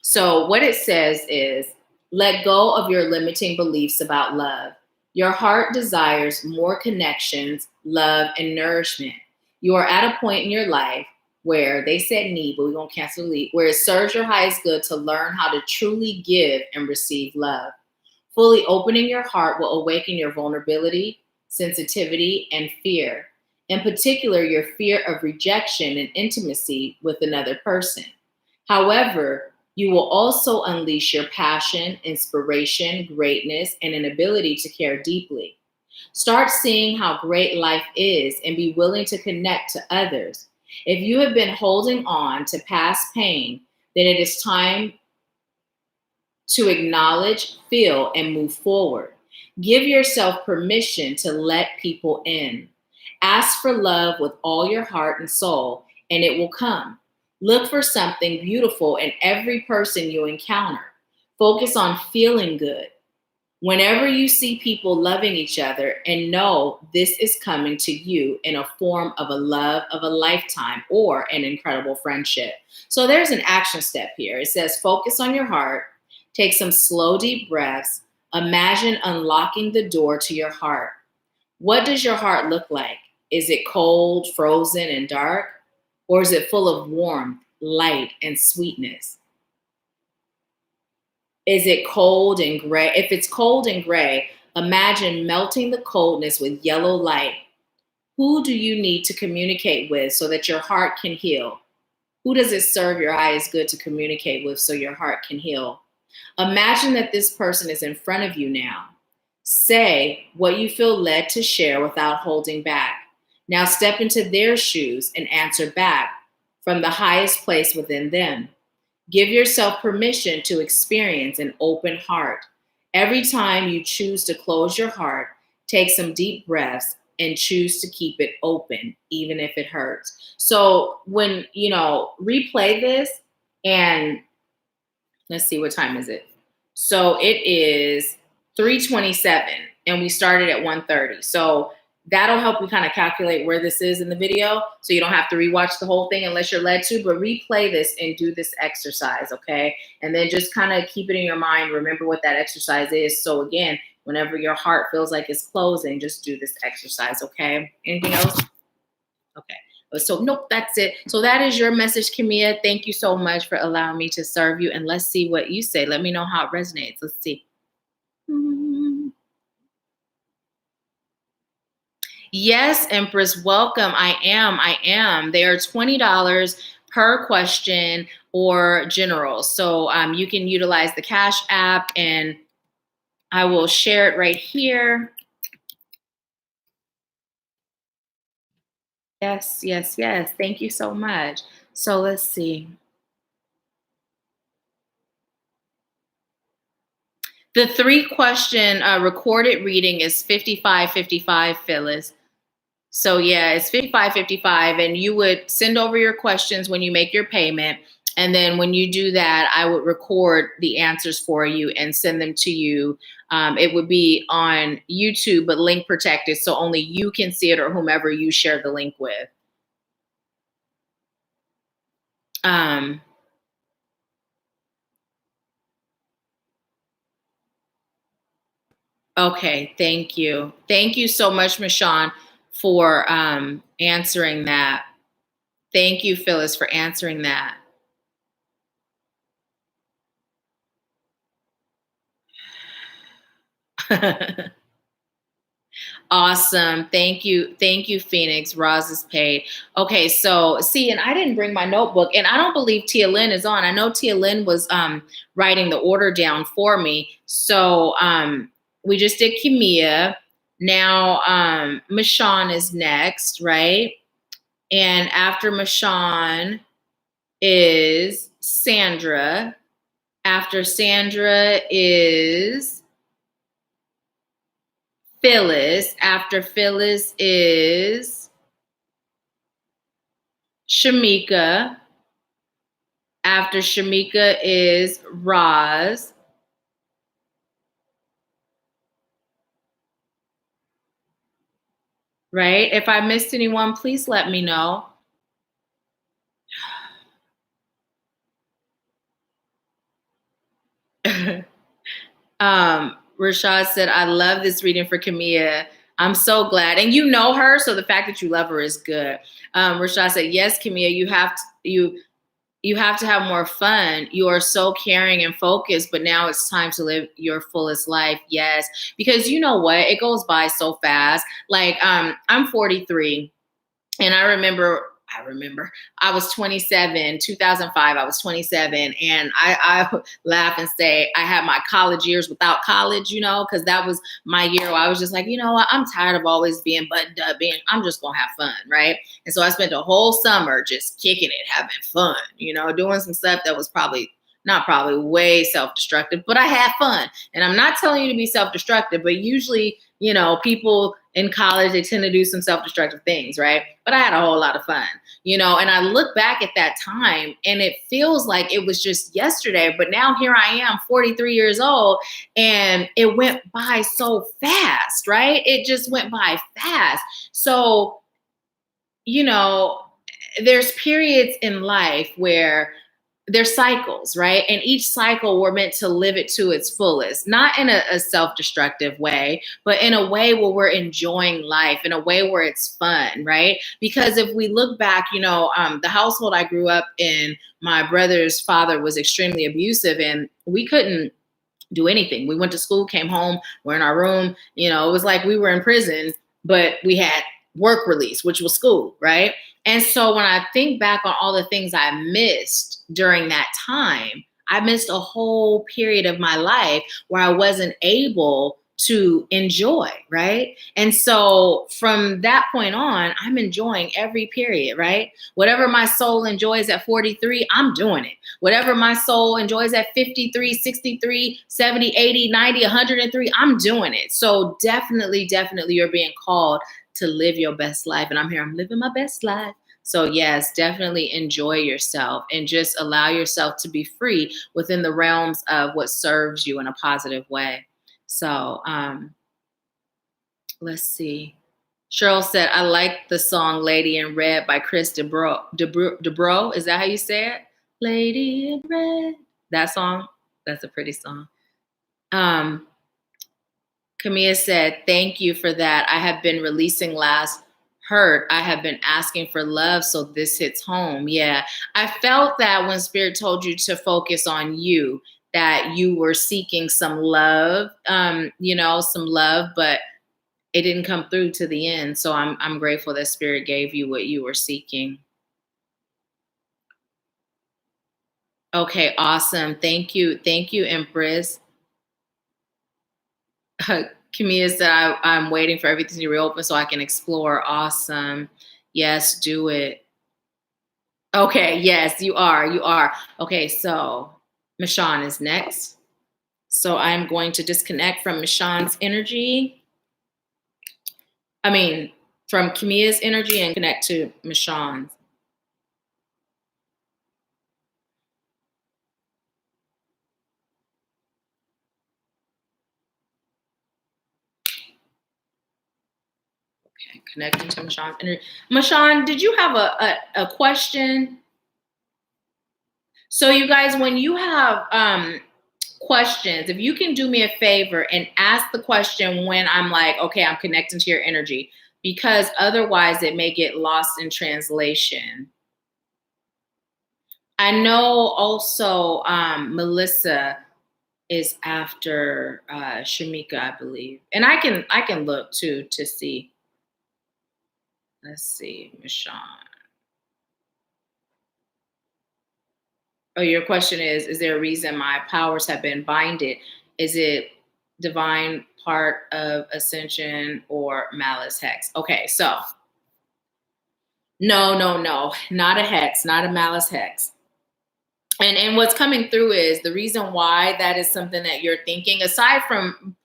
So what it says is, let go of your limiting beliefs about love. Your heart desires more connections, love, and nourishment. You are at a point in your life where they said need, but we're going to cancel need, where it serves your highest good to learn how to truly give and receive love. Fully opening your heart will awaken your vulnerability, sensitivity, and fear. In particular, your fear of rejection and intimacy with another person. However, you will also unleash your passion, inspiration, greatness, and an ability to care deeply. Start seeing how great life is and be willing to connect to others. If you have been holding on to past pain, then it is time to acknowledge, feel, and move forward. Give yourself permission to let people in. Ask for love with all your heart and soul, and it will come. Look for something beautiful in every person you encounter. Focus on feeling good. Whenever you see people loving each other, and know this is coming to you in a form of a love of a lifetime or an incredible friendship. So there's an action step here. It says focus on your heart. Take some slow, deep breaths. Imagine unlocking the door to your heart. What does your heart look like? Is it cold, frozen, and dark? Or is it full of warmth, light, and sweetness? Is it cold and gray? If it's cold and gray, imagine melting the coldness with yellow light. Who do you need to communicate with so that your heart can heal? Who does it serve your highest good to communicate with so your heart can heal? Imagine that this person is in front of you now. Say what you feel led to share without holding back. Now step into their shoes and answer back from the highest place within them. Give yourself permission to experience an open heart. Every time you choose to close your heart, take some deep breaths and choose to keep it open, even if it hurts. So when, replay this, and let's see, what time is it? So it is 3:27 and we started at 1:30. So that'll help you kind of calculate where this is in the video. So you don't have to rewatch the whole thing unless you're led to, but replay this and do this exercise, okay? And then just kind of keep it in your mind. Remember what that exercise is. So again, whenever your heart feels like it's closing, just do this exercise, okay? Anything else? Okay. So nope, that's it. So that is your message, Kimia. Thank you so much for allowing me to serve you. And let's see what you say. Let me know how it resonates. Let's see. Yes, Empress, welcome. I am. They are $20 per question or general. So you can utilize the Cash app, and I will share it right here. Yes. Thank you so much. So let's see. The 3-question recorded reading is 55-55, Phyllis. So yeah, it's 55-55, and you would send over your questions when you make your payment. And then when you do that, I would record the answers for you and send them to you. It would be on YouTube, but link protected, so only you can see it or whomever you share the link with. Okay, thank you. Thank you so much, Michonne, for answering that. Thank you, Phyllis, for answering that. Awesome. Thank you. Thank you, Phoenix. Roz is paid. Okay, so see, and I didn't bring my notebook, and I don't believe Tia Lynn is on. I know Tia Lynn was writing the order down for me. So we just did Kimia. Now Michonne is next, right? And after Michonne is Sandra. After Sandra is Phyllis. After Phyllis is Shamika. After Shamika is Roz. Right? If I missed anyone, please let me know. Rashad said, I love this reading for Camilla. I'm so glad. And you know her, so the fact that you love her is good. Rashad said, yes, Camilla, you have to have more fun. You are so caring and focused, but now it's time to live your fullest life. Yes. Because you know what? It goes by so fast. Like, I'm 43, and I remember I was 27, 2005, I was 27. And I laugh and say I had my college years without college, you know, because that was my year where I was just like, you know what, I'm tired of always being buttoned up, I'm just going to have fun, right? And so I spent a whole summer just kicking it, having fun, you know, doing some stuff that was not probably way self-destructive, but I had fun. And I'm not telling you to be self-destructive, but usually, you know, people in college, they tend to do some self-destructive things, right? But I had a whole lot of fun, you know, and I look back at that time and it feels like it was just yesterday, but now here I am, 43 years old, and it went by so fast, right? It just went by fast. So, you know, there's periods in life where there's cycles, right? And each cycle we're meant to live it to its fullest, not in a self-destructive way, but in a way where we're enjoying life, in a way where it's fun, right? Because if we look back, you know, the household I grew up in, my brother's father was extremely abusive, and we couldn't do anything. We went to school, came home, we're in our room, you know, it was like we were in prison, but we had work release, which was school, right? And so when I think back on all the things I missed during that time, I missed a whole period of my life where I wasn't able to enjoy, right? And so from that point on, I'm enjoying every period, right? Whatever my soul enjoys at 43, I'm doing it. Whatever my soul enjoys at 53, 63, 70, 80, 90, 103, I'm doing it. So definitely you're being called to live your best life. And I'm living my best life. So yes, definitely enjoy yourself and just allow yourself to be free within the realms of what serves you in a positive way. So let's see. Cheryl said, I like the song Lady in Red by Chris Debro. Is that how you say it? Lady in Red. That song? That's a pretty song. Camilla said, thank you for that. I have been releasing last hurt. I have been asking for love, so this hits home. Yeah, I felt that when Spirit told you to focus on you, that you were seeking some love, you know, some love, but it didn't come through to the end. So I'm grateful that Spirit gave you what you were seeking. Okay, awesome. Thank you, Empress. Camilla said, I'm waiting for everything to reopen so I can explore. Awesome. Yes, do it. Okay, yes, you are. Okay, so Michonne is next. So I'm going to disconnect from Michonne's energy. I mean, from Kamia's energy and connect to Michonne's. Okay, connecting to Michonne's energy. Michonne, did you have a question? So you guys, when you have questions, if you can do me a favor and ask the question when I'm like, okay, I'm connecting to your energy, because otherwise it may get lost in translation. I know also Melissa is after Shamika, I believe. And I can look too to see. Let's see, Michonne. Oh, your question is there a reason my powers have been binded? Is it divine part of ascension or malice hex? Okay, so no, not a hex, not a malice hex. And what's coming through is the reason why that is something that you're thinking, aside from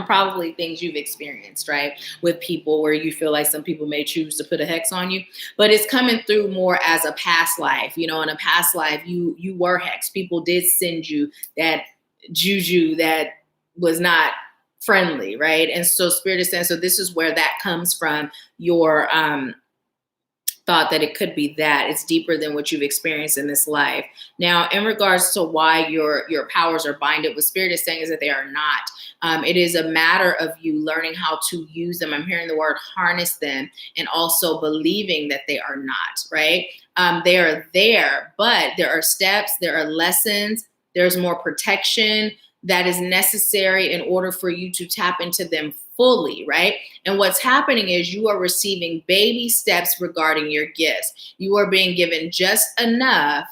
probably things you've experienced, right, with people where you feel like some people may choose to put a hex on you, but it's coming through more as a past life. You know, in a past life, you were hexed. People did send you that juju that was not friendly, right? And so Spirit is saying, so this is where that comes from, your thought that it could be that it's deeper than what you've experienced in this life. Now, in regards to why your powers are binded, what Spirit is saying is that they are not. It is a matter of you learning how to use them. I'm hearing the word harness them, and also believing that they are not, right? They are there, but there are steps, there are lessons, there's more protection that is necessary in order for you to tap into them fully, right? And what's happening is you are receiving baby steps regarding your gifts. You are being given just enough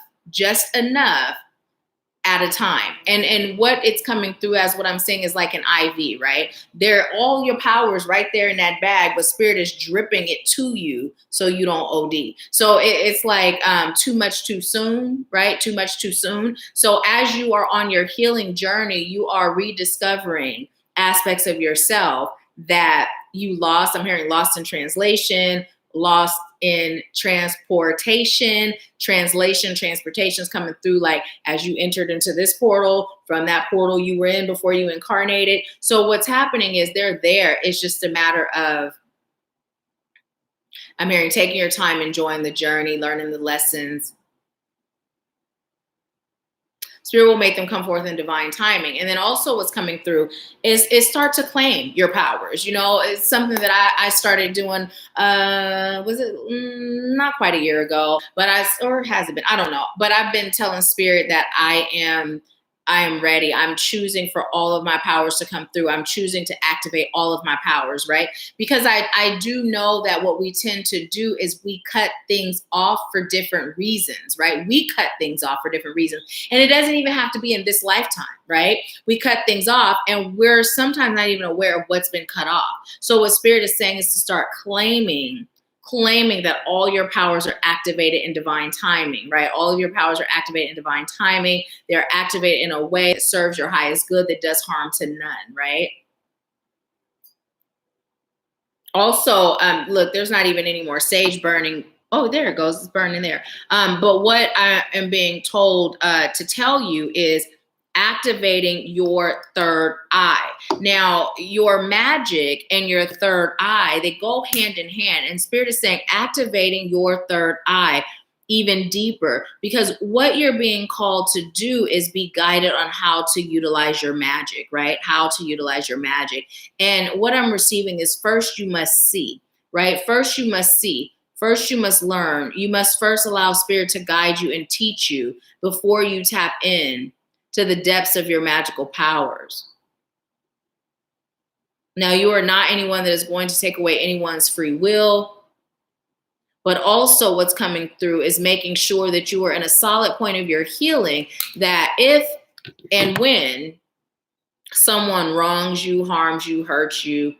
at a time. And what it's coming through as, what I'm saying, is like an IV, right? There, all your powers right there in that bag, but Spirit is dripping it to you so you don't OD. So it's like too much too soon, right? Too much too soon. So as you are on your healing journey, you are rediscovering aspects of yourself that you lost. I'm hearing lost in translation, lost in transportation is coming through, like as you entered into this portal, from that portal you were in before you incarnated. So what's happening is they're there. It's just a matter of, I'm hearing, taking your time, enjoying the journey, learning the lessons. Spirit will make them come forth in divine timing. And then also what's coming through is start to claim your powers. You know, it's something that I started doing, was it not quite a year ago, but or has it been? I don't know. But I've been telling Spirit that I am ready. I'm choosing for all of my powers to come through. I'm choosing to activate all of my powers, right? Because I do know that what we tend to do is we cut things off for different reasons, right? We cut things off for different reasons. And it doesn't even have to be in this lifetime, right? We cut things off and we're sometimes not even aware of what's been cut off. So what Spirit is saying is to start claiming that all your powers are activated in divine timing, right? All of your powers are activated in divine timing. They're activated in a way that serves your highest good, that does harm to none, right? Also, look, there's not even any more sage burning. Oh, there it goes. It's burning there. But what I am being told to tell you is activating your third eye. Now, your magic and your third eye, they go hand in hand. And Spirit is saying activating your third eye even deeper, because what you're being called to do is be guided on how to utilize your magic, right? How to utilize your magic. And what I'm receiving is, first you must see, right? First you must see. First you must learn. You must first allow Spirit to guide you and teach you before you tap in to the depths of your magical powers. Now, you are not anyone that is going to take away anyone's free will, but also what's coming through is making sure that you are in a solid point of your healing, that if and when someone wrongs you, harms you, hurts you,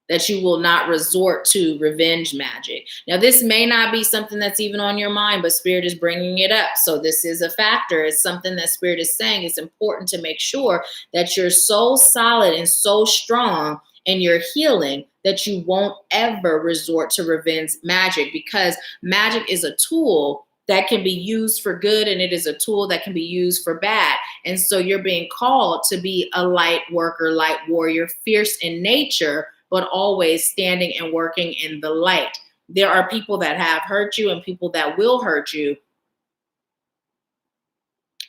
that you will not resort to revenge magic. Now, this may not be something that's even on your mind, but Spirit is bringing it up. So this is a factor. It's something that Spirit is saying. It's important to make sure that you're so solid and so strong in your healing that you won't ever resort to revenge magic, because magic is a tool that can be used for good, and it is a tool that can be used for bad. And so you're being called to be a light worker, light warrior, fierce in nature, but always standing and working in the light. There are people that have hurt you and people that will hurt you.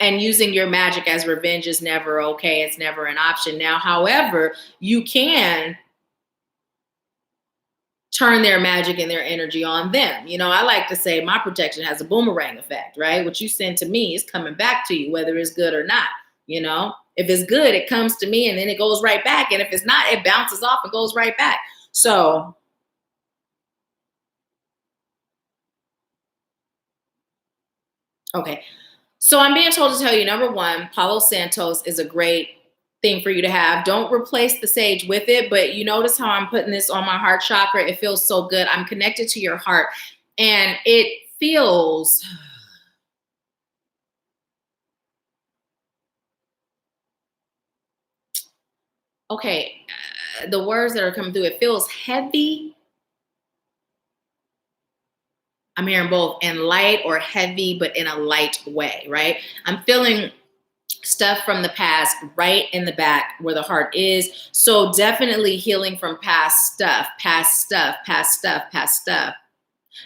And using your magic as revenge is never okay. It's never an option. Now, however, you can turn their magic and their energy on them. You know, I like to say my protection has a boomerang effect, right? What you send to me is coming back to you, whether it's good or not. You know, if it's good, it comes to me and then it goes right back. And if it's not, it bounces off and goes right back. So, okay. So I'm being told to tell you, number one, Palo Santos is a great thing for you to have. Don't replace the sage with it, but you notice how I'm putting this on my heart chakra. It feels so good. I'm connected to your heart, and it feels... Okay, the words that are coming through, it feels heavy. I'm hearing both, in light or heavy, but in a light way, right? I'm feeling stuff from the past right in the back where the heart is. So definitely healing from past stuff, past stuff, past stuff, past stuff,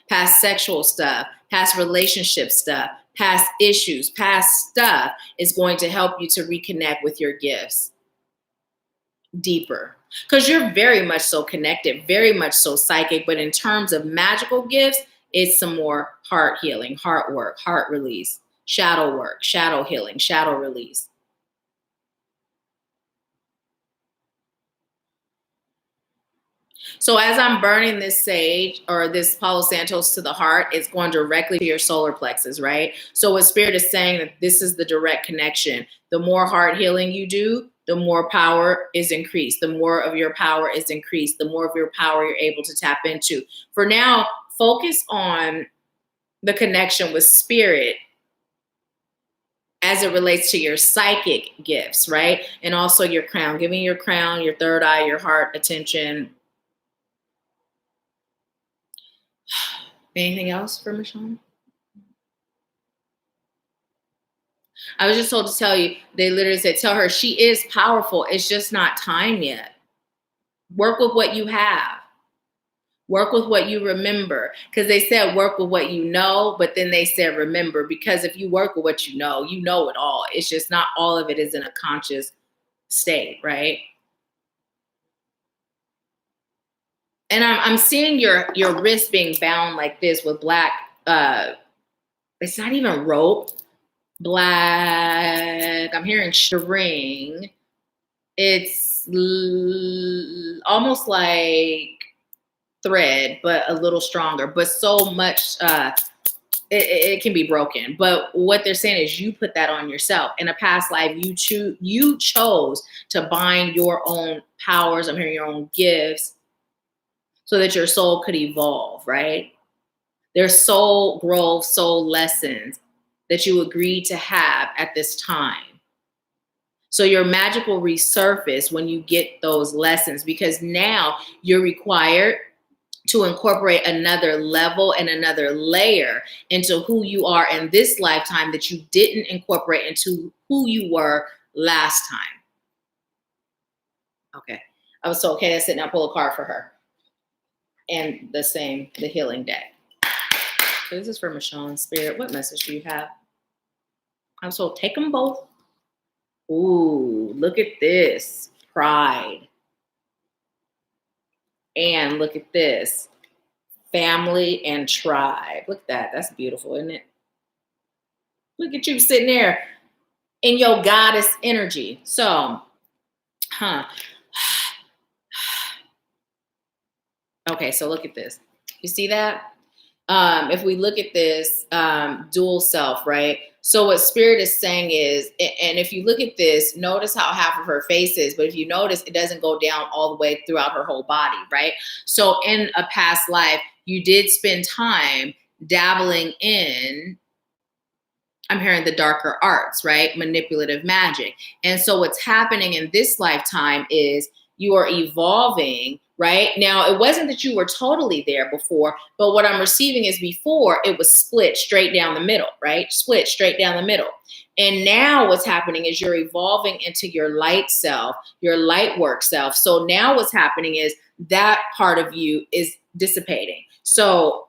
past sexual stuff, past relationship stuff, past issues, past stuff is going to help you to reconnect with your gifts deeper, because you're very much so connected, very much so psychic. But in terms of magical gifts, it's some more heart healing, heart work, heart release, shadow work, shadow healing, shadow release. So as I'm burning this sage or this Palo Santos to the heart, it's going directly to your solar plexus, right? So what Spirit is saying, that this is the direct connection. The more heart healing you do, the more power is increased. The more of your power is increased. The more of your power you're able to tap into. For now, focus on the connection with Spirit as it relates to your psychic gifts, right? And also your crown, giving your crown, your third eye, your heart attention. Anything else for Michonne? I was just told to tell you, they literally said, tell her she is powerful. It's just not time yet. Work with what you have. Work with what you remember. Because they said work with what you know, but then they said remember. Because if you work with what you know it all. It's just not all of it is in a conscious state, right? And I'm seeing your wrist being bound like this with black, it's not even rope, black, I'm hearing string. It's almost like thread, but a little stronger, but so much, it can be broken. But what they're saying is you put that on yourself. In a past life, you chose to bind your own powers, I'm hearing your own gifts, so that your soul could evolve, right? There's soul growth, soul lessons that you agreed to have at this time. So your magic will resurface when you get those lessons, because now you're required to incorporate another level and another layer into who you are in this lifetime that you didn't incorporate into who you were last time. Okay. I was so okay. That's it. Now pull a card for her. And the healing deck. So this is for Michonne. Spirit, what message do you have? I'm so take them both. Ooh, look at this. Pride. And look at this. Family and tribe. Look at that. That's beautiful, isn't it? Look at you sitting there in your goddess energy. So, okay, so look at this. You see that? If we look at this dual self, right? So what Spirit is saying is, and if you look at this, notice how half of her face is, but if you notice, it doesn't go down all the way throughout her whole body, right? So in a past life, you did spend time dabbling in, I'm hearing the darker arts, right? Manipulative magic. And so what's happening in this lifetime is you are evolving, right? Now, it wasn't that you were totally there before, but what I'm receiving is before it was split straight down the middle, right? Split straight down the middle. And now what's happening is you're evolving into your light self, your light work self. So now what's happening is that part of you is dissipating. So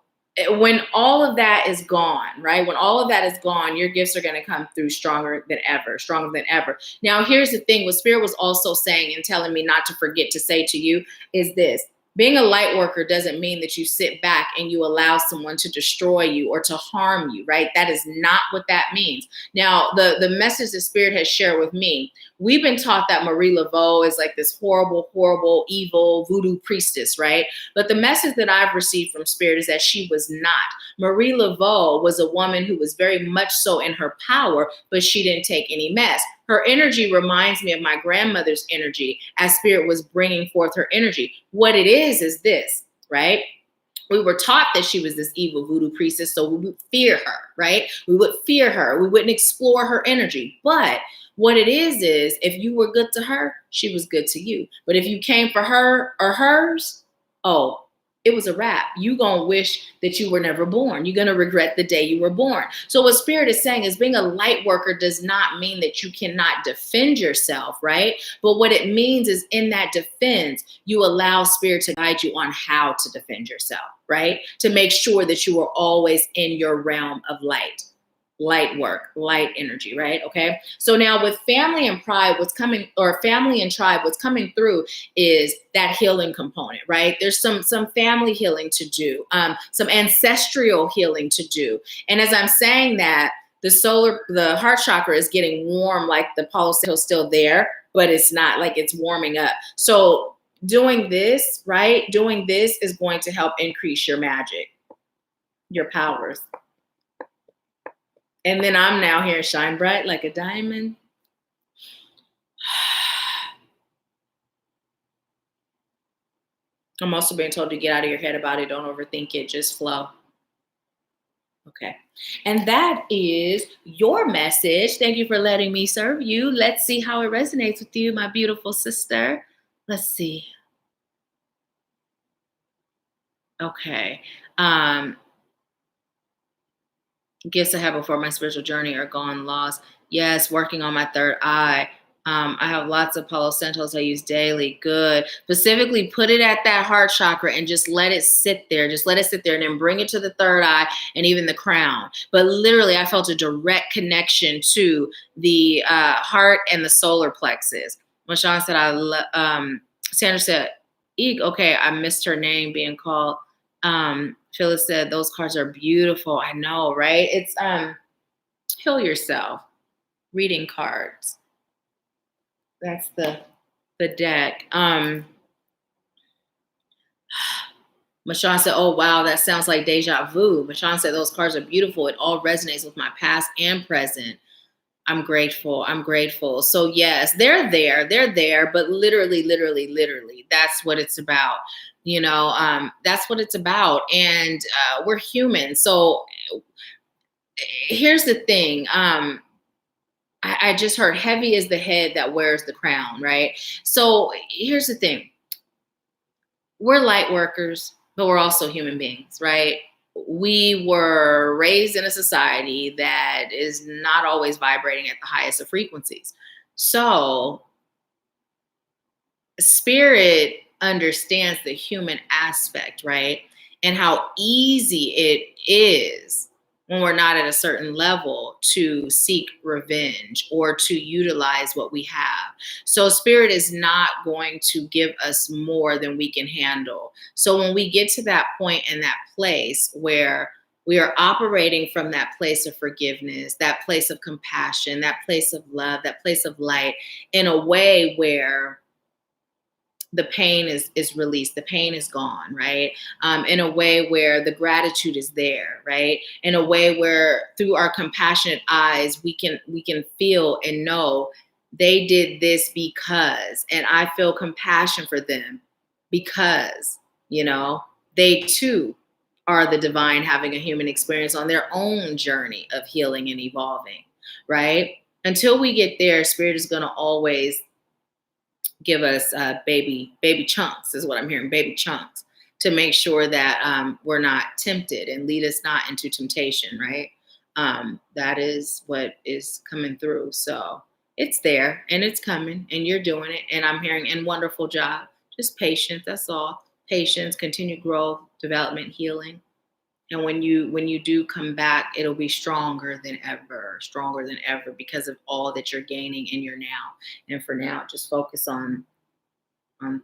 when all of that is gone, right? When all of that is gone, your gifts are going to come through stronger than ever, stronger than ever. Now, here's the thing, what Spirit was also saying and telling me not to forget to say to you is this. Being a light worker doesn't mean that you sit back and you allow someone to destroy you or to harm you, right? That is not what that means. Now, the message that Spirit has shared with me, we've been taught that Marie Laveau is like this horrible, horrible, evil voodoo priestess, right? But the message that I've received from Spirit is that she was not. Marie Laveau was a woman who was very much so in her power, but she didn't take any mess. Her energy reminds me of my grandmother's energy as Spirit was bringing forth her energy. What it is this, right? We were taught that she was this evil voodoo priestess, so we would fear her, right? We would fear her. We wouldn't explore her energy. But what it is if you were good to her, she was good to you. But if you came for her or hers, oh, it was a wrap. You gonna wish that you were never born. You're gonna regret the day you were born. So what Spirit is saying is being a light worker does not mean that you cannot defend yourself, right? But what it means is in that defense, you allow Spirit to guide you on how to defend yourself, right? To make sure that you are always in your realm of light work, light energy, right? Okay. So now with family and pride, what's coming, or family and tribe, what's coming through is that healing component, right? There's some family healing to do, some ancestral healing to do. And as I'm saying that, the heart chakra is getting warm, like the Palo Santo is still there, but it's not, like it's warming up. So doing this, right? Doing this is going to help increase your magic, your powers. And then I'm now here, shine bright like a diamond. I'm also being told to get out of your head about it. Don't overthink it. Just flow. Okay. And that is your message. Thank you for letting me serve you. Let's see how it resonates with you, my beautiful sister. Let's see. Okay. Gifts I have before my spiritual journey are gone, lost. Yes, working on my third eye. I have lots of Palo Santos I use daily. Good. Specifically, put it at that heart chakra and just let it sit there. Just let it sit there and then bring it to the third eye and even the crown. But literally, I felt a direct connection to the heart and the solar plexus. When Sean said, Sandra said, eek, okay, I missed her name being called. Phyllis said, those cards are beautiful. I know, right? It's heal yourself. Reading cards. That's the deck. Mashawn said, oh, wow, that sounds like deja vu. Mashawn said, those cards are beautiful. It all resonates with my past and present. I'm grateful. I'm grateful. So yes, they're there, but literally, that's what it's about. You know, that's what it's about. And we're human. So here's the thing. I just heard heavy is the head that wears the crown, right? So here's the thing. We're light workers, but we're also human beings, right? We were raised in a society that is not always vibrating at the highest of frequencies. So Spirit understands the human aspect, right? And how easy it is when we're not at a certain level to seek revenge or to utilize what we have. So Spirit is not going to give us more than we can handle. So when we get to that point and that place where we are operating from that place of forgiveness, that place of compassion, that place of love, that place of light, in a way where the pain is released. The pain is gone, right? In a way where the gratitude is there, right? In a way where through our compassionate eyes, we can feel and know they did this because, and I feel compassion for them because, they too are the divine having a human experience on their own journey of healing and evolving, right? Until we get there, spirit is going to always give us baby chunks, is what I'm hearing, baby chunks, to make sure that we're not tempted and lead us not into temptation, right? That is what is coming through. So it's there and it's coming and you're doing it. And I'm hearing, and wonderful job. Just patience, that's all. Patience, continued growth, development, healing. And when you do come back, it'll be stronger than ever because of all that you're gaining in your now. And for now, just focus on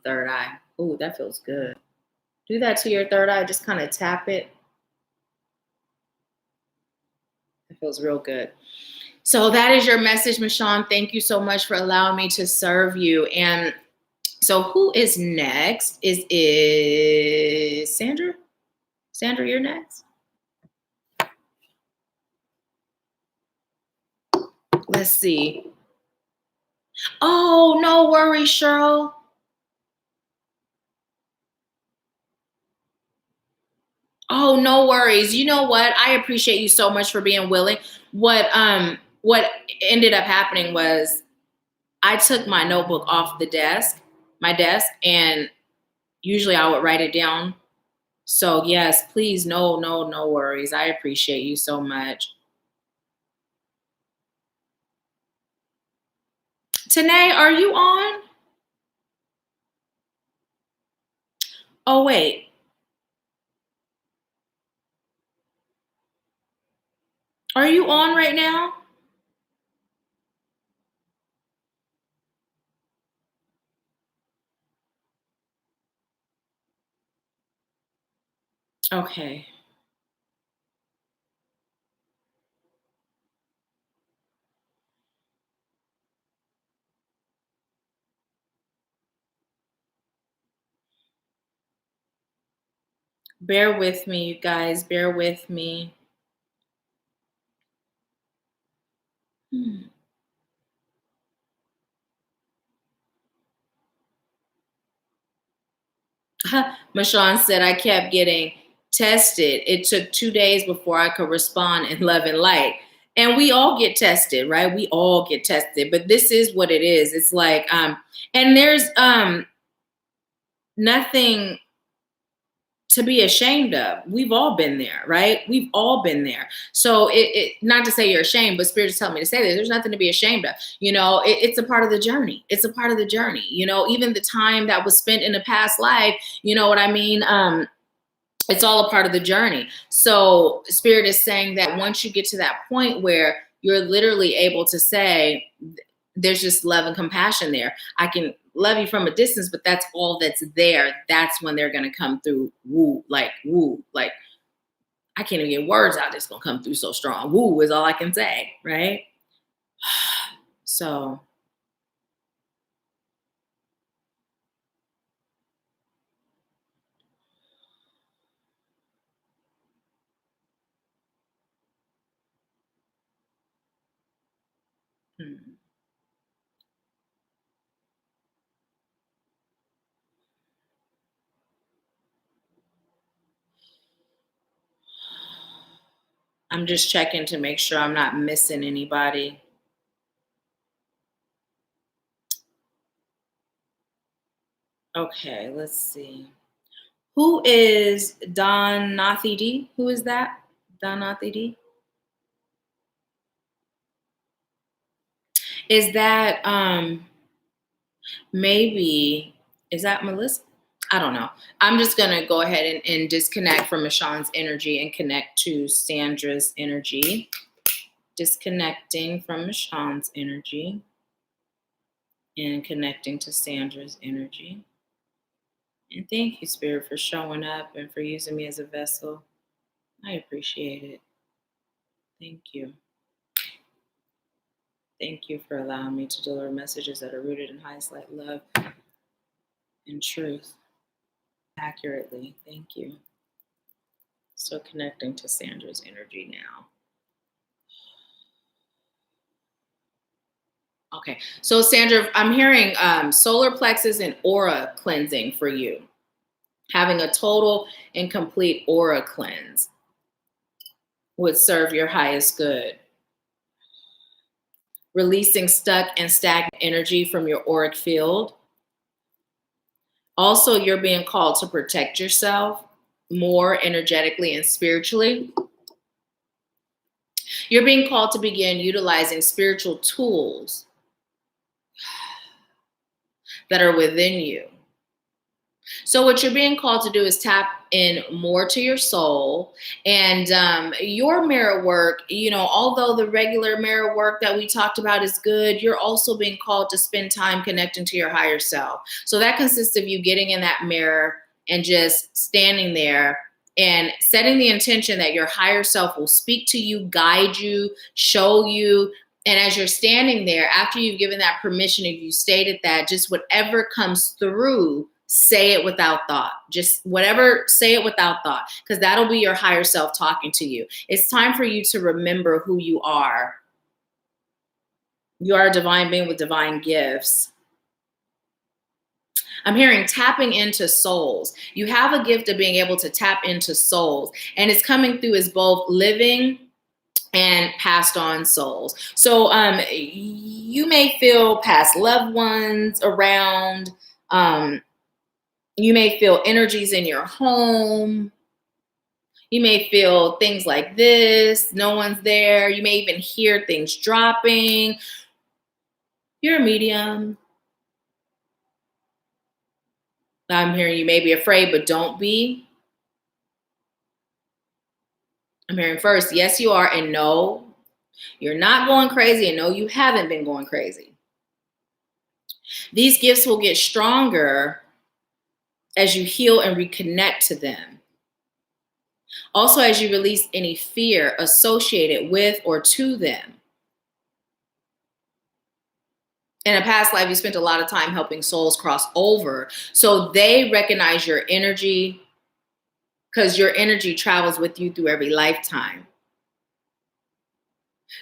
third eye. Ooh, that feels good. Do that to your third eye. Just kind of tap it. It feels real good. So that is your message, Michonne. Thank you so much for allowing me to serve you. And so who is next? Is Sandra? Sandra, you're next. Let's see. Oh, no worries, Cheryl. Oh, no worries. You know what? I appreciate you so much for being willing. What ended up happening was I took my notebook off my desk, and usually I would write it down. So yes, please, no worries. I appreciate you so much. Tanae, are you on? Oh, wait. Are you on right now? Okay. Bear with me, you guys. Bear with me. Michonne said, I kept getting tested. It took 2 days before I could respond in love and light. And we all get tested, right? We all get tested, but this is what it is. It's like, and there's nothing to be ashamed of. We've all been there, right? We've all been there. So it not to say you're ashamed, but Spirit is telling me to say that there's nothing to be ashamed of. It's a part of the journey. It's a part of the journey. Even the time that was spent in a past life, you know what I mean? It's all a part of the journey. So Spirit is saying that once you get to that point where you're literally able to say, there's just love and compassion there. I can love you from a distance, but that's all that's there. That's when they're going to come through. Woo. Like I can't even get words out. It's going to come through so strong. Woo is all I can say. Right. So. I'm just checking to make sure I'm not missing anybody. Okay, let's see. Who is Don Nathidi? Who is that? Don Nathidi? Is that maybe, is that Melissa? I don't know. I'm just going to go ahead and disconnect from Michonne's energy and connect to Sandra's energy. Disconnecting from Michonne's energy and connecting to Sandra's energy. And thank you, Spirit, for showing up and for using me as a vessel. I appreciate it. Thank you. Thank you for allowing me to deliver messages that are rooted in highest light love in truth, accurately. Thank you. So connecting to Sandra's energy now. Okay, so Sandra, I'm hearing solar plexus and aura cleansing for you. Having a total and complete aura cleanse would serve your highest good. Releasing stuck and stagnant energy from your auric field. Also, you're being called to protect yourself more energetically and spiritually. You're being called to begin utilizing spiritual tools that are within you. So what you're being called to do is tap in more to your soul and your mirror work. You know, although the regular mirror work that we talked about is good, you're also being called to spend time connecting to your higher self. So that consists of you getting in that mirror and just standing there and setting the intention that your higher self will speak to you, guide you, show you. And as you're standing there, after you've given that permission, if you stated that, just whatever comes through, say it without thought. Just whatever, say it without thought, because that'll be your higher self talking to you. It's time for you to remember who you are. You are a divine being with divine gifts. I'm hearing tapping into souls. You have a gift of being able to tap into souls, and it's coming through as both living and passed on souls. So you may feel past loved ones around. You may feel energies in your home. You may feel things like this. No one's there. You may even hear things dropping. You're a medium. I'm hearing you may be afraid, but don't be. I'm hearing first, yes, you are, and no, you're not going crazy, and no, you haven't been going crazy. These gifts will get stronger as you heal and reconnect to them. Also, as you release any fear associated with or to them. In a past life, you spent a lot of time helping souls cross over, so they recognize your energy, because your energy travels with you through every lifetime.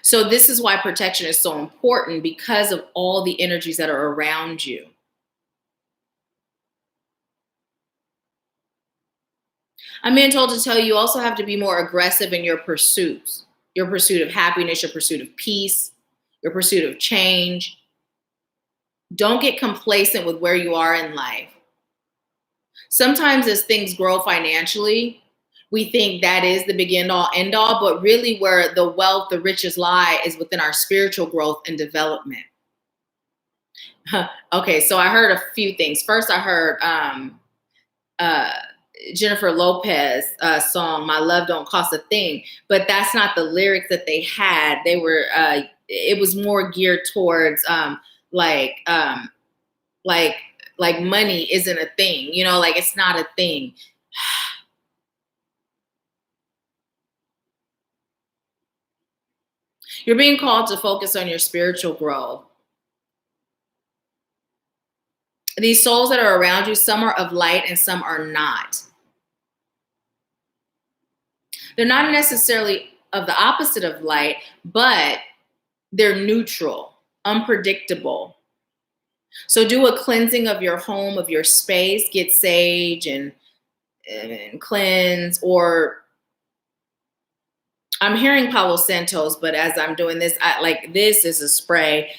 So this is why protection is so important, because of all the energies that are around you. I'm being told to tell you also have to be more aggressive in your pursuits. Your pursuit of happiness, your pursuit of peace, your pursuit of change. Don't get complacent with where you are in life. Sometimes as things grow financially, we think that is the begin all end all, but really where the wealth, the riches lie is within our spiritual growth and development. Okay, so I heard a few things. First, I heard Jennifer Lopez song, My Love Don't Cost a Thing, but that's not the lyrics that they had. They were, it was more geared towards like money isn't a thing, you know, like it's not a thing. You're being called to focus on your spiritual growth. These souls that are around you, some are of light and some are not. They're not necessarily of the opposite of light, but they're neutral, unpredictable. So do a cleansing of your home, of your space, get sage and cleanse, or I'm hearing Palo Santos, but as I'm doing this, this is a spray,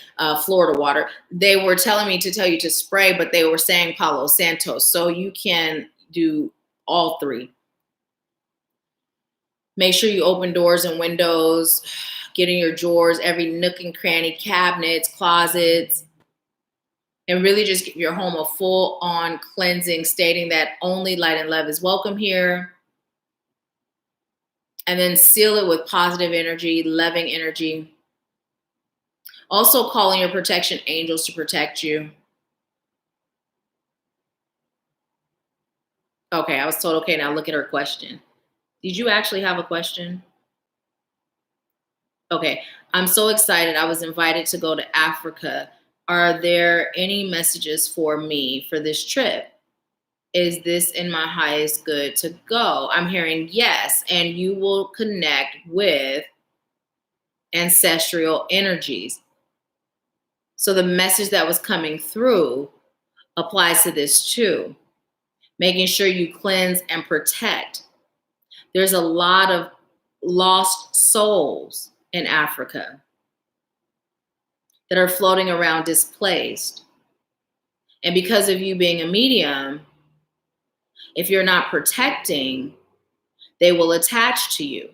Florida water. They were telling me to tell you to spray, but they were saying Palo Santos. So you can do all three. Make sure you open doors and windows, get in your drawers, every nook and cranny, cabinets, closets, and really just give your home a full-on cleansing, stating that only light and love is welcome here. And then seal it with positive energy, loving energy. Also calling your protection angels to protect you. Okay, I was told, okay, now look at her question. Did you actually have a question? Okay, I'm so excited. I was invited to go to Africa. Are there any messages for me for this trip? Is this in my highest good to go? I'm hearing yes, and you will connect with ancestral energies. So the message that was coming through applies to this too. Making sure you cleanse and protect. There's a lot of lost souls in Africa that are floating around displaced. And because of you being a medium, if you're not protecting, they will attach to you.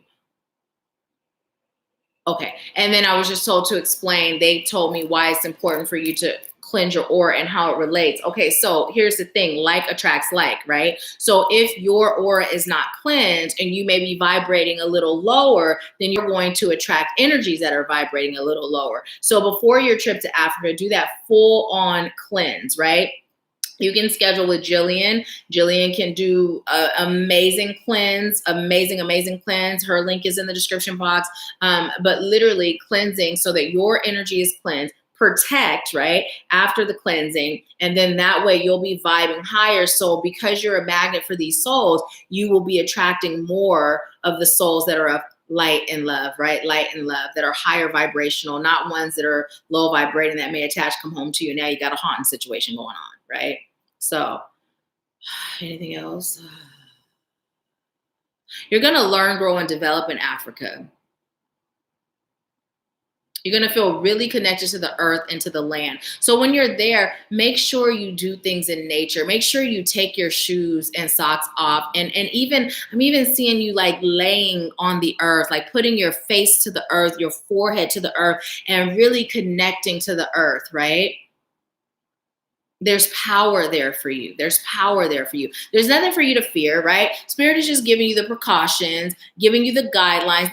Okay. And then I was just told to explain, they told me why it's important for you to cleanse your aura and how it relates. Okay. So here's the thing, like attracts like, right? So if your aura is not cleansed and you may be vibrating a little lower, then you're going to attract energies that are vibrating a little lower. So before your trip to Africa, do that full on cleanse, right? You can schedule with Jillian. Jillian can do an amazing cleanse, amazing cleanse. Her link is in the description box. But literally cleansing so that your energy is cleansed. Protect, right, after the cleansing. And then that way you'll be vibing higher. So because you're a magnet for these souls, you will be attracting more of the souls that are of light and love, right? Light and love that are higher vibrational, not ones that are low vibrating that may attach, come home to you. Now you got a haunting situation going on, right? So anything else? You're going to learn, grow, and develop in Africa. You're going to feel really connected to the earth and to the land. So when you're there, make sure you do things in nature. Make sure you take your shoes and socks off. And even, I'm even seeing you like laying on the earth, like putting your face to the earth, your forehead to the earth, and really connecting to the earth, right? There's power there for you. There's power there for you. There's nothing for you to fear, right? Spirit is just giving you the precautions, giving you the guidelines,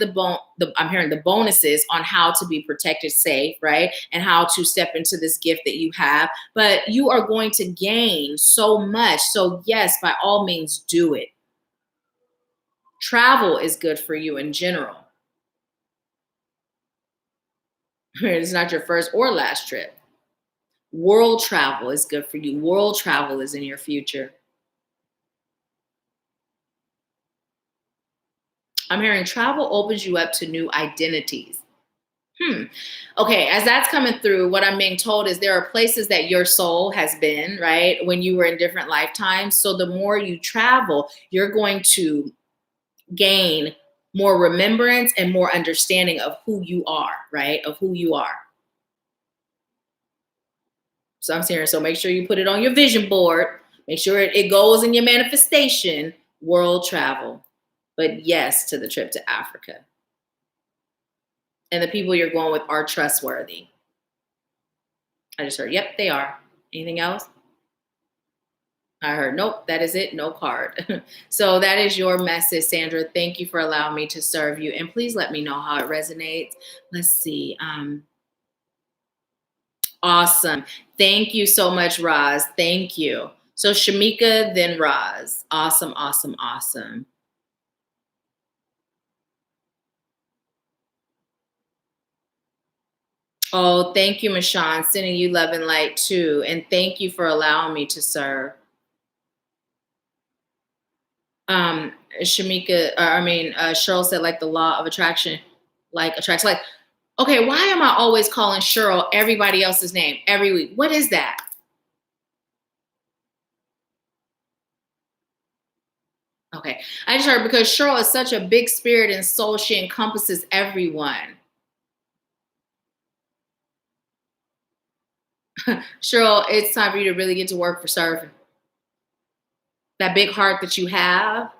I'm hearing the bonuses on how to be protected, safe, right? And how to step into this gift that you have. But you are going to gain so much. So yes, by all means, do it. Travel is good for you in general. It's not your first or last trip. World travel is good for you. World travel is in your future. I'm hearing travel opens you up to new identities. Okay, as that's coming through, what I'm being told is there are places that your soul has been, right? When you were in different lifetimes. So the more you travel, you're going to gain more remembrance and more understanding of who you are, right? Of who you are. So I'm saying, so make sure you put it on your vision board. Make sure it goes in your manifestation, world travel. But yes, to the trip to Africa. And the people you're going with are trustworthy. I just heard, yep, they are. Anything else? I heard, nope, that is it. No card. So that is your message, Sandra. Thank you for allowing me to serve you. And please let me know how it resonates. Let's see. Awesome. Thank you so much, Roz. Thank you. So Shamika, then Roz. Awesome, awesome, awesome. Oh, thank you, Michonne. Sending you love and light too. And thank you for allowing me to serve. Shamika, Cheryl said like the law of attraction, like attracts like. Okay, why am I always calling Cheryl everybody else's name every week? What is that? Okay, I just heard because Cheryl is such a big spirit and soul, she encompasses everyone. Cheryl, it's time for you to really get to work for serving. That big heart that you have,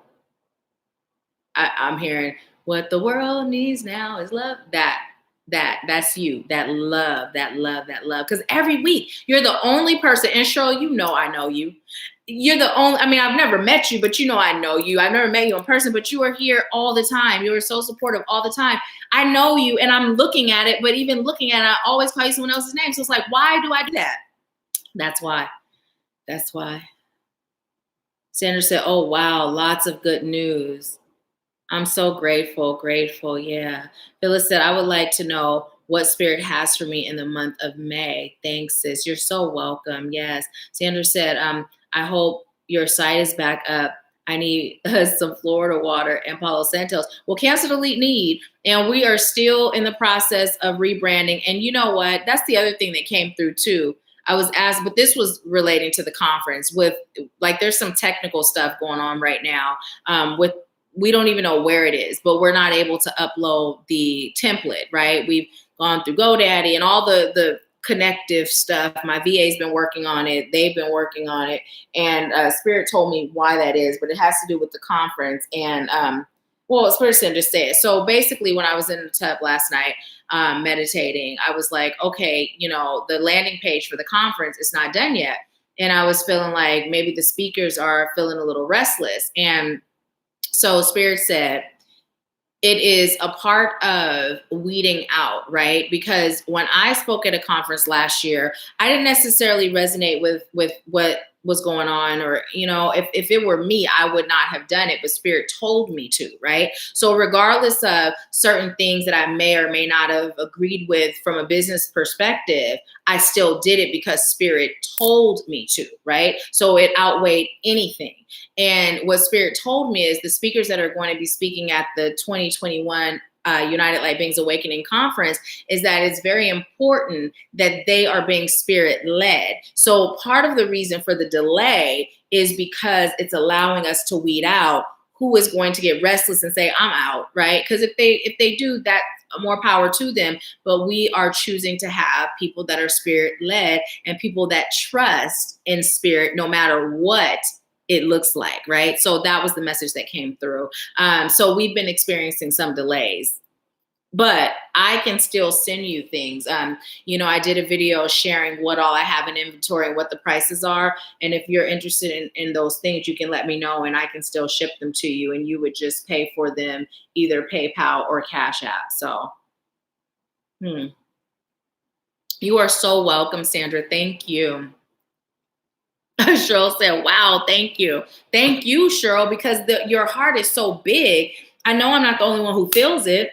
I'm hearing what the world needs now is love. That's you. That love. Because every week you're the only person, and Cheryl, you know I know you. You're the only, I've never met you, but you know I know you. I've never met you in person, but you are here all the time. You are so supportive all the time. I know you, and I'm looking at it, but even looking at it, I always call you someone else's name. So it's like, why do I do that? That's why. That's why. Sandra said, oh, wow, lots of good news. I'm so grateful. Yeah. Phyllis said, I would like to know what Spirit has for me in the month of May. Thanks, sis. You're so welcome. Yes. Sandra said, I hope your site is back up. I need some Florida water and Palo Santos. Well, Cancer Elite need, and we are still in the process of rebranding. And you know what? That's the other thing that came through too. I was asked, but this was relating to the conference with, like, there's some technical stuff going on right now with, we don't even know where it is, but we're not able to upload the template, right? We've gone through GoDaddy and all the connective stuff. My VA's been working on it. They've been working on it. And Spirit told me why that is, but it has to do with the conference. And well, Spirit said just say it. So basically when I was in the tub last night meditating, I was like, okay, you know, the landing page for the conference is not done yet. And I was feeling like maybe the speakers are feeling a little restless. And so Spirit said, it is a part of weeding out, right? Because when I spoke at a conference last year, I didn't necessarily resonate with what was going on, or, you know, if it were me, I would not have done it, but Spirit told me to, right? So regardless of certain things that I may or may not have agreed with from a business perspective, I still did it because Spirit told me to, right? So it outweighed anything. And what Spirit told me is the speakers that are going to be speaking at the 2021 United Light Beings Awakening Conference is that it's very important that they are being Spirit led. So part of the reason for the delay is because it's allowing us to weed out who is going to get restless and say, I'm out, right? Because if they do that, more power to them. But we are choosing to have people that are Spirit led and people that trust in Spirit no matter what it looks like, right? So that was the message that came through. So we've been experiencing some delays, but I can still send you things. You know, I did a video sharing what all I have in inventory and what the prices are. And if you're interested in those things, you can let me know and I can still ship them to you. And you would just pay for them either PayPal or Cashapp. So, you are so welcome, Sandra. Thank you. Cheryl said, wow, thank you. Thank you, Cheryl, because your heart is so big. I know I'm not the only one who feels it.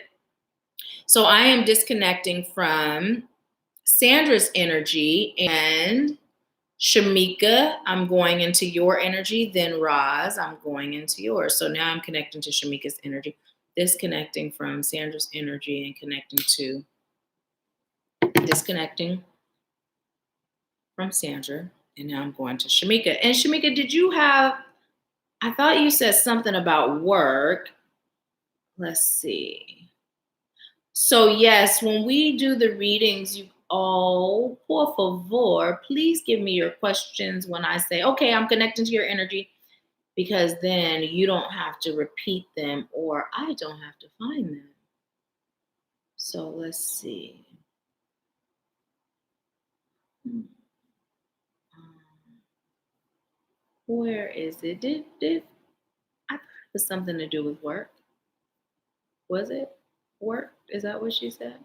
So I am disconnecting from Sandra's energy, and Shamika, I'm going into your energy. Then Roz, I'm going into yours. So now I'm connecting to Shamika's energy, disconnecting from Sandra's energy and disconnecting from Sandra. And now I'm going to Shamika. And Shamika, I thought you said something about work. Let's see. So yes, when we do the readings, por favor, please give me your questions when I say, okay, I'm connecting to your energy, because then you don't have to repeat them or I don't have to find them. So let's see. Where is it? Did I thought it was something to do with work? Was it work? Is that what she said?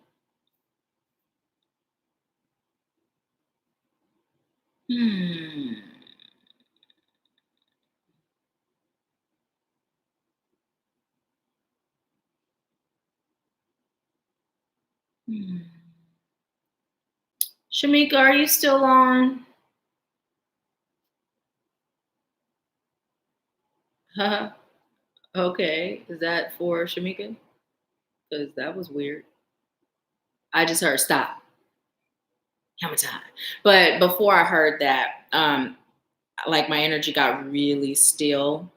Shamika, are you still on? Okay, is that for Shamika? Because that was weird. I just heard stop. Hammer time. But before I heard that, like my energy got really still.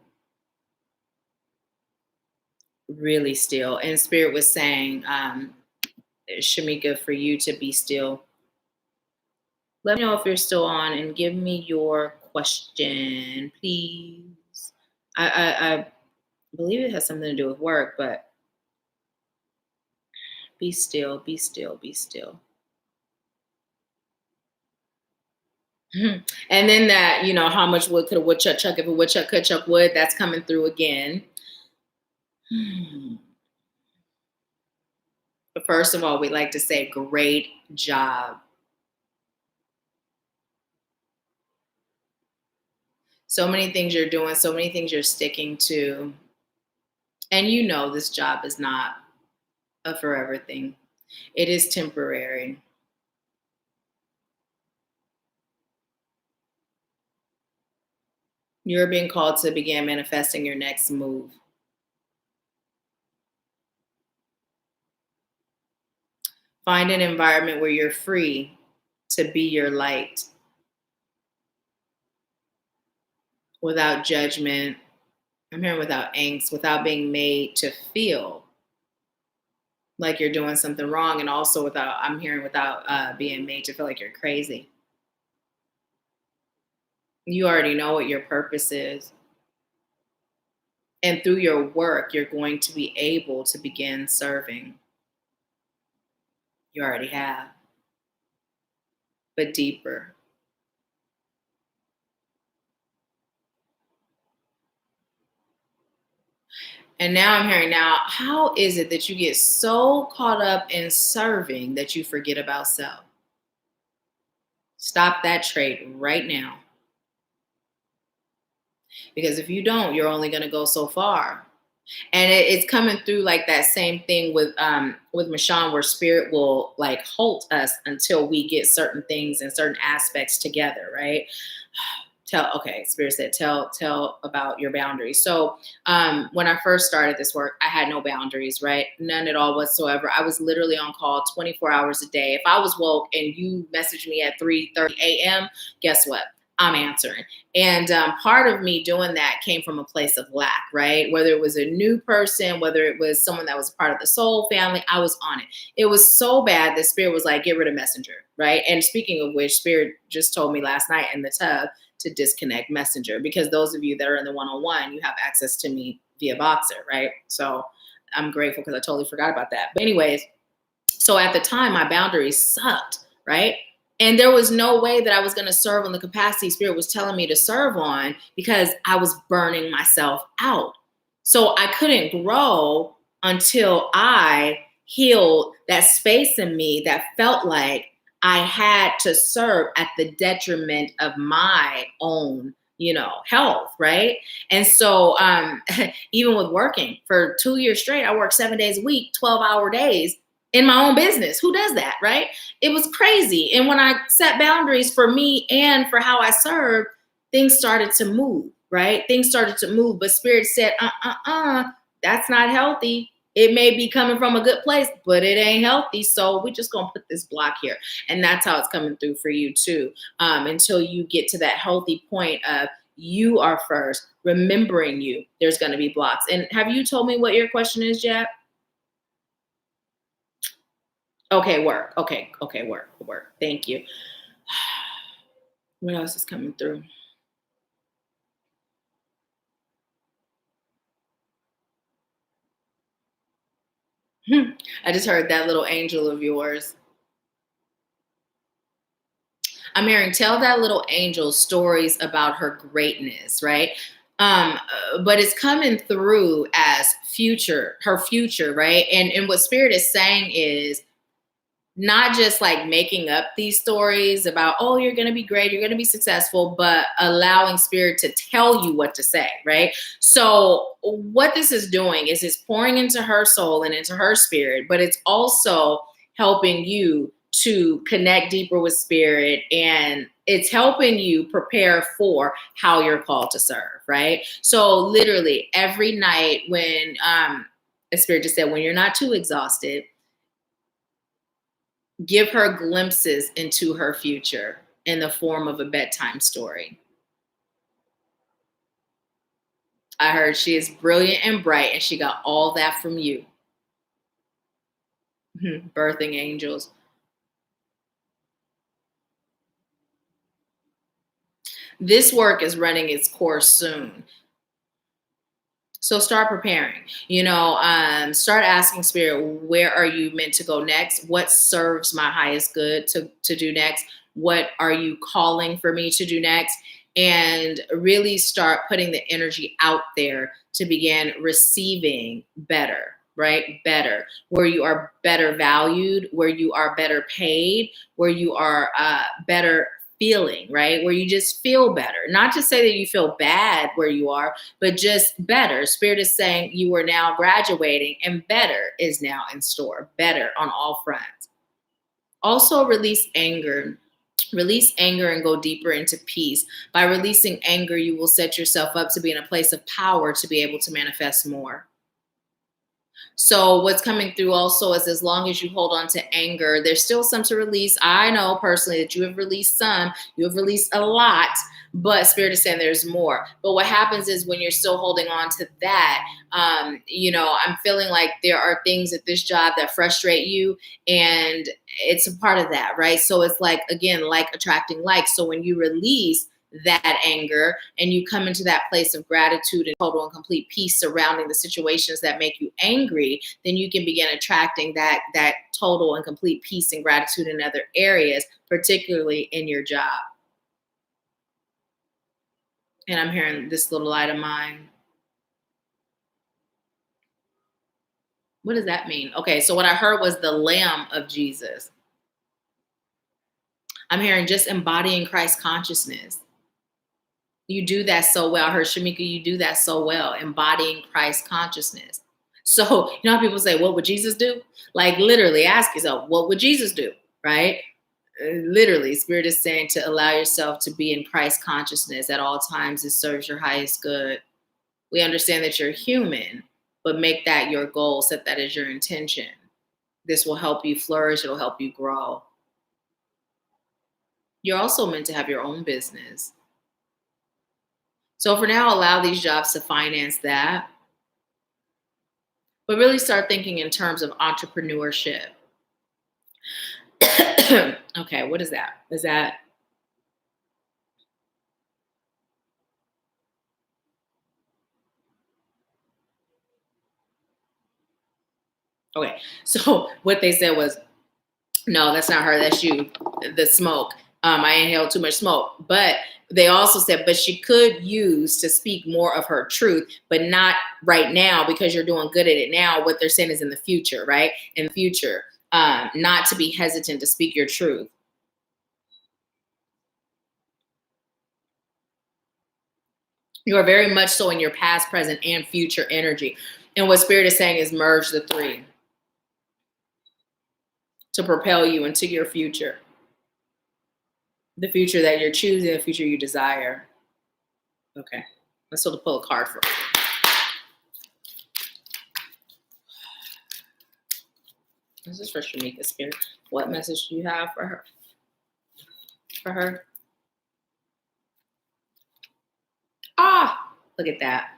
Really still. And Spirit was saying, Shamika, for you to be still. Let me know if you're still on and give me your question, please. I believe it has something to do with work, but be still, be still, be still. And then that, you know, how much wood could a woodchuck chuck if a woodchuck could chuck wood? That's coming through again. But first of all, we like to say great job. So many things you're doing, so many things you're sticking to. And you know this job is not a forever thing. It is temporary. You're being called to begin manifesting your next move. Find an environment where you're free to be your light without judgment. I'm hearing without angst, without being made to feel like you're doing something wrong. And also without, I'm hearing without being made to feel like you're crazy. You already know what your purpose is. And through your work, you're going to be able to begin serving. You already have, but deeper. And now I'm hearing now, how is it that you get so caught up in serving that you forget about self? Stop that trait right now. Because if you don't, you're only going to go so far. And it's coming through like that same thing with Michonne, where spirit will like halt us until we get certain things and certain aspects together, right? Spirit said, tell about your boundaries. So when I first started this work, I had no boundaries, right? None at all whatsoever. I was literally on call 24 hours a day. If I was woke and you messaged me at 3:30 a.m., guess what? I'm answering. And part of me doing that came from a place of lack, right? Whether it was a new person, whether it was someone that was part of the soul family, I was on it. It was so bad that Spirit was like, get rid of Messenger, right? And speaking of which, Spirit just told me last night in the tub to disconnect Messenger, because those of you that are in the one-on-one, you have access to me via Boxer, right? So I'm grateful because I totally forgot about that. But anyways, so at the time, my boundaries sucked, right? And there was no way that I was going to serve on the capacity Spirit was telling me to serve on, because I was burning myself out. So I couldn't grow until I healed that space in me that felt like I had to serve at the detriment of my own, health, right? And so even with working for 2 years straight, I worked 7 days a week, 12-hour days in my own business. Who does that, right? It was crazy. And when I set boundaries for me and for how I served, things started to move, right? Things started to move. But Spirit said, that's not healthy. It may be coming from a good place, but it ain't healthy. So we're just going to put this block here. And that's how it's coming through for you too. Until you get to that healthy point of you are first, remembering you, there's going to be blocks. And have you told me what your question is, Jap? Okay, work. Okay, work. Thank you. What else is coming through? I just heard that little angel of yours. I'm hearing tell that little angel stories about her greatness, right? But it's coming through as her future, right? And what Spirit is saying is not just like making up these stories about, oh, you're going to be great, you're going to be successful, but allowing Spirit to tell you what to say, right? So what this is doing is it's pouring into her soul and into her spirit, but it's also helping you to connect deeper with Spirit, and it's helping you prepare for how you're called to serve, right? So literally every night when Spirit just said, when you're not too exhausted, give her glimpses into her future in the form of a bedtime story. I heard she is brilliant and bright, and she got all that from you. Birthing angels. This work is running its course soon. So start preparing, start asking Spirit, where are you meant to go next? What serves my highest good to do next? What are you calling for me to do next? And really start putting the energy out there to begin receiving better, right? Better, where you are better valued, where you are better paid, where you are better feeling, right? Where you just feel better. Not to say that you feel bad where you are, but just better. Spirit is saying you are now graduating, and better is now in store. Better on all fronts. Also release anger. Release anger and go deeper into peace. By releasing anger, you will set yourself up to be in a place of power to be able to manifest more. So what's coming through also is, as long as you hold on to anger, there's still some to release. I know personally that you have released some, you have released a lot, but Spirit is saying there's more. But what happens is, when you're still holding on to that, I'm feeling like there are things at this job that frustrate you, and it's a part of that, right? So it's like, again, like attracting like. So when you release that anger and you come into that place of gratitude and total and complete peace surrounding the situations that make you angry, then you can begin attracting that total and complete peace and gratitude in other areas, particularly in your job. And I'm hearing this little light of mine. What does that mean? Okay, so what I heard was the Lamb of Jesus. I'm hearing just embodying Christ consciousness. You do that so well. I heard, Shamika, you do that so well, embodying Christ consciousness. So, you know how people say, what would Jesus do? Like, literally ask yourself, what would Jesus do? Right? Literally, Spirit is saying to allow yourself to be in Christ consciousness at all times. It serves your highest good. We understand that you're human, but make that your goal. Set that as your intention. This will help you flourish. It'll help you grow. You're also meant to have your own business. So for now, allow these jobs to finance that, but really start thinking in terms of entrepreneurship. Okay, what is that? Is that? Okay, so what they said was, no, that's not her, that's you, the smoke. I inhaled too much smoke. But they also said, but she could use to speak more of her truth, but not right now, because you're doing good at it now. What they're saying is in the future, right? In the future, not to be hesitant to speak your truth. You are very much so in your past, present, and future energy. And what Spirit is saying is merge the three to propel you into your future. The future that you're choosing, the future you desire. Okay, let's sort of pull a card for you. This is for Shamika, Spirit. What message do you have for her? For her? Ah, look at that.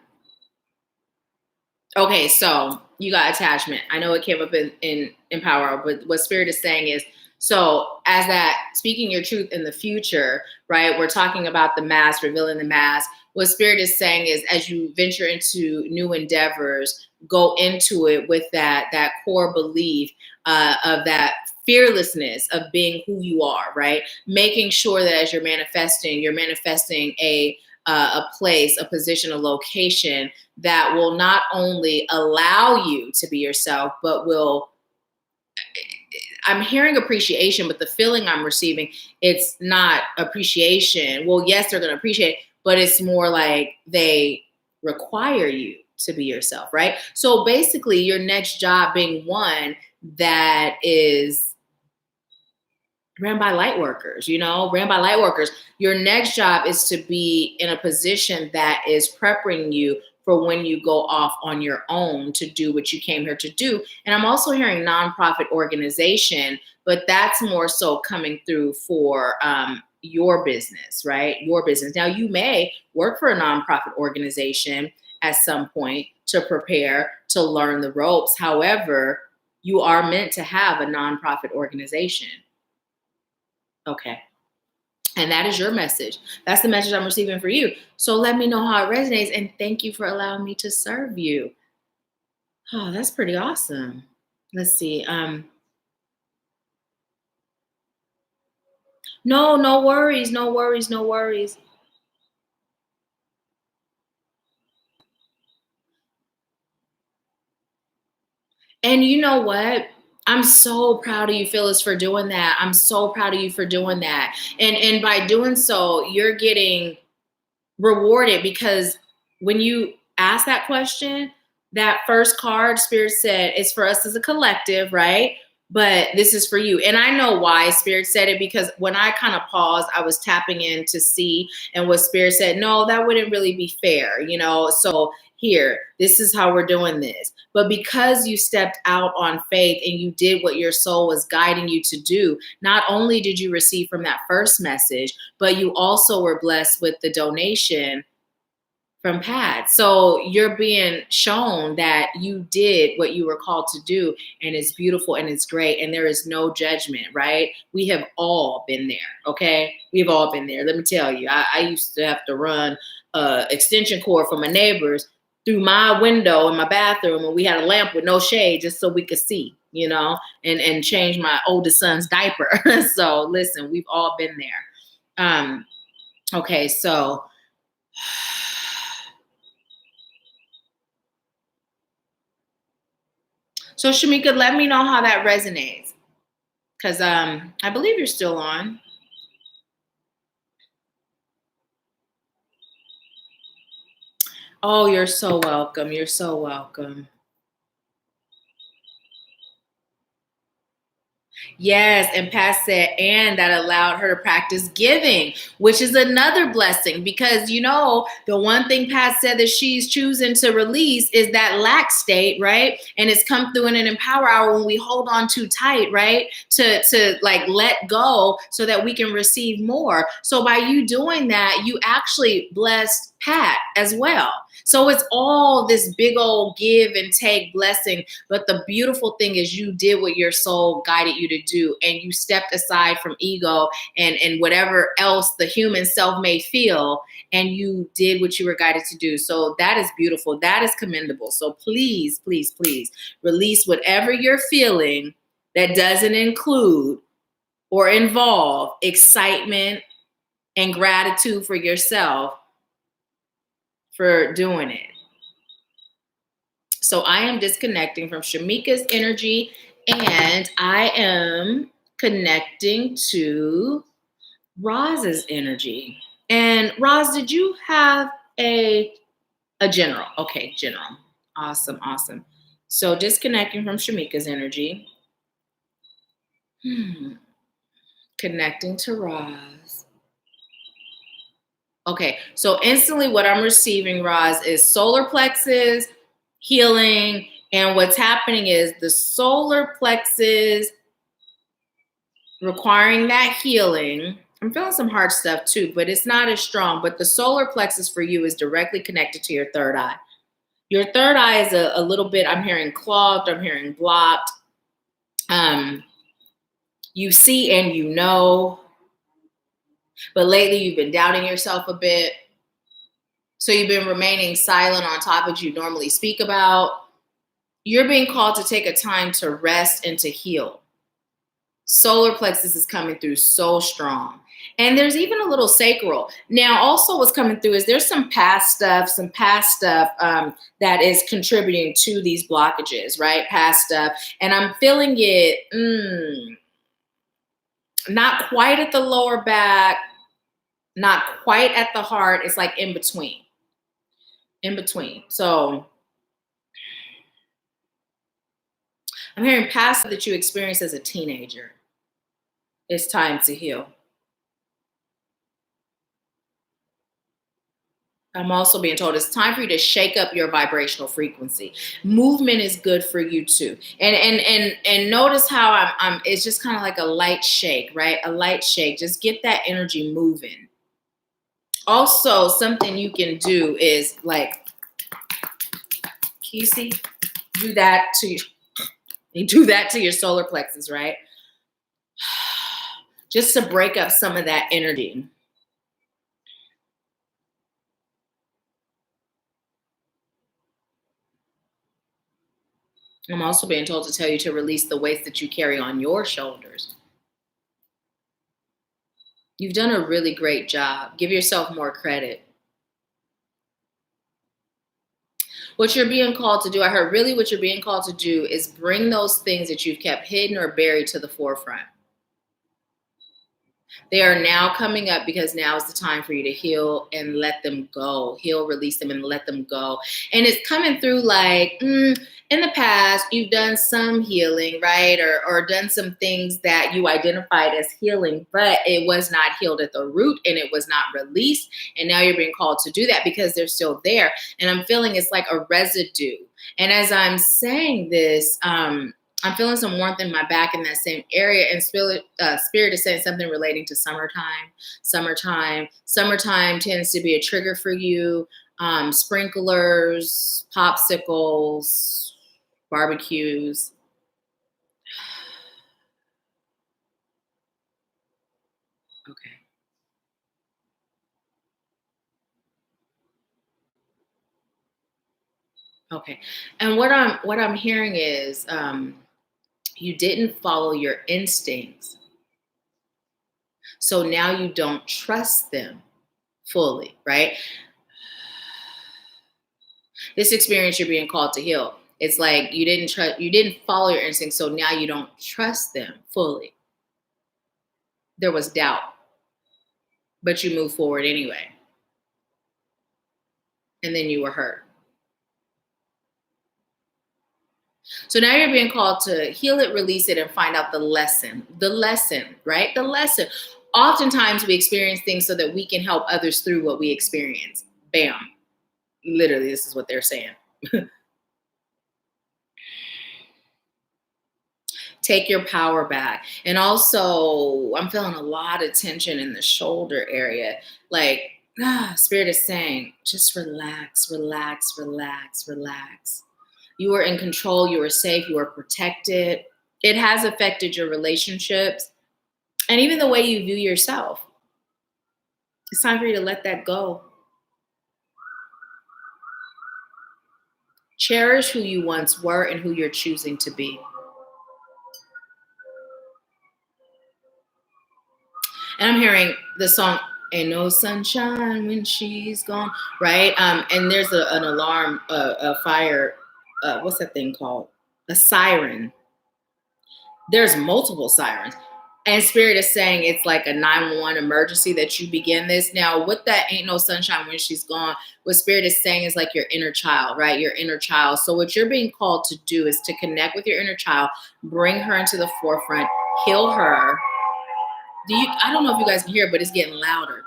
Okay, so you got attachment. I know it came up in Power, but what Spirit is saying is, so as that speaking your truth in the future, right? We're talking about the mask, revealing the mask. What Spirit is saying is, as you venture into new endeavors, go into it with that core belief of that fearlessness of being who you are, right? Making sure that as you're manifesting a place, a position, a location that will not only allow you to be yourself, but will, I'm hearing appreciation, but the feeling I'm receiving, it's not appreciation. Well, yes, they're going to appreciate it, but it's more like they require you to be yourself, right? So basically, your next job being one that is ran by light workers, Your next job is to be in a position that is preparing you for when you go off on your own to do what you came here to do. And I'm also hearing nonprofit organization, but that's more so coming through for your business, right? Your business. Now, you may work for a nonprofit organization at some point to prepare to learn the ropes. However, you are meant to have a nonprofit organization. Okay. And that is your message. That's the message I'm receiving for you. So let me know how it resonates. And thank you for allowing me to serve you. Oh, that's pretty awesome. Let's see. No worries. No worries. No worries. And you know what? I'm so proud of you, Phyllis, for doing that. I'm so proud of you for doing that. And by doing so, you're getting rewarded, because when you ask that question, that first card, Spirit said, it's for us as a collective, right? but this is for you. And I know why Spirit said it, because when I kind of paused, I was tapping in to see, and what Spirit said, no, that wouldn't really be fair, you know? So here, this is how we're doing this. But because you stepped out on faith and you did what your soul was guiding you to do, not only did you receive from that first message, but you also were blessed with the donation from Pat. So you're being shown that you did what you were called to do, and it's beautiful and it's great, and there is no judgment, right? We have all been there, okay? We've all been there. Let me tell you, I used to have to run extension cord for my neighbors through my window in my bathroom, and we had a lamp with no shade just so we could see, you know, and change my oldest son's diaper. So listen, we've all been there. Okay, so Shamika, let me know how that resonates, because I believe you're still on. Oh, you're so welcome. You're so welcome. Yes, and Pat said, and that allowed her to practice giving, which is another blessing, because, you know, the one thing Pat said that she's choosing to release is that lack state, right? And it's come through in an empower hour when we hold on too tight, right? To like let go so that we can receive more. So by you doing that, you actually blessed Pat as well. So it's all this big old give and take blessing. But the beautiful thing is you did what your soul guided you to do, and you stepped aside from ego and whatever else the human self may feel, and you did what you were guided to do. So that is beautiful. That is commendable. So please, please, please release whatever you're feeling that doesn't include or involve excitement and gratitude for yourself for doing it. So I am disconnecting from Shamika's energy, and I am connecting to Roz's energy. And Roz, did you have a general? Okay, general. Awesome, awesome. So disconnecting from Shamika's energy. Connecting to Roz. Okay, so instantly what I'm receiving, Roz, is solar plexus, healing, and what's happening is the solar plexus requiring that healing. I'm feeling some hard stuff too, but it's not as strong. But the solar plexus for you is directly connected to your third eye. Your third eye is a little bit, I'm hearing clogged, I'm hearing blocked. You see and you know, but lately you've been doubting yourself a bit. So you've been remaining silent on topics you normally speak about. You're being called to take a time to rest and to heal. Solar plexus is coming through so strong. And there's even a little sacral. Now, also what's coming through is there's some past stuff that is contributing to these blockages, right? Past stuff. And I'm feeling it not quite at the lower back, not quite at the heart. It's like in between. In between. So I'm hearing past that you experienced as a teenager. It's time to heal. I'm also being told it's time for you to shake up your vibrational frequency. Movement is good for you too. And notice how I'm it's just kind of like a light shake, right? A light shake. Just get that energy moving. Also, something you can do is like, can you see? Do that to your solar plexus, right? Just to break up some of that energy. I'm also being told to tell you to release the weights that you carry on your shoulders. You've done a really great job. Give yourself more credit. What you're being called to do, I heard really what you're being called to do is bring those things that you've kept hidden or buried to the forefront. They are now coming up because now is the time for you to heal and let them go. Heal, release them, and let them go. And it's coming through like, in the past, you've done some healing, right? Or done some things that you identified as healing, but it was not healed at the root and it was not released. And now you're being called to do that because they're still there. And I'm feeling it's like a residue. And as I'm saying this, I'm feeling some warmth in my back in that same area, and spirit is saying something relating to summertime. Summertime tends to be a trigger for you. Sprinklers, popsicles, barbecues. Okay. Okay. And what I'm hearing is you didn't follow your instincts. So now you don't trust them fully, right? This experience you're being called to heal. It's like you didn't follow your instincts, so now you don't trust them fully. There was doubt, but you moved forward anyway. And then you were hurt. So now you're being called to heal it, release it, and find out the lesson. The lesson, right? The lesson. Oftentimes we experience things so that we can help others through what we experience. Bam. Literally, this is what they're saying. Take your power back. And also, I'm feeling a lot of tension in the shoulder area. Like, Spirit is saying, just relax, relax, relax, relax. You are in control. You are safe. You are protected. It has affected your relationships and even the way you view yourself. It's time for you to let that go. Cherish who you once were and who you're choosing to be. And I'm hearing the song "Ain't No Sunshine When She's Gone," right? And there's an alarm, a fire. What's that thing called? A siren. There's multiple sirens. And Spirit is saying it's like a 911 emergency that you begin this. Now, with that "Ain't No Sunshine When She's Gone," what Spirit is saying is like your inner child, right? Your inner child. So what you're being called to do is to connect with your inner child, bring her into the forefront, heal her. I don't know if you guys can hear it, but it's getting louder.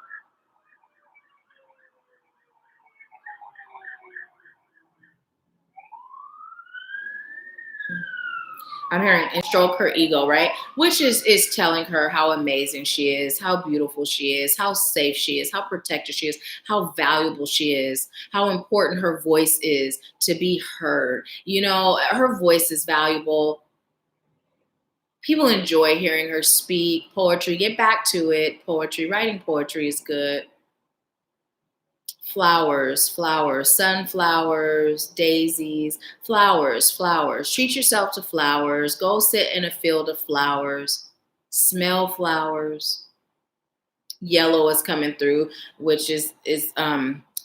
I'm hearing and stroke her ego, right? Which is telling her how amazing she is, how beautiful she is, how safe she is, how protected she is, how valuable she is, how important her voice is to be heard. You know, her voice is valuable. People enjoy hearing her speak. Poetry, get back to it. Poetry, writing poetry is good. Flowers, sunflowers, daisies, flowers. Treat yourself to flowers. Go sit in a field of flowers. Smell flowers. Yellow is coming through, which is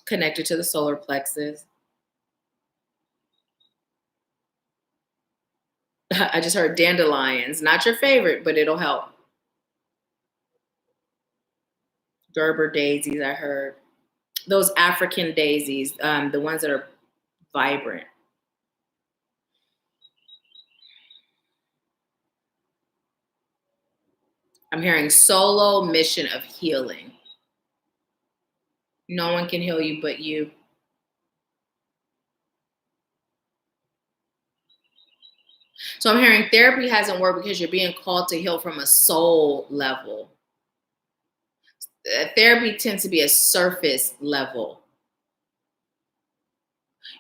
connected to the solar plexus. I just heard dandelions. Not your favorite, but it'll help. Gerber daisies, I heard. Those African daisies, the ones that are vibrant. I'm hearing solo mission of healing. No one can heal you but you. So I'm hearing therapy hasn't worked because you're being called to heal from a soul level. Therapy tends to be a surface level.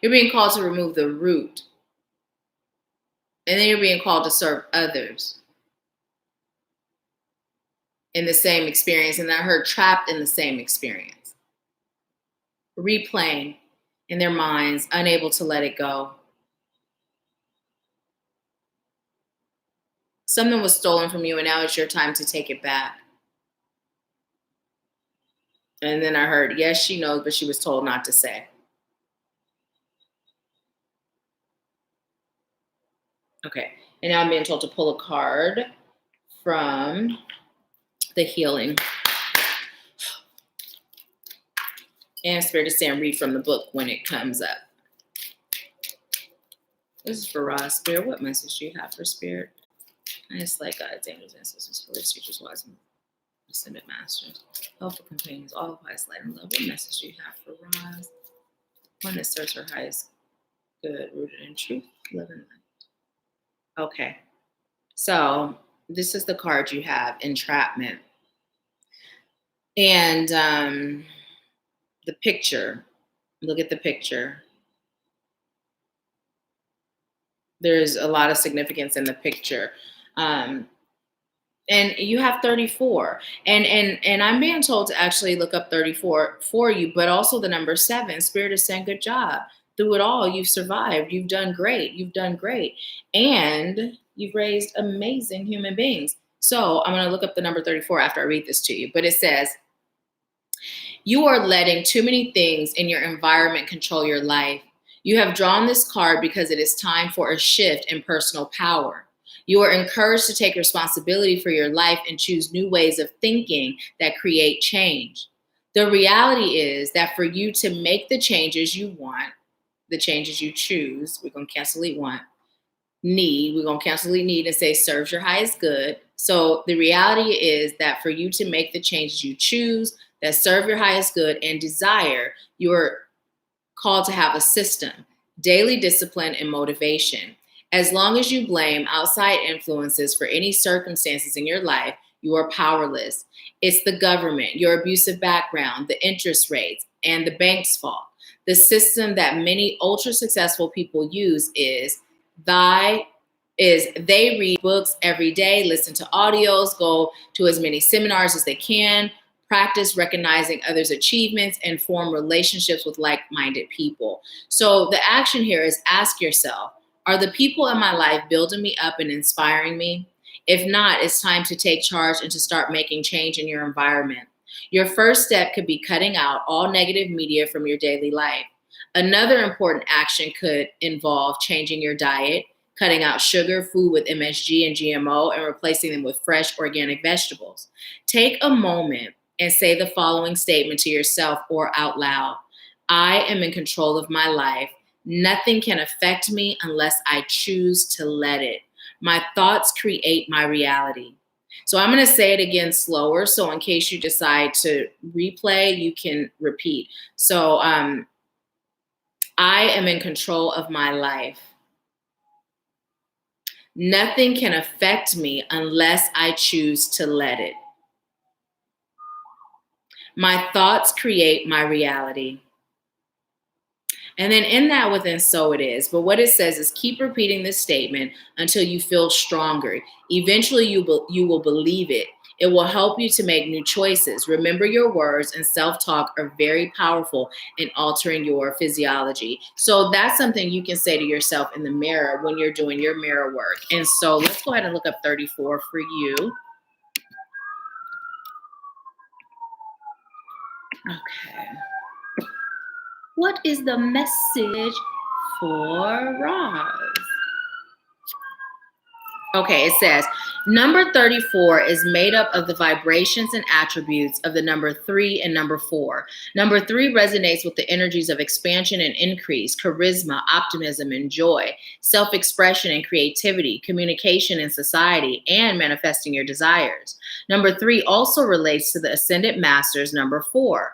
You're being called to remove the root. And then you're being called to serve others in the same experience. And I heard trapped in the same experience. Replaying in their minds, unable to let it go. Something was stolen from you and now it's your time to take it back. And then I heard, yes, she knows, but she was told not to say. Okay. And now I'm being told to pull a card from the healing. And Spirit is saying read from the book when it comes up. This is for Raw Spirit. What message do you have for Spirit? I just like God's angels, ancestors, Holy teachers, wise and ascended masters, helpful companions, all of highest light and love. What message do you have for Roz? One that serves her highest good, rooted in truth, love, and light. Okay. So this is the card you have, entrapment. And the picture, look at the picture. There's a lot of significance in the picture. And you have 34. And I'm being told to actually look up 34 for you, but also the number 7. Spirit is saying, good job. Through it all, you've survived. You've done great. You've done great. And you've raised amazing human beings. So I'm going to look up the number 34 after I read this to you. But it says, you are letting too many things in your environment control your life. You have drawn this card because it is time for a shift in personal power. You are encouraged to take responsibility for your life and choose new ways of thinking that create change. The reality is that for you to make the changes you want, the changes you choose, we're going to cancel delete want, need, we're going to cancel delete need and say serves your highest good. So the reality is that for you to make the changes you choose that serve your highest good and desire, you are called to have a system, daily discipline, and motivation. As long as you blame outside influences for any circumstances in your life, you are powerless. It's the government, your abusive background, the interest rates, and the bank's fault. The system that many ultra successful people use is they read books every day, listen to audios, go to as many seminars as they can, practice recognizing others' achievements, and form relationships with like-minded people. So the action here is ask yourself, are the people in my life building me up and inspiring me? If not, it's time to take charge and to start making change in your environment. Your first step could be cutting out all negative media from your daily life. Another important action could involve changing your diet, cutting out sugar, food with MSG and GMO, and replacing them with fresh organic vegetables. Take a moment and say the following statement to yourself or out loud. I am in control of my life. Nothing can affect me unless I choose to let it. My thoughts create my reality. So I'm going to say it again slower. So in case you decide to replay, you can repeat. So I am in control of my life. Nothing can affect me unless I choose to let it. My thoughts create my reality. And then in that within so it is. But what it says is keep repeating this statement until you feel stronger. Eventually you will believe it. It will help you to make new choices. Remember, your words and self-talk are very powerful in altering your physiology. So that's something you can say to yourself in the mirror when you're doing your mirror work. And so let's go ahead and look up 34 for you. Okay. What is the message for Roz? Okay, it says, number 34 is made up of the vibrations and attributes of the number 3 and number 4. Number 3 resonates with the energies of expansion and increase, charisma, optimism, and joy, self-expression and creativity, communication in society, and manifesting your desires. Number 3 also relates to the Ascended Masters, number 4.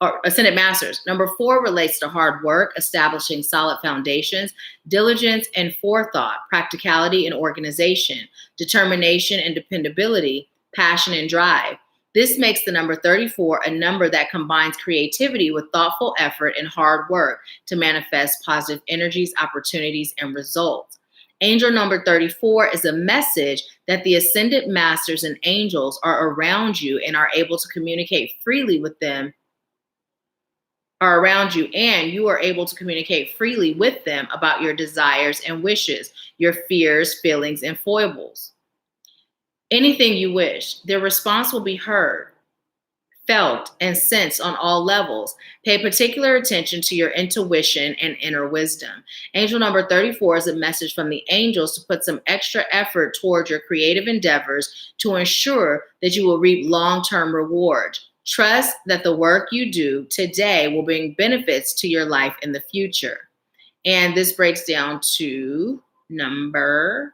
Or Ascended Masters. Number 4 relates to hard work, establishing solid foundations, diligence and forethought, practicality and organization, determination and dependability, passion and drive. This makes the number 34 a number that combines creativity with thoughtful effort and hard work to manifest positive energies, opportunities, and results. Angel number 34 is a message that the Ascended Masters and angels are around you and are able to communicate freely with them are around you, and you are able to communicate freely with them about your desires and wishes, your fears, feelings, and foibles. Anything you wish, their response will be heard. felt, and sensed on all levels. Pay particular attention to your intuition and inner wisdom. Angel number 34 is a message from the angels to put some extra effort towards your creative endeavors to ensure that you will reap long-term reward. Trust that the work you do today will bring benefits to your life in the future. And this breaks down to number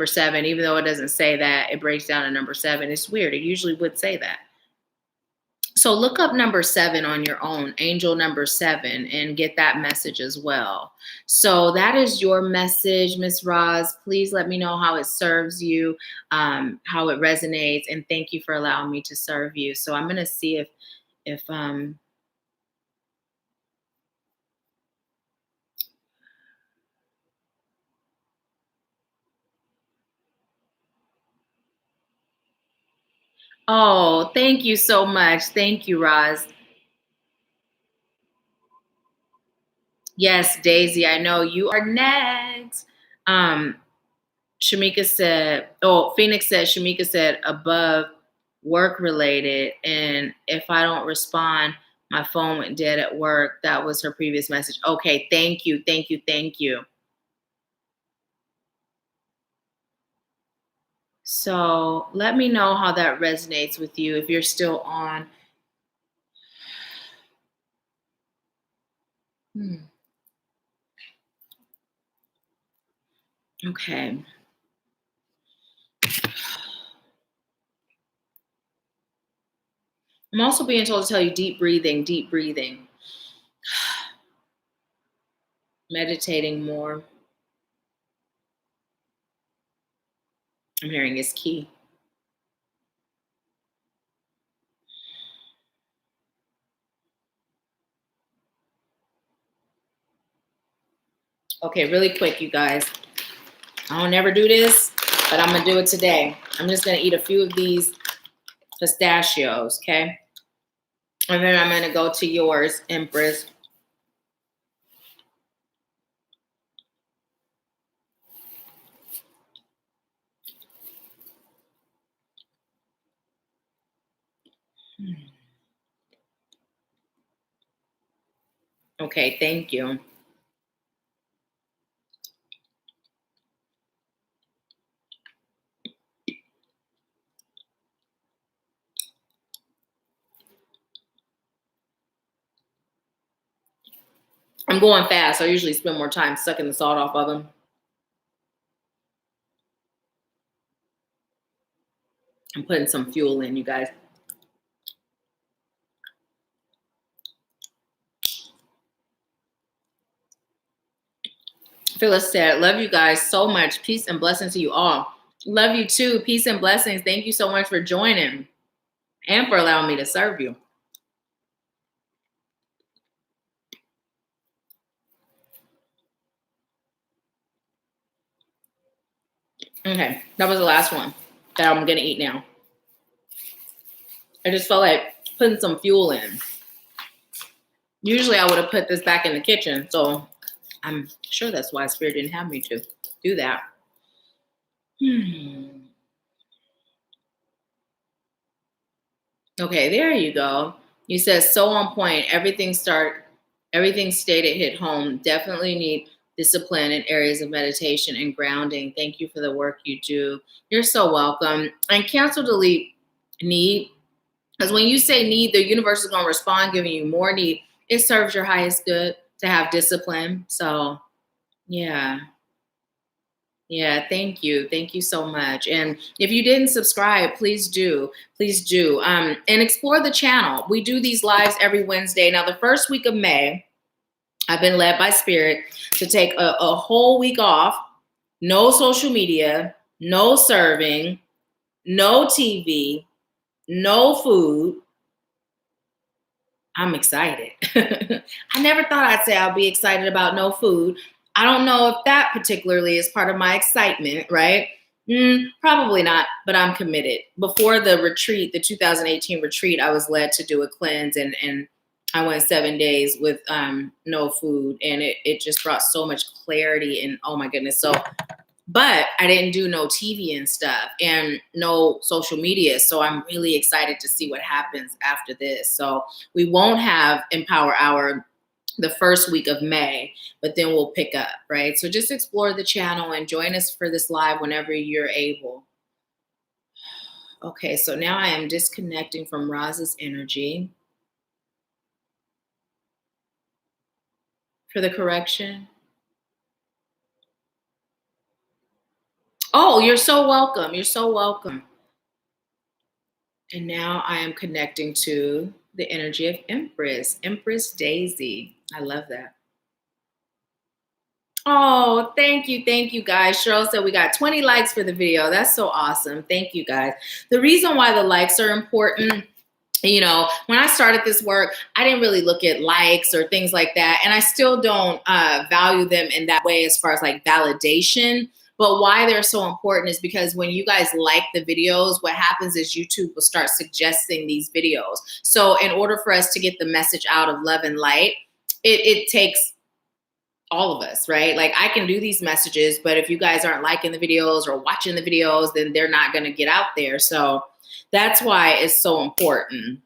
7, even though it doesn't say that, it breaks down to number 7. It's weird. It usually would say that. So look up number 7 on your own, angel number 7, and get that message as well. So that is your message, Miss Roz. Please let me know how it serves you, how it resonates, and thank you for allowing me to serve you. So I'm going to see if oh, thank you so much. Thank you, Roz. Yes, Daisy, I know you are next. Shamika said, Phoenix said, Shamika said above work related. And if I don't respond, my phone went dead at work. That was her previous message. Okay, thank you, thank you, thank you. So let me know how that resonates with you if you're still on. Okay. I'm also being told to tell you deep breathing, deep breathing. Meditating more. I'm hearing is key. Okay, really quick, you guys. I don't ever do this, but I'm going to do it today. I'm just going to eat a few of these pistachios, okay? And then I'm going to go to yours, Empress. Okay, thank you. I'm going fast, so I usually spend more time sucking the salt off of them. I'm putting some fuel in, you guys. Phyllis said, love you guys so much. Peace and blessings to you all. Love you too. Peace and blessings. Thank you so much for joining and for allowing me to serve you. Okay, that was the last one that I'm going to eat now. I just felt like putting some fuel in. Usually I would have put this back in the kitchen, so I'm sure that's why Spirit didn't have me to do that. Okay, there you go. You said so on point. Everything stated hit home. Definitely need discipline in areas of meditation and grounding. Thank you for the work you do. You're so welcome. And cancel, delete, need. Because when you say need, the universe is going to respond, giving you more need. It serves your highest good to have discipline. So, yeah. Yeah, thank you. Thank you so much. And if you didn't subscribe, please do. Please do. And explore the channel. We do these lives every Wednesday. Now, the first week of May, I've been led by Spirit to take a whole week off. No social media, no serving, no TV, no food. I'm excited. I never thought I'd say I'll be excited about no food. I don't know if that particularly is part of my excitement, right? Probably not, but I'm committed. Before the retreat, the 2018 retreat, I was led to do a cleanse and I went 7 days with no food, and it just brought so much clarity, and oh my goodness. So But I didn't do no TV and stuff and no social media. So I'm really excited to see what happens after this. So we won't have Empower Hour the first week of May, but then we'll pick up, right? So just explore the channel and join us for this live whenever you're able. Okay, so now I am disconnecting from Roz's energy for the correction. Oh, you're so welcome. You're so welcome. And now I am connecting to the energy of Empress Daisy. I love that. Oh, thank you guys. Cheryl said we got 20 likes for the video. That's so awesome. Thank you guys. The reason why the likes are important, you know, when I started this work, I didn't really look at likes or things like that. And I still don't value them in that way as far as like validation. But why they're so important is because when you guys like the videos, what happens is YouTube will start suggesting these videos. So in order for us to get the message out of love and light, it takes all of us, right? Like I can do these messages, but if you guys aren't liking the videos or watching the videos, then they're not going to get out there. So that's why it's so important.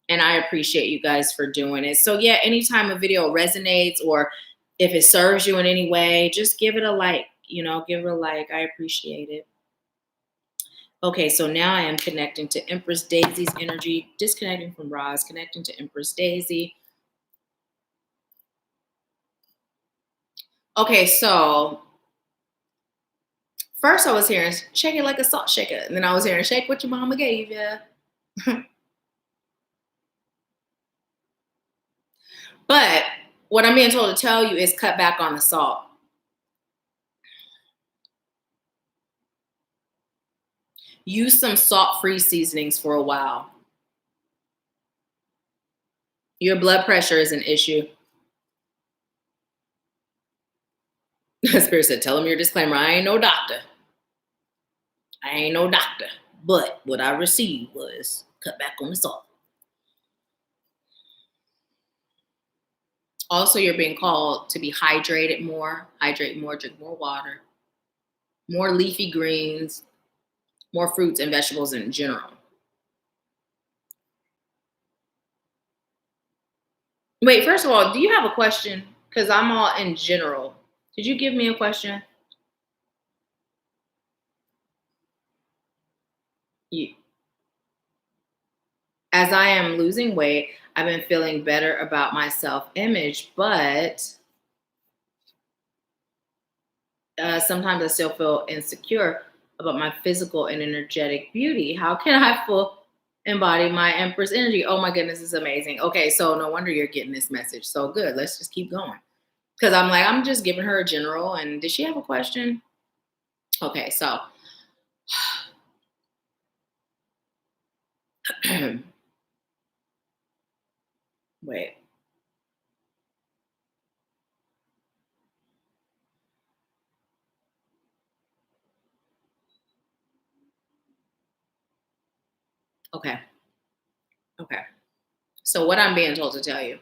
And I appreciate you guys for doing it. So yeah, anytime a video resonates or if it serves you in any way, just give it a like, you know, give it a like. I appreciate it. Okay, so now I am connecting to Empress Daisy's energy, disconnecting from Roz, connecting to Empress Daisy. Okay, so first I was hearing shake it like a salt shaker. And then I was hearing shake what your mama gave you. But what I'm being told to tell you is cut back on the salt. Use some salt-free seasonings for a while. Your blood pressure is an issue. Spirit said, tell him your disclaimer. I ain't no doctor. But what I received was cut back on the salt. Also, you're being called to be hydrated more. Hydrate more, drink more water. More leafy greens. More fruits and vegetables in general. Wait, first of all, do you have a question? Because I'm all in general. Did you give me a question? Yeah. As I am losing weight, I've been feeling better about my self-image, but sometimes I still feel insecure about my physical and energetic beauty. How can I embody my Empress energy? Oh my goodness, it's amazing. Okay, so no wonder you're getting this message. So good. Let's just keep going. Because I'm just giving her a general. And did she have a question? Okay, so wait. Okay. So what I'm being told to tell you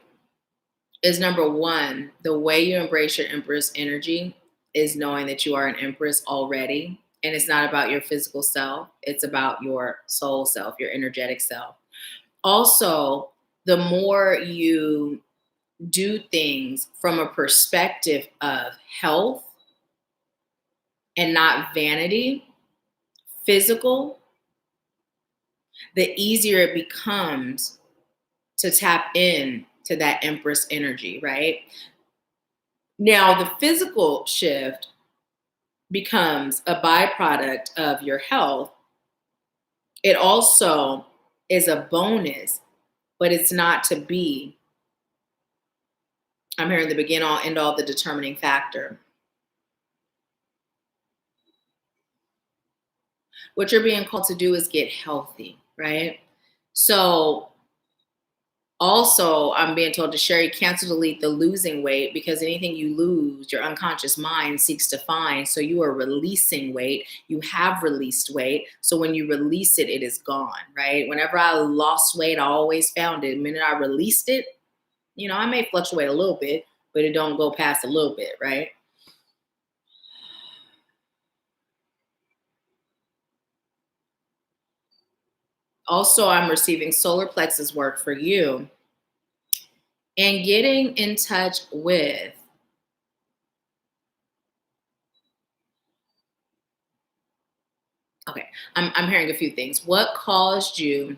is number one, the way you embrace your Empress energy is knowing that you are an Empress already. And it's not about your physical self. It's about your soul self, your energetic self. Also, the more you do things from a perspective of health and not vanity, physical, the easier it becomes to tap in to that Empress energy, right? Now, the physical shift becomes a byproduct of your health. It also is a bonus, but it's not to be, I'm hearing the begin all, end all, the determining factor. What you're being called to do is get healthy, right? So also, I'm being told to Sherry, cancel, delete the losing weight, because anything you lose, your unconscious mind seeks to find. So you are releasing weight. You have released weight. So when you release it, it is gone, right? Whenever I lost weight, I always found it. The minute I released it, you know, I may fluctuate a little bit, but it don't go past a little bit, right? Also, I'm receiving solar plexus work for you and getting in touch with, okay, I'm hearing a few things. What caused you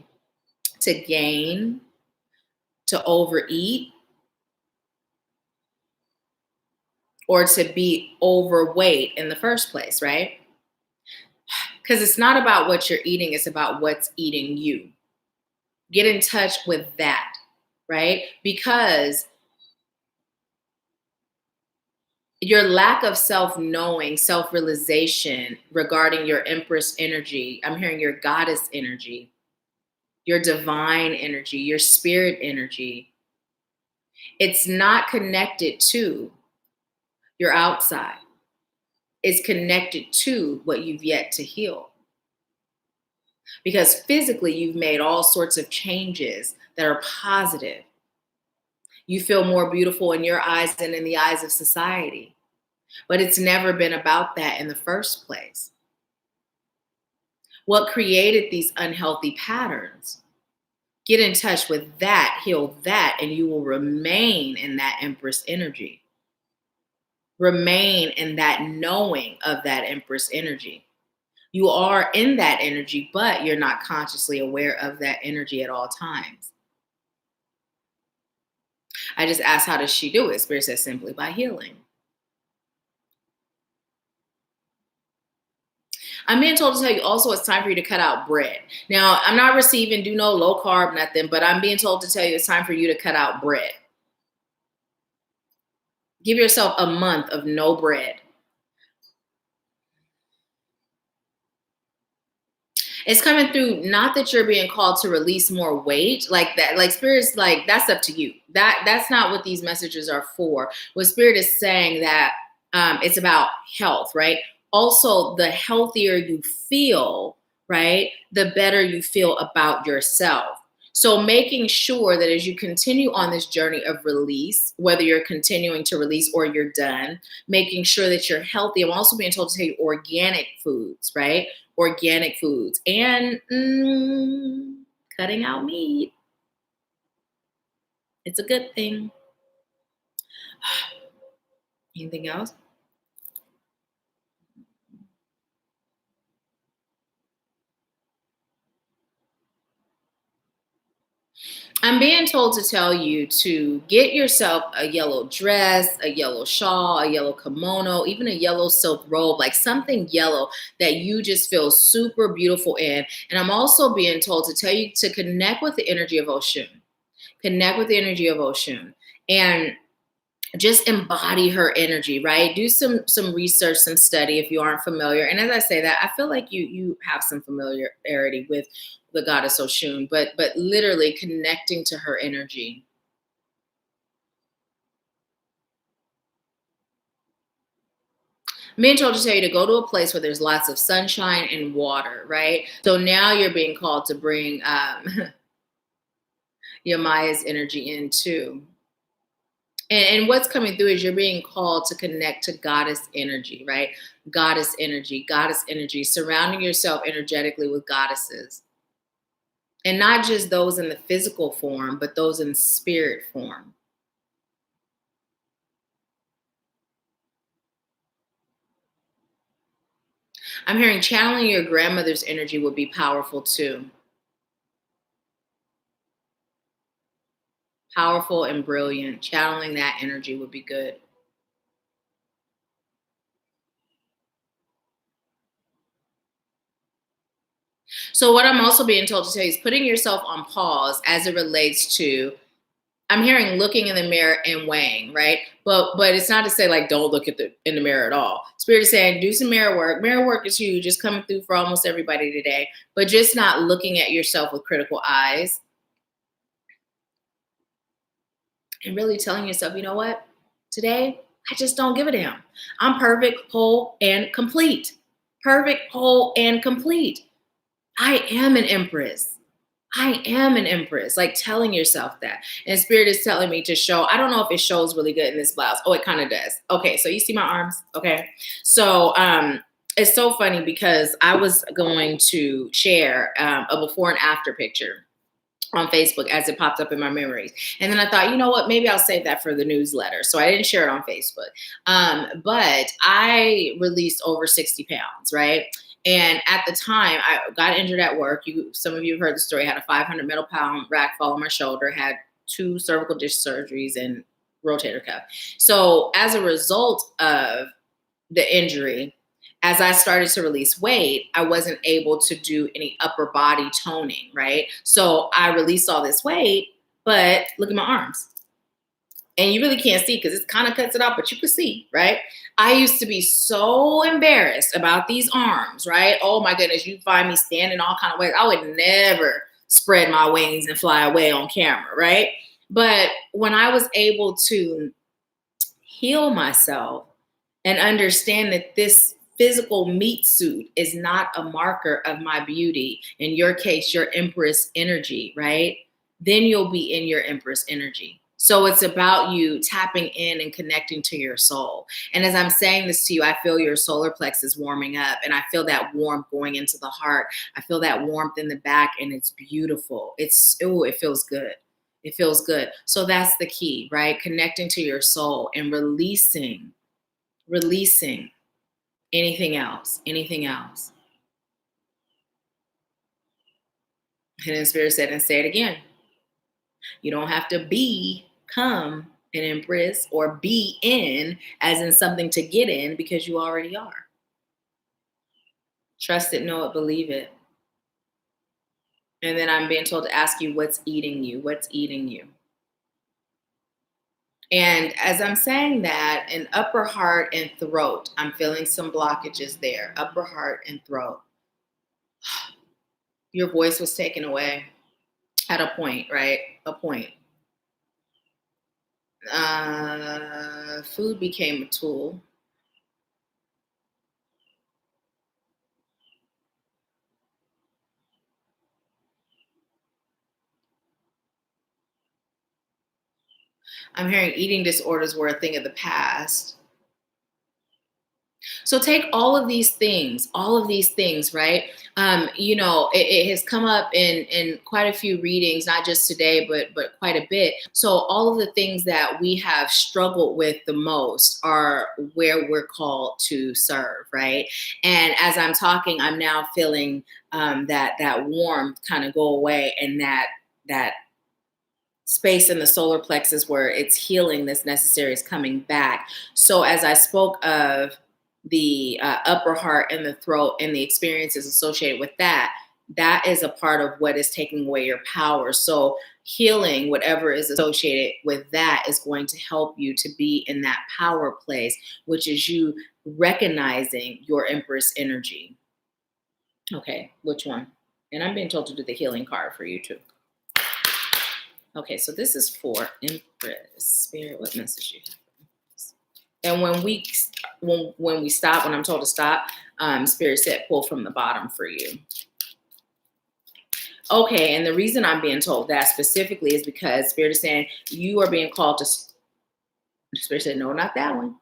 to gain, to overeat, or to be overweight in the first place, right? Because it's not about what you're eating, it's about what's eating you. Get in touch with that, right? Because your lack of self-knowing, self-realization regarding your Empress energy, I'm hearing your goddess energy, your divine energy, your spirit energy, it's not connected to your outside. It's connected to what you've yet to heal. Because physically, you've made all sorts of changes that are positive. You feel more beautiful in your eyes than in the eyes of society. But it's never been about that in the first place. What created these unhealthy patterns? Get in touch with that, heal that, and you will remain in that Empress energy. Remain in that knowing of that Empress energy. You are in that energy, but you're not consciously aware of that energy at all times. I just asked, how does she do it? Spirit says simply by healing. I'm being told to tell you also it's time for you to cut out bread. Now, I'm not receiving, do no low carb, nothing, but I'm being told to tell you it's time for you to cut out bread. Give yourself a month of no bread. It's coming through, not that you're being called to release more weight like that. Like Spirit's like, that's up to you. That's not what these messages are for. What Spirit is saying that it's about health, right? Also, the healthier you feel, right, the better you feel about yourself. So making sure that as you continue on this journey of release, whether you're continuing to release or you're done, making sure that you're healthy. I'm also being told to take organic foods, right? Organic foods and cutting out meat. It's a good thing. Anything else? I'm being told to tell you to get yourself a yellow dress, a yellow shawl, a yellow kimono, even a yellow silk robe, like something yellow that you just feel super beautiful in. And I'm also being told to tell you to connect with the energy of Oshun. Connect with the energy of Oshun. And just embody her energy, right? Do some research, some study if you aren't familiar. And as I say that, I feel like you have some familiarity with the goddess Oshun, but literally connecting to her energy. I'm being told to tell you to go to a place where there's lots of sunshine and water, right? So now you're being called to bring your Maya's energy in too. And what's coming through is you're being called to connect to goddess energy, right? Goddess energy, surrounding yourself energetically with goddesses. And not just those in the physical form, but those in spirit form. I'm hearing channeling your grandmother's energy would be powerful too. Powerful and brilliant. Channeling that energy would be good. So what I'm also being told to tell you is putting yourself on pause as it relates to, I'm hearing looking in the mirror and weighing, right? But it's not to say like don't look in the mirror at all. Spirit is saying do some mirror work. Mirror work is huge, just coming through for almost everybody today. But just not looking at yourself with critical eyes. And really telling yourself, you know what? Today, I just don't give a damn. I'm perfect, whole, and complete. Perfect, whole, and complete. I am an empress. I am an empress. Like telling yourself that. And Spirit is telling me to show. I don't know if it shows really good in this blouse. Oh, it kind of does. Okay, so you see my arms? Okay. So It's so funny because I was going to share a before and after picture on Facebook as it popped up in my memories. And then I thought, you know what, maybe I'll save that for the newsletter. So I didn't share it on Facebook. But I released over 60 pounds, right? And at the time, I got injured at work. Some of you have heard the story. I had a 500 metal pound rack fall on my shoulder, had 2 cervical disc surgeries and rotator cuff. So as a result of the injury, as I started to release weight, I wasn't able to do any upper body toning, right? So I released all this weight, but look at my arms. And you really can't see because it kind of cuts it off, but you can see, right? I used to be so embarrassed about these arms, right? Oh my goodness, you find me standing all kind of ways. I would never spread my wings and fly away on camera, right? But when I was able to heal myself and understand that this physical meat suit is not a marker of my beauty, in your case, your Empress energy, right? Then you'll be in your Empress energy. So it's about you tapping in and connecting to your soul. And as I'm saying this to you, I feel your solar plexus warming up, and I feel that warmth going into the heart. I feel that warmth in the back, and it's beautiful. It feels good. It feels good. So that's the key, right? Connecting to your soul and releasing anything else. And then Spirit said, and say it again. You don't have to become an empress or be in, as in something to get in, because you already are. Trust it, know it, believe it. And then I'm being told to ask you, what's eating you? What's eating you? And as I'm saying that, in upper heart and throat, I'm feeling some blockages there. Upper heart and throat. Your voice was taken away at a point, right? A point. Food became a tool. I'm hearing eating disorders were a thing of the past. So take all of these things, right? It has come up in quite a few readings, not just today, but quite a bit. So all of the things that we have struggled with the most are where we're called to serve, right? And as I'm talking, I'm now feeling that warmth kind of go away, and that space in the solar plexus where it's healing that's necessary is coming back. So as I spoke of the upper heart and the throat and the experiences associated with that, that is a part of what is taking away your power. So healing whatever is associated with that is going to help you to be in that power place, which is you recognizing your Empress energy. Okay, which one? And I'm being told to do the healing card for you too. Okay, so this is for Empress. Spirit, what message you have? And when we stop, when I'm told to stop, Spirit said pull from the bottom for you. Okay, and the reason I'm being told that specifically is because Spirit is saying you are being called to. Spirit said, no, not that one.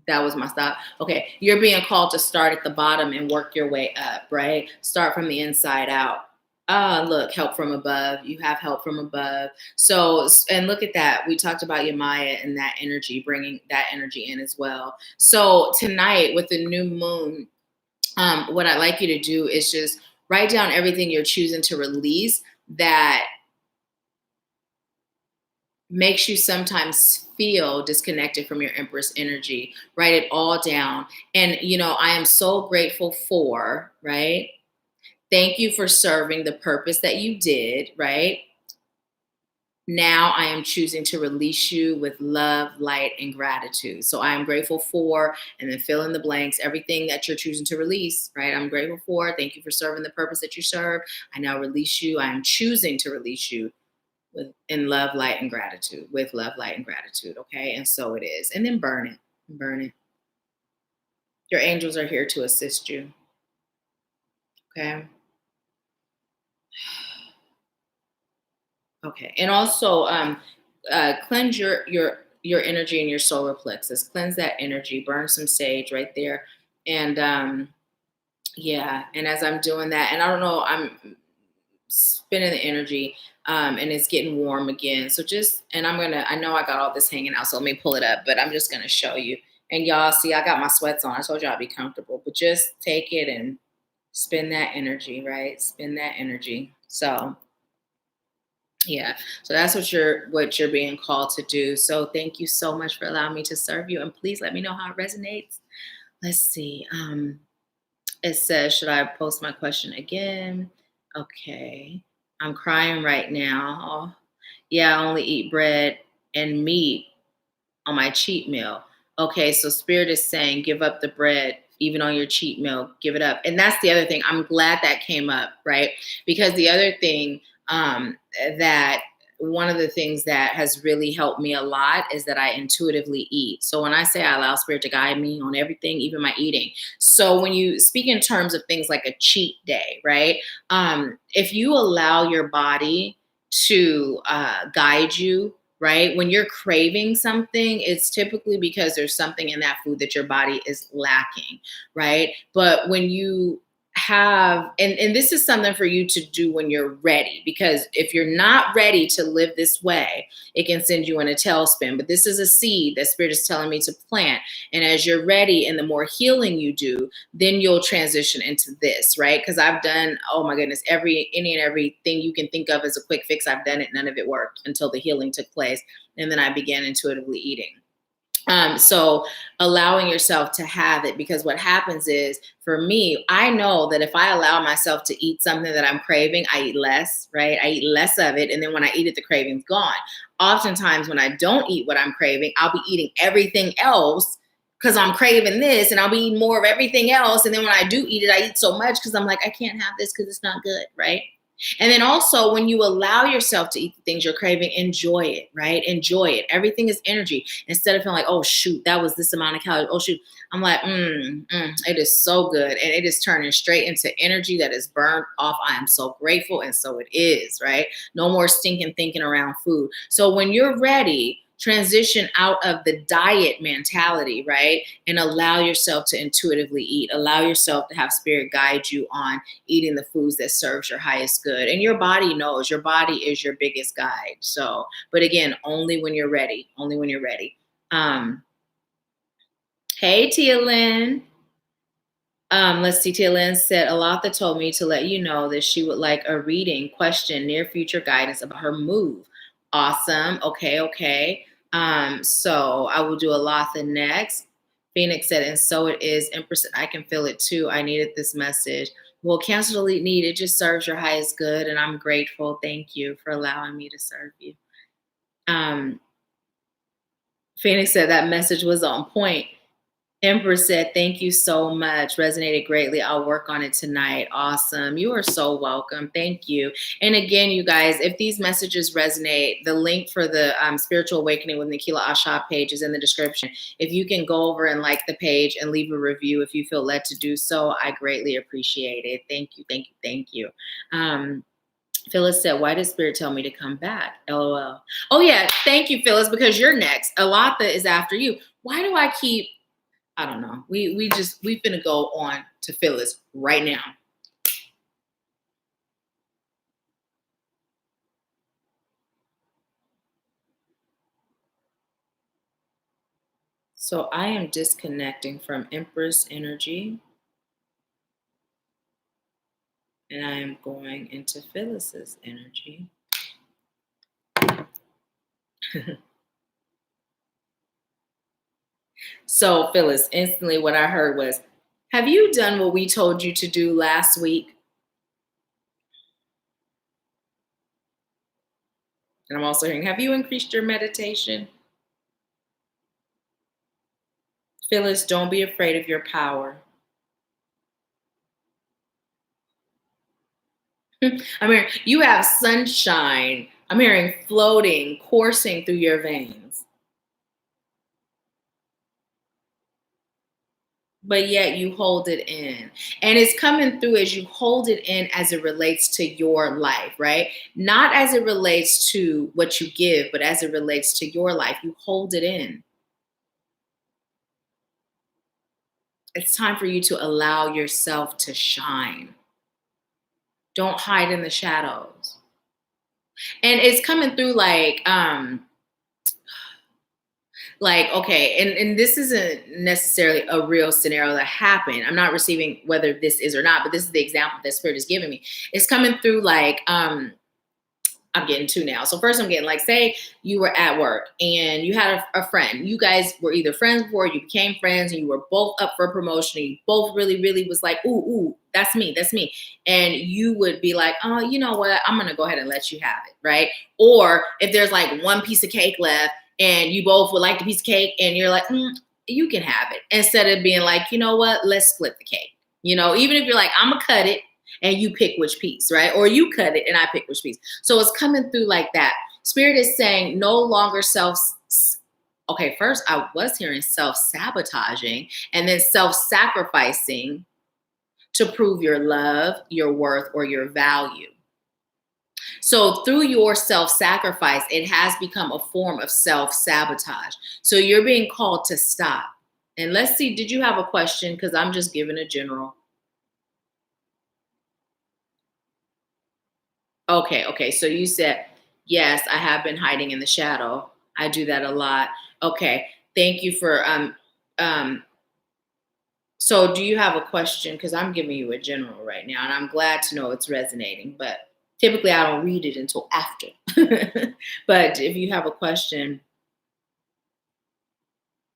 That was my stop. Okay, you're being called to start at the bottom and work your way up, right? Start from the inside out. Look, help from above. You have help from above. So, and look at that. We talked about your Maya and that energy, bringing that energy in as well. So tonight with the new moon, what I'd like you to do is just write down everything you're choosing to release that makes you sometimes feel disconnected from your Empress energy. Write it all down. And, I am so grateful for, right? Thank you for serving the purpose that you did, right? Now I am choosing to release you with love, light, and gratitude. So I am grateful for, and then fill in the blanks, everything that you're choosing to release, right? I'm grateful for. Thank you for serving the purpose that you serve. I now release you. I am choosing to release you in love, light, and gratitude. With love, light, and gratitude, okay? And so it is. And then burn it. Burn it. Your angels are here to assist you, okay? Okay, and also cleanse your your energy in your solar plexus. Cleanse that energy. Burn some sage right there. And yeah, and as I'm doing that, and I don't know, I'm spinning the energy, and it's getting warm again. So I know I got all this hanging out, so let me pull it up, but I'm just gonna show you. And y'all see, I got my sweats on. I told you I'd be comfortable, but just take it and spin that energy, right? Spin that energy. So yeah, so that's what you're being called to do. So thank you so much for allowing me to serve you, and please let me know how it resonates. Let's see. It says, should I post my question again? Okay. I'm crying right now. Yeah, I only eat bread and meat on my cheat meal. Okay, so Spirit is saying, give up the bread, even on your cheat meal, give it up. And that's the other thing. I'm glad that came up, right? Because the other thing, that one of the things that has really helped me a lot is that I intuitively eat. So when I say I allow Spirit to guide me on everything, even my eating. So when you speak in terms of things like a cheat day, right? If you allow your body to guide you, right? When you're craving something, it's typically because there's something in that food that your body is lacking, right? But when you have, and this is something for you to do when you're ready, because if you're not ready to live this way, it can send you in a tailspin. But this is a seed that Spirit is telling me to plant. And as you're ready and the more healing you do, then you'll transition into this, right? Because I've done, oh my goodness, any and everything you can think of as a quick fix. I've done it. None of it worked until the healing took place. And then I began intuitively eating. So allowing yourself to have it, because what happens is, for me, I know that if I allow myself to eat something that I'm craving, I eat less, right? I eat less of it. And then when I eat it, the craving's gone. Oftentimes when I don't eat what I'm craving, I'll be eating everything else because I'm craving this, and I'll be eating more of everything else. And then when I do eat it, I eat so much because I'm like, I can't have this because it's not good, right? And then also, when you allow yourself to eat the things you're craving, enjoy it, right? Enjoy it. Everything is energy. Instead of feeling like, oh, shoot, that was this amount of calories. Oh, shoot. I'm like, it is so good. And it is turning straight into energy that is burned off. I am so grateful. And so it is, right? No more stinking thinking around food. So when you're ready, transition out of the diet mentality, right? And allow yourself to intuitively eat. Allow yourself to have Spirit guide you on eating the foods that serves your highest good. And your body knows. Your body is your biggest guide. So, but again, only when you're ready. Only when you're ready. Hey, Tia Lynn. Let's see. Tia Lynn said, Alatha told me to let you know that she would like a reading, question, near future guidance about her move. Awesome. Okay. So I will do Alatha next. Phoenix said, and so it is. Empress, I can feel it too. I needed this message. Well, cancel, delete, need. It just serves your highest good. And I'm grateful. Thank you for allowing me to serve you. Phoenix said that message was on point. Empress said, thank you so much. Resonated greatly. I'll work on it tonight. Awesome. You are so welcome. Thank you. And again, you guys, if these messages resonate, the link for the Spiritual Awakening with Nahkila Isha page is in the description. If you can go over and like the page and leave a review if you feel led to do so, I greatly appreciate it. Thank you. Phyllis said, why did Spirit tell me to come back? LOL. Oh, yeah. Thank you, Phyllis, because you're next. Alatha is after you. Why do I keep... I don't know. We're gonna go on to Phyllis right now. So I am disconnecting from Empress energy, and I am going into Phyllis's energy. So Phyllis, instantly what I heard was, have you done what we told you to do last week? And I'm also hearing, have you increased your meditation? Phyllis, don't be afraid of your power. I'm hearing, you have sunshine. I'm hearing floating, coursing through your veins. but yet you hold it in. And it's coming through as you hold it in as it relates to your life, right? Not as it relates to what you give, but as it relates to your life. You hold it in. It's time for you to allow yourself to shine. Don't hide in the shadows. And it's coming through like okay, and this isn't necessarily a real scenario that happened. I'm not receiving whether this is or not, but this is the example that spirit is giving me. It's coming through like I'm getting two now. So first I'm getting like, say you were at work and you had a friend. You guys were either friends before, you became friends, and you were both up for promotion. And you both really, really was like, ooh, that's me, that's me. And you would be like, oh, you know what? I'm going to go ahead and let you have it, right? Or if there's like one piece of cake left and you both would like the piece of cake and you're like, you can have it. Instead of being like, you know what? Let's split the cake. You know, even if you're like, I'm going to cut it and you pick which piece, right? Or you cut it and I pick which piece. So it's coming through like that. Spirit is saying no longer okay, first I was hearing self-sabotaging and then self-sacrificing to prove your love, your worth, or your value. So through your self-sacrifice, it has become a form of self-sabotage. So you're being called to stop. And let's see, did you have a question? Because I'm just giving a general. Okay. So you said, yes, I have been hiding in the shadow. I do that a lot. Okay. Thank you for so do you have a question? Because I'm giving you a general right now, and I'm glad to know it's resonating, but typically I don't read it until after. But if you have a question,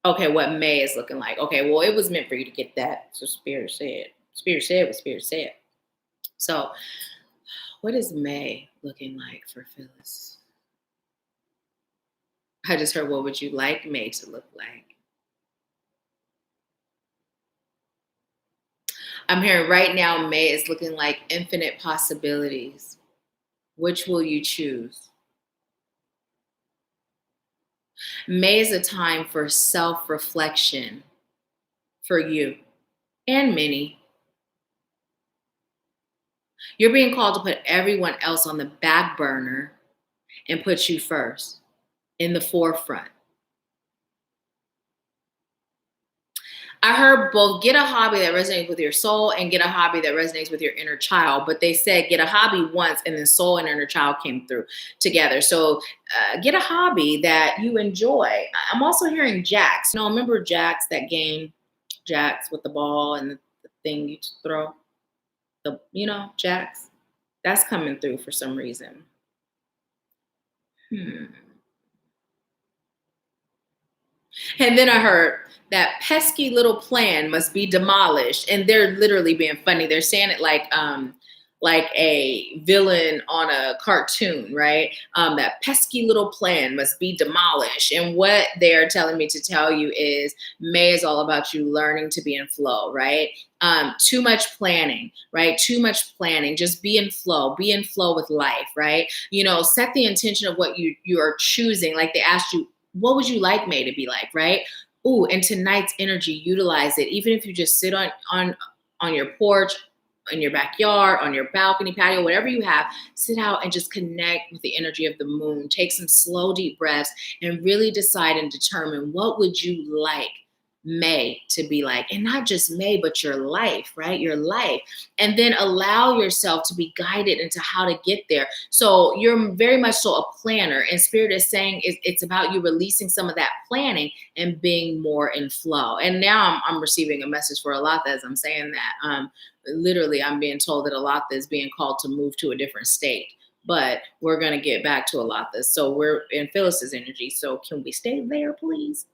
okay, what May is looking like. Okay, well, it was meant for you to get that. So Spirit said. Spirit said what Spirit said. So what is May looking like for Phyllis? I just heard, what would you like May to look like? I'm hearing right now, May is looking like infinite possibilities. Which will you choose? May is a time for self-reflection for you and many. You're being called to put everyone else on the back burner and put you first, in the forefront. I heard both get a hobby that resonates with your soul and get a hobby that resonates with your inner child. But they said get a hobby once and then soul and inner child came through together. So get a hobby that you enjoy. I'm also hearing jacks. You know, remember jacks, that game, jacks with the ball and the thing you throw? Jacks. That's coming through for some reason. And then I heard that pesky little plan must be demolished. And they're literally being funny. They're saying it like a villain on a cartoon, right? That pesky little plan must be demolished. And what they're telling me to tell you is May is all about you learning to be in flow, right? Too much planning, right? Too much planning. Just be in flow with life, right? You know, set the intention of what you are choosing. Like they asked you, what would you like May to be like, right? Ooh, and tonight's energy, utilize it. Even if you just sit on your porch, in your backyard, on your balcony, patio, whatever you have, sit out and just connect with the energy of the moon. Take some slow, deep breaths and really decide and determine what would you like May to be like, and not just May, but your life, right? Your life. And then allow yourself to be guided into how to get there. So you're very much so a planner, and Spirit is saying it's about you releasing some of that planning and being more in flow. And now I'm receiving a message for Alatha as I'm saying that. Literally, I'm being told that Alatha is being called to move to a different state. But we're going to get back to Alatha. So we're in Phyllis's energy. So can we stay there, please?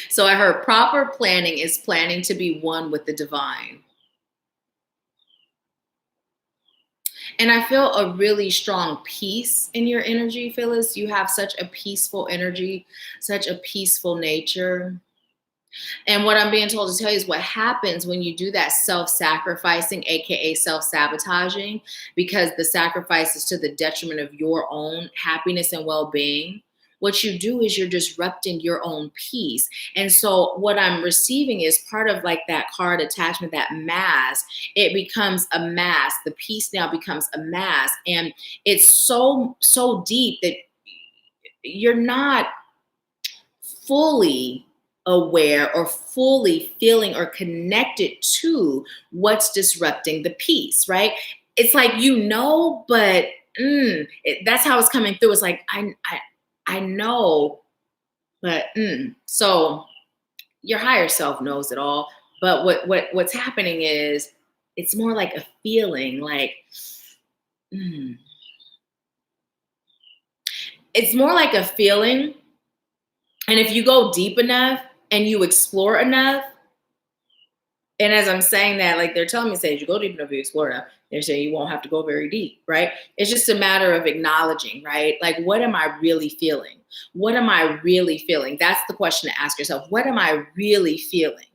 So I heard proper planning is planning to be one with the divine. And I feel a really strong peace in your energy, Phyllis. You have such a peaceful energy, such a peaceful nature. And what I'm being told to tell you is what happens when you do that self-sacrificing, aka self-sabotaging, because the sacrifice is to the detriment of your own happiness and well-being. What you do is you're disrupting your own peace. And so what I'm receiving is part of like that card attachment, that mask. It becomes a mask. The peace now becomes a mask. And it's so deep that you're not fully aware or fully feeling or connected to what's disrupting the peace, right? It's like, but that's how it's coming through. It's like, I know, but so your higher self knows it all. But what's happening is it's more like a feeling, like, it's more like a feeling. And if you go deep enough and you explore enough, and as I'm saying that, like they're telling me, say, you go deep enough, you explore enough, they're saying you won't have to go very deep, right? It's just a matter of acknowledging, right? Like, what am I really feeling? What am I really feeling? That's the question to ask yourself. What am I really feeling?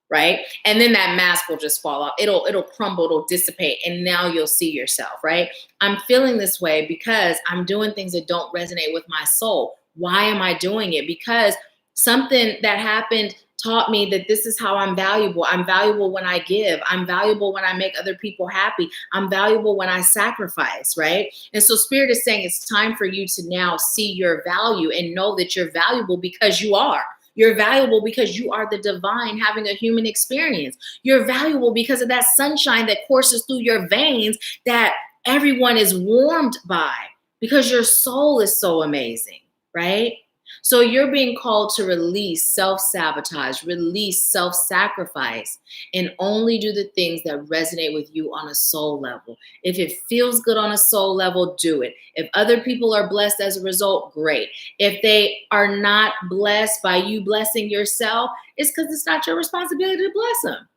Right? And then that mask will just fall off. It'll crumble, it'll dissipate, and now you'll see yourself, right? I'm feeling this way because I'm doing things that don't resonate with my soul. Why am I doing it? Because something that happened taught me that this is how I'm valuable. I'm valuable when I give. I'm valuable when I make other people happy. I'm valuable when I sacrifice, right? And so Spirit is saying it's time for you to now see your value and know that you're valuable because you are. You're valuable because you are the divine having a human experience. You're valuable because of that sunshine that courses through your veins that everyone is warmed by, because your soul is so amazing, right? So you're being called to release self-sabotage, release self-sacrifice, and only do the things that resonate with you on a soul level. If it feels good on a soul level, do it. If other people are blessed as a result, great. If they are not blessed by you blessing yourself, it's because it's not your responsibility to bless them.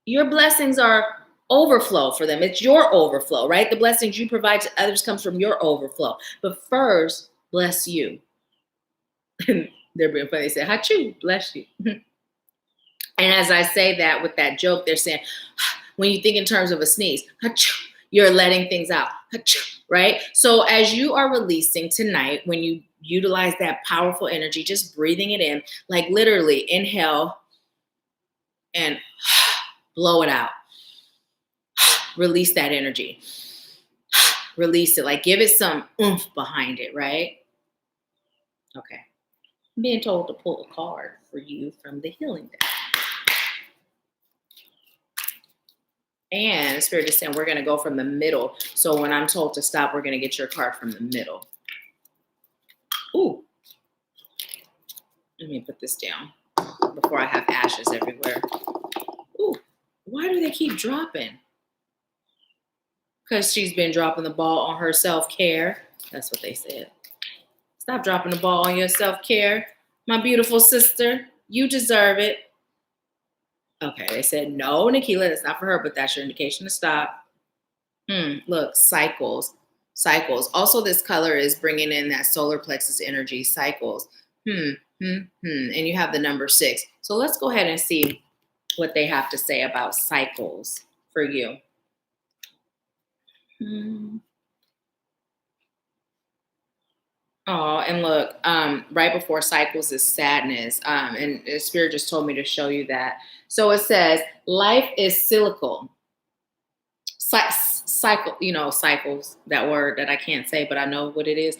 Your blessings are overflow for them. It's your overflow, right? The blessings you provide to others comes from your overflow. But first, bless you. They're being funny. They say, "Hachu, bless you." And as I say that with that joke, they're saying, when you think in terms of a sneeze, "Hachu," you're letting things out, "Hachu," right? So as you are releasing tonight, when you utilize that powerful energy, just breathing it in, like literally inhale and blow it out. Release that energy. Release it. Like give it some oomph behind it, right? Okay. I'm being told to pull a card for you from the healing deck. And Spirit is saying we're going to go from the middle. So when I'm told to stop, we're going to get your card from the middle. Ooh. Let me put this down before I have ashes everywhere. Ooh. Why do they keep dropping? Because she's been dropping the ball on her self-care. That's what they said. Stop dropping the ball on your self-care. My beautiful sister, you deserve it. Okay, they said, no, Nahkila, that's not for her, but that's your indication to stop. Look, cycles. Also, this color is bringing in that solar plexus energy, cycles. And you have the number 6. So let's go ahead and see what they have to say about cycles for you. Oh, and look, right before cycles is sadness. And the Spirit just told me to show you that. So it says, life is cyclical. Cycle, cycles, that word that I can't say, but I know what it is.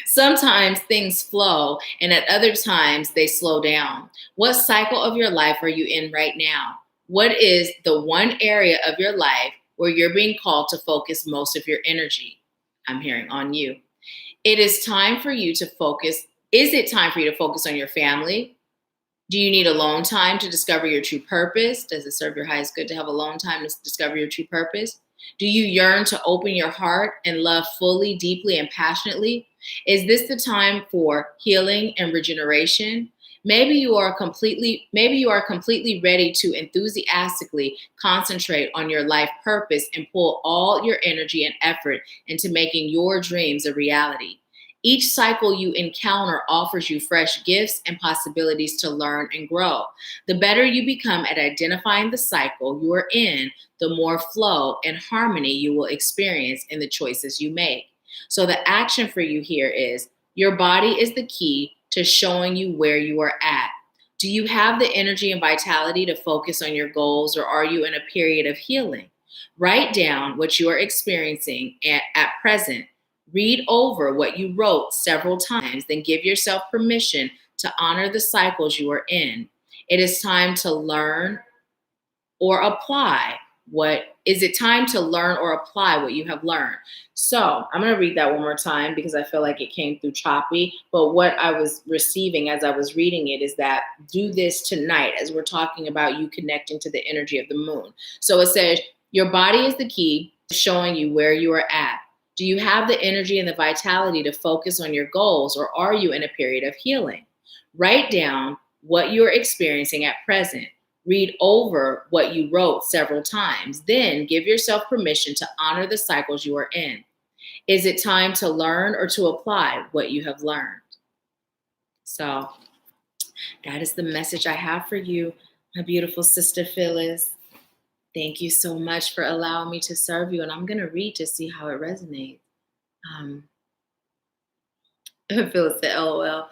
Sometimes things flow, and at other times they slow down. What cycle of your life are you in right now? What is the one area of your life where you're being called to focus most of your energy? I'm hearing on you. It is time for you to focus. Is it time for you to focus on your family? Do you need alone time to discover your true purpose? Does it serve your highest good to have alone time to discover your true purpose? Do you yearn to open your heart and love fully, deeply, and passionately? Is this the time for healing and regeneration? Maybe you are completely ready to enthusiastically concentrate on your life purpose and pull all your energy and effort into making your dreams a reality. Each cycle you encounter offers you fresh gifts and possibilities to learn and grow. The better you become at identifying the cycle you are in, the more flow and harmony you will experience in the choices you make. So, the action for you here is your body is the key to showing you where you are at. Do you have the energy and vitality to focus on your goals, or are you in a period of healing? Write down what you are experiencing at present. Read over what you wrote several times, then give yourself permission to honor the cycles you are in. It is time to learn or apply what you have learned? So I'm going to read that one more time because I feel like it came through choppy. But what I was receiving as I was reading it is that do this tonight as we're talking about you connecting to the energy of the moon. So it says, your body is the key to showing you where you are at. Do you have the energy and the vitality to focus on your goals, or are you in a period of healing? Write down what you're experiencing at present. Read over what you wrote several times. Then give yourself permission to honor the cycles you are in. Is it time to learn or to apply what you have learned? So that is the message I have for you, my beautiful sister Phyllis. Thank you so much for allowing me to serve you. And I'm going to read to see how it resonates. Phyllis said, LOL.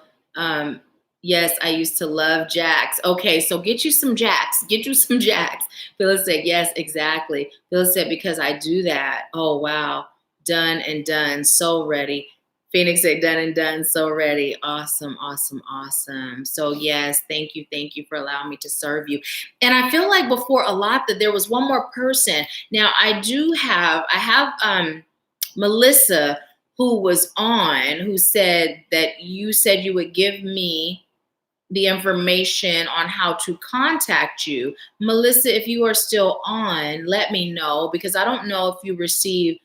Yes, I used to love Jacks. Okay, so get you some Jacks. Get you some Jacks. Phyllis said, yes, exactly. Phyllis said, because I do that. Oh, wow. Done and done. So ready. Phoenix said, done and done. So ready. Awesome, awesome, awesome. So yes, thank you. Thank you for allowing me to serve you. And I feel like before a lot that there was one more person. Now I have Melissa, who was on, who said that you said you would give me the information on how to contact you. Melissa, if you are still on, let me know, because I don't know if you received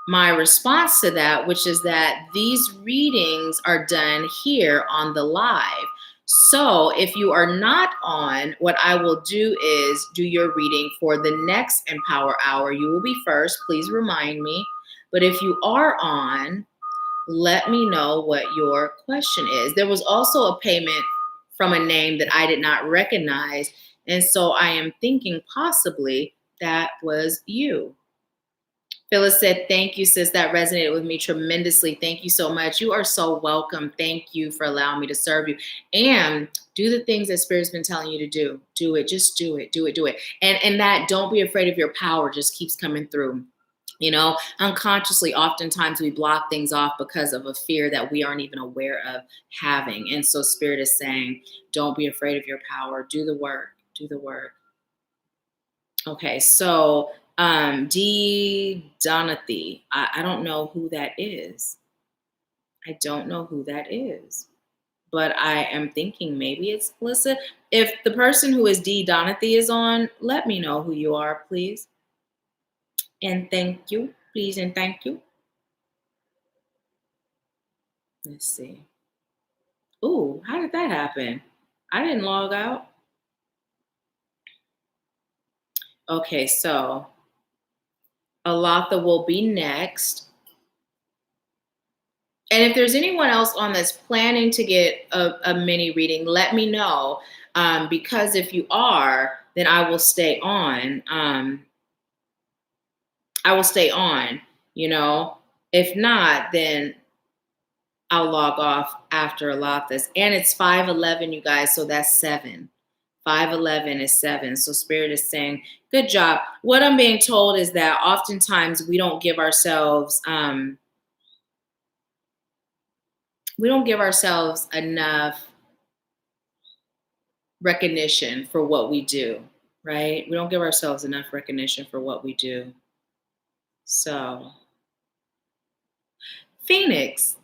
my response to that, which is that these readings are done here on the live. So if you are not on, what I will do is do your reading for the next Empower Hour. You will be first. Please remind me. But if you are on, let me know what your question is. There was also a payment from a name that I did not recognize. And so I am thinking possibly that was you. Phyllis said, thank you, sis. That resonated with me tremendously. Thank you so much. You are so welcome. Thank you for allowing me to serve you. And do the things that Spirit's been telling you to do. Do it. Just do it. Do it. Do it. And that don't be afraid of your power just keeps coming through. You know, unconsciously, oftentimes we block things off because of a fear that we aren't even aware of having. And so Spirit is saying, don't be afraid of your power. Do the work. Do the work. Okay, so D. Donathy. I don't know who that is. I don't know who that is. But I am thinking maybe it's Melissa. If the person who is D. Donathy is on, let me know who you are, please. And thank you. Please and thank you. Let's see. Ooh, how did that happen? I didn't log out. Okay, so Alatha will be next. And if there's anyone else on that's planning to get a mini reading, let me know. Because if you are, then I will stay on. I will stay on, you know. If not, then I'll log off after Alatha's. And it's 5:11, you guys, so that's 7. 5:11 is 7. So Spirit is saying, good job. What I'm being told is that oftentimes we don't give ourselves enough recognition for what we do, right? We don't give ourselves enough recognition for what we do. So, Phoenix,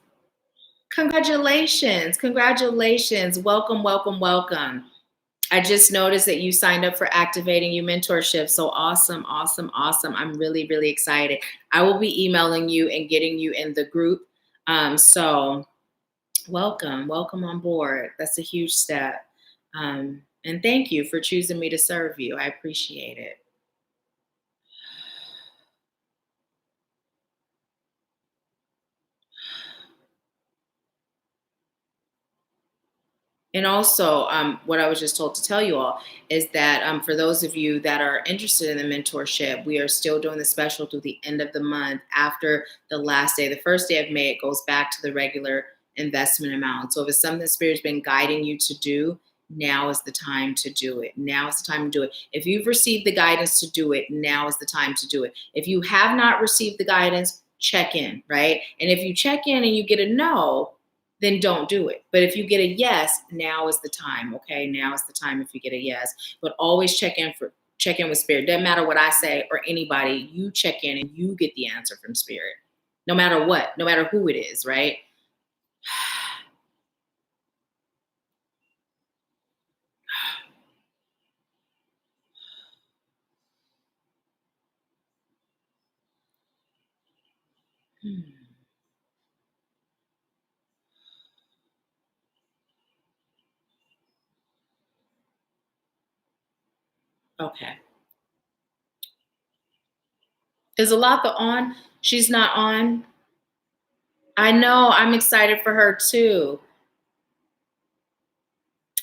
congratulations. Congratulations. Welcome, welcome, welcome. I just noticed that you signed up for Activating You Mentorship. So awesome, awesome, awesome. I'm really, really excited. I will be emailing you and getting you in the group. So welcome, welcome on board. That's a huge step. And thank you for choosing me to serve you. I appreciate it. And also, what I was just told to tell you all is that for those of you that are interested in the mentorship, we are still doing the special through the end of the month. After the last day, the first day of May, it goes back to the regular investment amount. So if it's something the Spirit's been guiding you to do, now is the time to do it. Now is the time to do it. If you've received the guidance to do it, now is the time to do it. If you have not received the guidance, check in, right? And if you check in and you get a no, then don't do it. But if you get a yes, now is the time. Okay, now is the time if you get a yes. But always check in with Spirit. Doesn't matter what I say or anybody, you check in and you get the answer from Spirit. No matter what, no matter who it is, right? Okay. Is Alatha on? She's not on. I know. I'm excited for her too.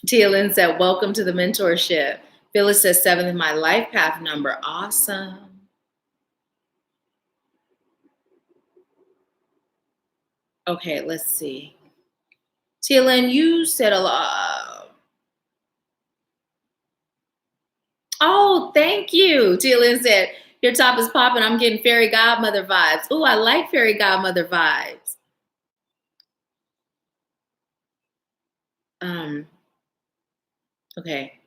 Tia Lynn said, welcome to the mentorship. Phyllis says 7 is my life path number. Awesome. Okay, let's see. Tia Lynn, you said a lot. Oh, thank you. Tia Lynn said, your top is popping. I'm getting fairy godmother vibes. Oh, I like fairy godmother vibes. Okay.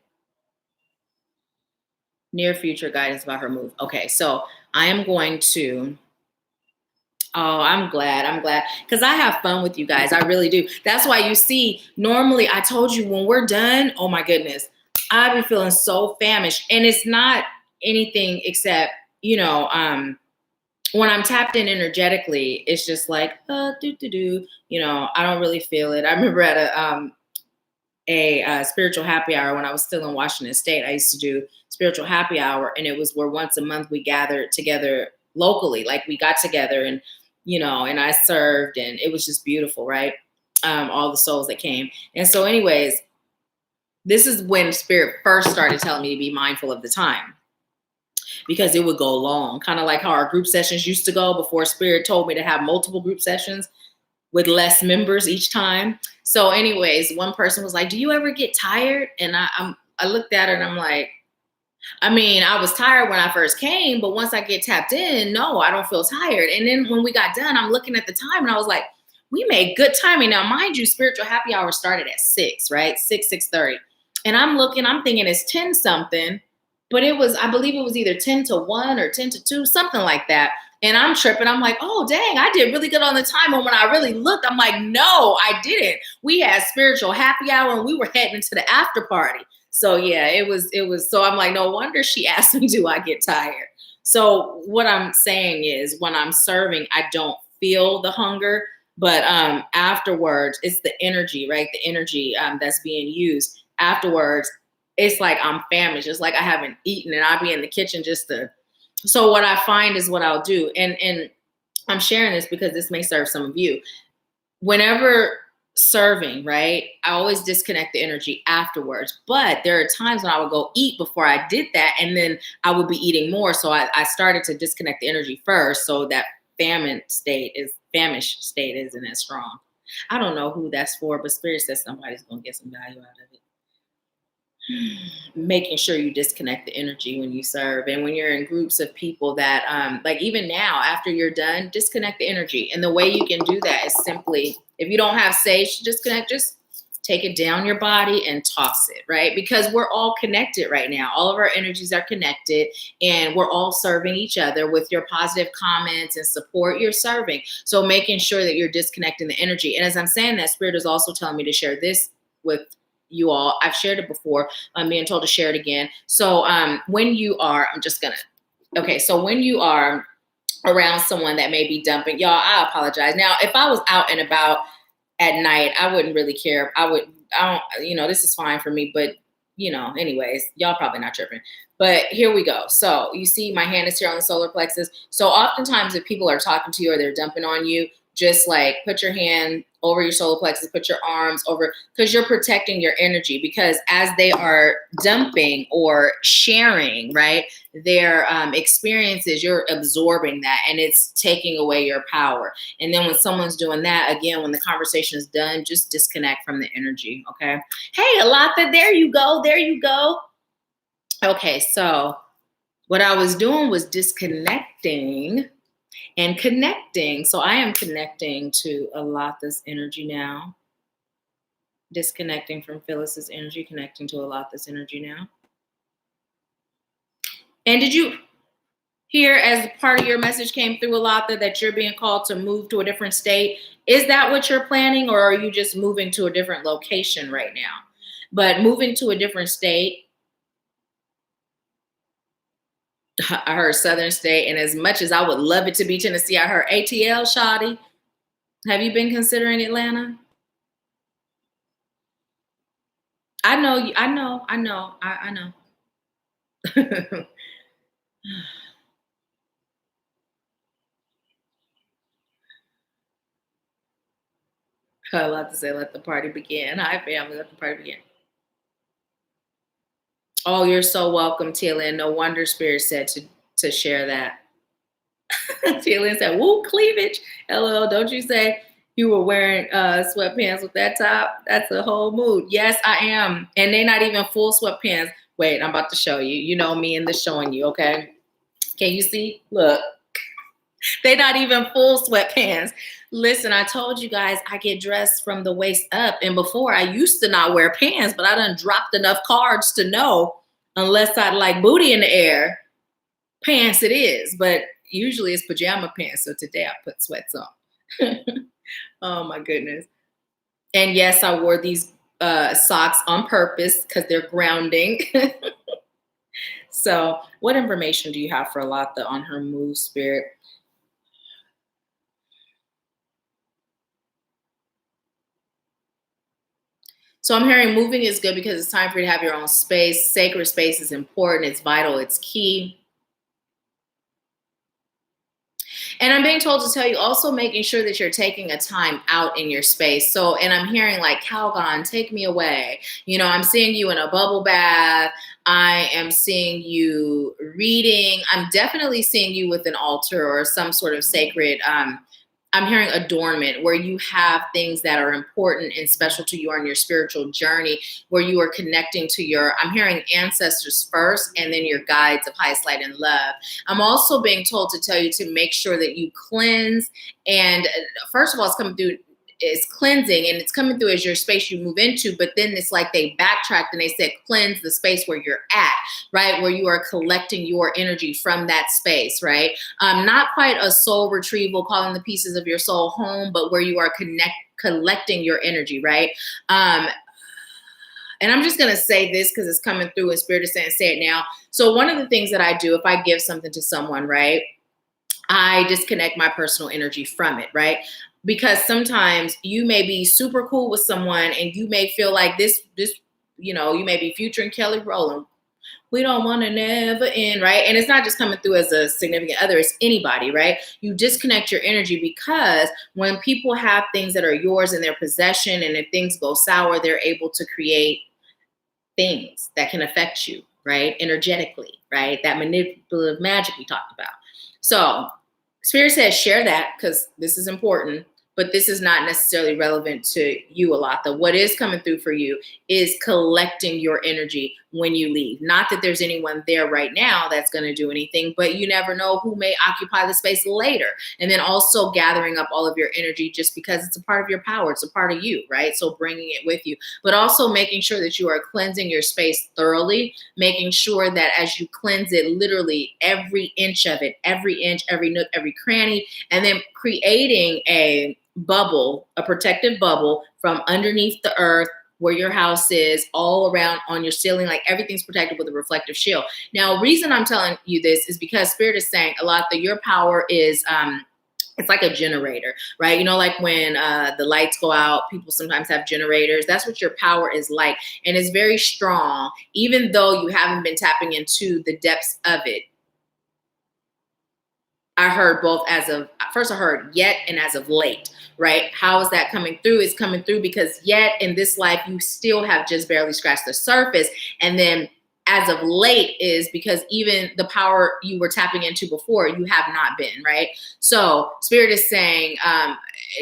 Near future guidance about her move. Okay, so I am going to. Oh, I'm glad. Because I have fun with you guys. I really do. That's why you see, normally I told you when we're done, oh my goodness, I've been feeling so famished. And it's not anything except, when I'm tapped in energetically, it's just like, I don't really feel it. I remember at a spiritual happy hour when I was still in Washington State. I used to do spiritual happy hour, and it was where once a month we gathered together locally. Like we got together and, and I served, and it was just beautiful, right? All the souls that came. And so anyways, this is when Spirit first started telling me to be mindful of the time, because it would go long, kind of like how our group sessions used to go before Spirit told me to have multiple group sessions with less members each time. So anyways, one person was like, do you ever get tired? And I looked at her and I'm like, I was tired when I first came, but once I get tapped in, no, I don't feel tired. And then when we got done, I'm looking at the time and I was like, we made good timing. Now, mind you, spiritual happy hour started at 6, right? 6:30. And I'm thinking it's 10 something, but I believe it was either 10 to 1 or 10 to 2, something like that. And I'm tripping. I'm like, oh, dang, I did really good on the time. And when I really looked, I'm like, no, I didn't. We had spiritual happy hour and we were heading into the after party. So yeah, it was, so I'm like, no wonder she asked me, do I get tired? So what I'm saying is when I'm serving, I don't feel the hunger, but afterwards, it's the energy, right? The energy that's being used. Afterwards, it's like I'm famished. It's like I haven't eaten and I'll be in the kitchen so what I find is what I'll do. And I'm sharing this because this may serve some of you. Whenever serving, right, I always disconnect the energy afterwards. But there are times when I would go eat before I did that, and then I would be eating more. So I started to disconnect the energy first, so that famished state isn't as strong. I don't know who that's for, but Spirit says somebody's going to get some value out of it. Making sure you disconnect the energy when you serve, and when you're in groups of people that like even now after you're done, disconnect the energy. And the way you can do that is simply, if you don't have sage to disconnect, just take it down your body and toss it, right? Because we're all connected right now. All of our energies are connected, and we're all serving each other with your positive comments and support. You're serving, so making sure that you're disconnecting the energy. And as I'm saying that, Spirit is also telling me to share this with you all. I've shared it before. I'm being told to share it again. So when you are, so when you are around someone that may be dumping, y'all, I apologize. Now, if I was out and about at night, I wouldn't really care. This is fine for me, but anyways, y'all probably not tripping. But here we go. So you see my hand is here on the solar plexus. So oftentimes if people are talking to you or they're dumping on you, just like put your hand over your solar plexus, put your arms over, because you're protecting your energy, because as they are dumping or sharing, right, their experiences, you're absorbing that and it's taking away your power. And then when someone's doing that, again, when the conversation is done, just disconnect from the energy, okay? Hey, Alata, there you go, there you go. Okay, so what I was doing was disconnecting and connecting. So I am connecting to Alatha's energy now. Disconnecting from Phyllis's energy, connecting to Alatha's energy now. And did you hear, as part of your message came through, Alatha, that you're being called to move to a different state? Is that what you're planning, or are you just moving to a different location right now? But moving to a different state, I heard Southern State, and as much as I would love it to be Tennessee, I heard ATL, Shawty. Have you been considering Atlanta? I know. I know. I love to say, let the party begin. Hi, family, let the party begin. Oh, you're so welcome, Tila. No wonder Spirit said to share that. Tila said, woo, cleavage. LOL, don't you say you were wearing sweatpants with that top? That's a whole mood. Yes, I am. And they're not even full sweatpants. Wait, I'm about to show you. You know me and the showing you, okay? Can you see? Look. They're not even full sweatpants. Listen, I told you guys I get dressed from the waist up. And before, I used to not wear pants, but I done dropped enough cards to know, unless I like booty in the air, pants it is. But usually it's pajama pants. So today I put sweats on. Oh my goodness. And yes, I wore these socks on purpose because they're grounding. So what information do you have for Alatha on her move, Spirit? So I'm hearing moving is good because it's time for you to have your own space. Sacred space is important. It's vital. It's key. And I'm being told to tell you also making sure that you're taking a time out in your space. So, and I'm hearing like, Calgon, take me away. You know, I'm seeing you in a bubble bath. I am seeing you reading. I'm definitely seeing you with an altar or some sort of sacred, I'm hearing adornment, where you have things that are important and special to you on your spiritual journey, where you are connecting to your, I'm hearing ancestors first, and then your guides of highest light and love. I'm also being told to tell you to make sure that you cleanse. And first of all, it's coming through, it's cleansing, and it's coming through as your space you move into, but then it's like they backtracked and they said cleanse the space where you're at, right? Where you are collecting your energy from that space, right? Not quite a soul retrieval, calling the pieces of your soul home, but where you are collecting your energy, right? And I'm just going to say this because it's coming through and Spirit is saying, say it now. So one of the things that I do, if I give something to someone, right, I disconnect my personal energy from it, right? Because sometimes you may be super cool with someone and you may feel like this, you know, you may be Future and Kelly Rowland. We don't want to never end, right? And it's not just coming through as a significant other, it's anybody, right? You disconnect your energy because when people have things that are yours in their possession and if things go sour, they're able to create things that can affect you, right? Energetically, right? That manipulative magic we talked about. So Spirit says share that because this is important, but this is not necessarily relevant to you, Alatha. What is coming through for you is collecting your energy when you leave. Not that there's anyone there right now that's going to do anything, but you never know who may occupy the space later. And then also gathering up all of your energy just because it's a part of your power. It's a part of you, right? So bringing it with you, but also making sure that you are cleansing your space thoroughly, making sure that as you cleanse it, literally every inch of it, every inch, every nook, every cranny, and then creating a bubble, a protective bubble from underneath the earth where your house is, all around on your ceiling, like everything's protected with a reflective shield. Now, reason I'm telling you this is because Spirit is saying a lot that your power is, it's like a generator, right? You know, like when the lights go out, people sometimes have generators. That's what your power is like. And it's very strong, even though you haven't been tapping into the depths of it. I heard both as of, first I heard yet and as of late, right? How is that coming through? It's coming through because yet in this life, you still have just barely scratched the surface. And then as of late is because even the power you were tapping into before, you have not been, right? So Spirit is saying,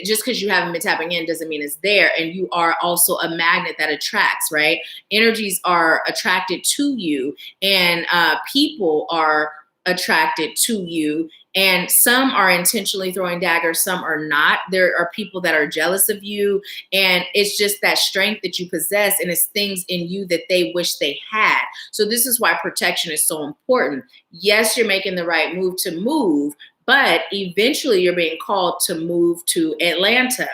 just because you haven't been tapping in doesn't mean it's there. And you are also a magnet that attracts, right? Energies are attracted to you, and people are attracted to you. And some are intentionally throwing daggers, some are not. There are people that are jealous of you. And it's just that strength that you possess, and it's things in you that they wish they had. So this is why protection is so important. Yes, you're making the right move to move, but eventually you're being called to move to Atlanta.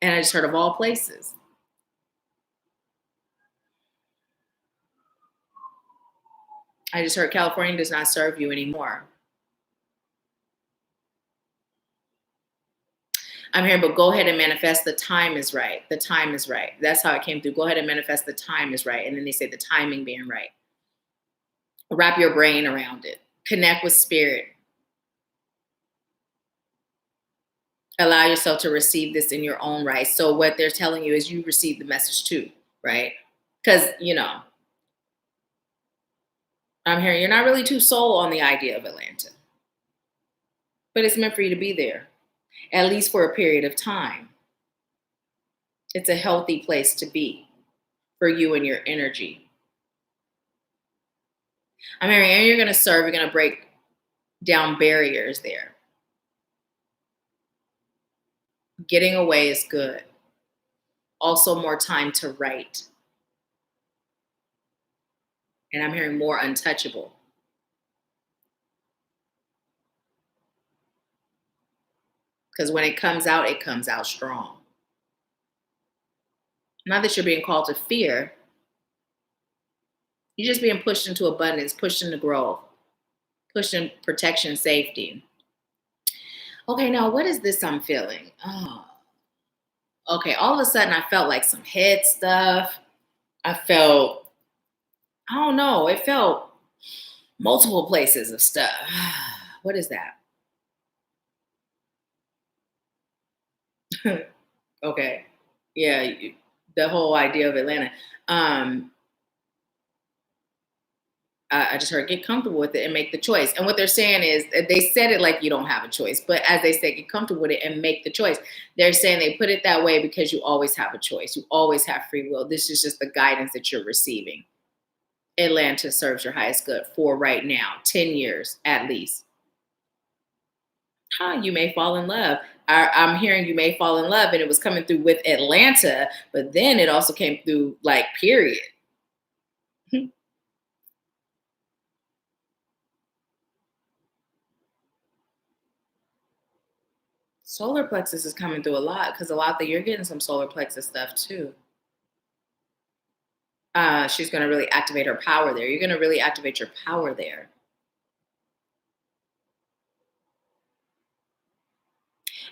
And I just heard of all places. I just heard California does not serve you anymore. I'm hearing, but go ahead and manifest. The time is right. The time is right. That's how it came through. Go ahead and manifest. The time is right. And then they say the timing being right. Wrap your brain around it. Connect with spirit. Allow yourself to receive this in your own right. So what they're telling you is you receive the message too, right? Because, I'm hearing you're not really too sold on the idea of Atlanta, but it's meant for you to be there, at least for a period of time. It's a healthy place to be for you and your energy. I'm hearing, and you're going to serve, you're going to break down barriers there. Getting away is good. Also more time to write. And I'm hearing more untouchable. Because when it comes out strong. Not that you're being called to fear. You're just being pushed into abundance, pushed into growth, pushed in protection, safety. Okay, now what is this I'm feeling? Oh, okay. All of a sudden I felt like some head stuff. I don't know. It felt multiple places of stuff. What is that? Okay. Yeah, the whole idea of Atlanta. I just heard get comfortable with it and make the choice. And what they're saying is they said it like you don't have a choice, but as they say, get comfortable with it and make the choice. They're saying they put it that way because you always have a choice. You always have free will. This is just the guidance that you're receiving. Atlanta serves your highest good for right now, 10 years at least. You may fall in love. I'm hearing you may fall in love, and it was coming through with Atlanta, but then it also came through like period. Solar plexus is coming through a lot because a lot that you're getting some solar plexus stuff too. She's going to really activate her power there. You're going to really activate your power there.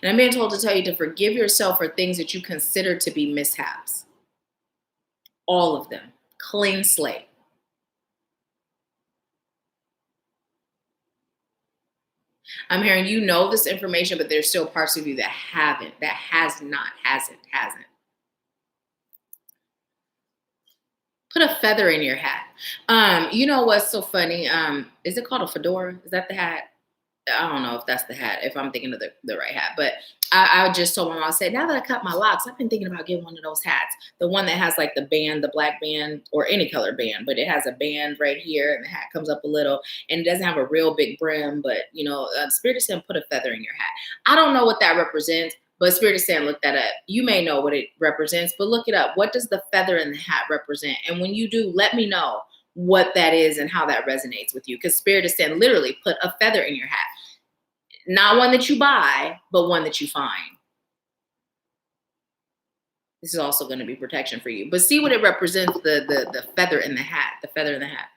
And I'm being told to tell you to forgive yourself for things that you consider to be mishaps. All of them. Clean slate. I'm hearing you know this information, but there's still parts of you that hasn't. Put a feather in your hat. You know what's so funny? Is it called a fedora? Is that the hat? I don't know if that's the hat, if I'm thinking of the right hat. But I just told my mom, I said, now that I cut my locks, I've been thinking about getting one of those hats. The one that has like the band, the black band, or any color band, but it has a band right here and the hat comes up a little and it doesn't have a real big brim, but Spirit is saying put a feather in your hat. I don't know what that represents, but Spirit is saying look that up. You may know what it represents, but look it up. What does the feather in the hat represent? And when you do, let me know what that is and how that resonates with you. Because Spirit is saying literally put a feather in your hat. Not one that you buy, but one that you find. This is also going to be protection for you. But see what it represents, the feather in the hat, the feather in the hat.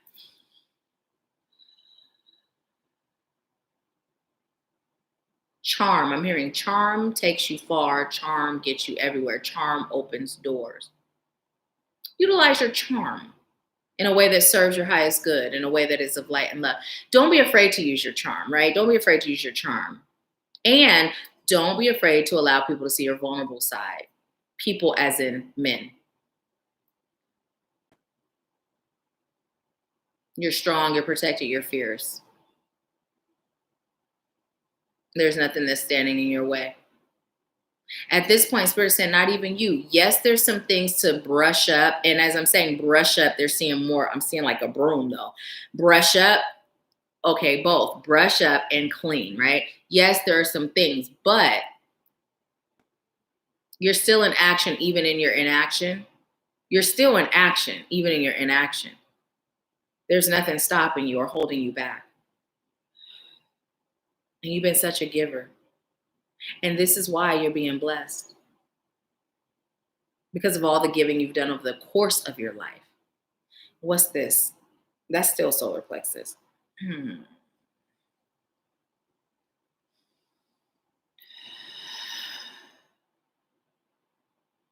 Charm. I'm hearing charm takes you far. Charm gets you everywhere. Charm opens doors. Utilize your charm. in a way that serves your highest good, in a way that is of light and love. Don't be afraid to use your charm, right? Don't be afraid to use your charm. And don't be afraid to allow people to see your vulnerable side. People as in men. You're strong, you're protected, you're fierce. There's nothing that's standing in your way. At this point, Spirit said, not even you. Yes, there's some things to brush up. And as I'm saying, brush up, they're seeing more. I'm seeing like a broom though. Brush up. Okay, both. Brush up and clean, right? Yes, there are some things, but you're still in action even in your inaction. You're still in action even in your inaction. There's nothing stopping you or holding you back. And you've been such a giver. And this is why you're being blessed. Because of all the giving you've done over the course of your life. What's this? That's still solar plexus.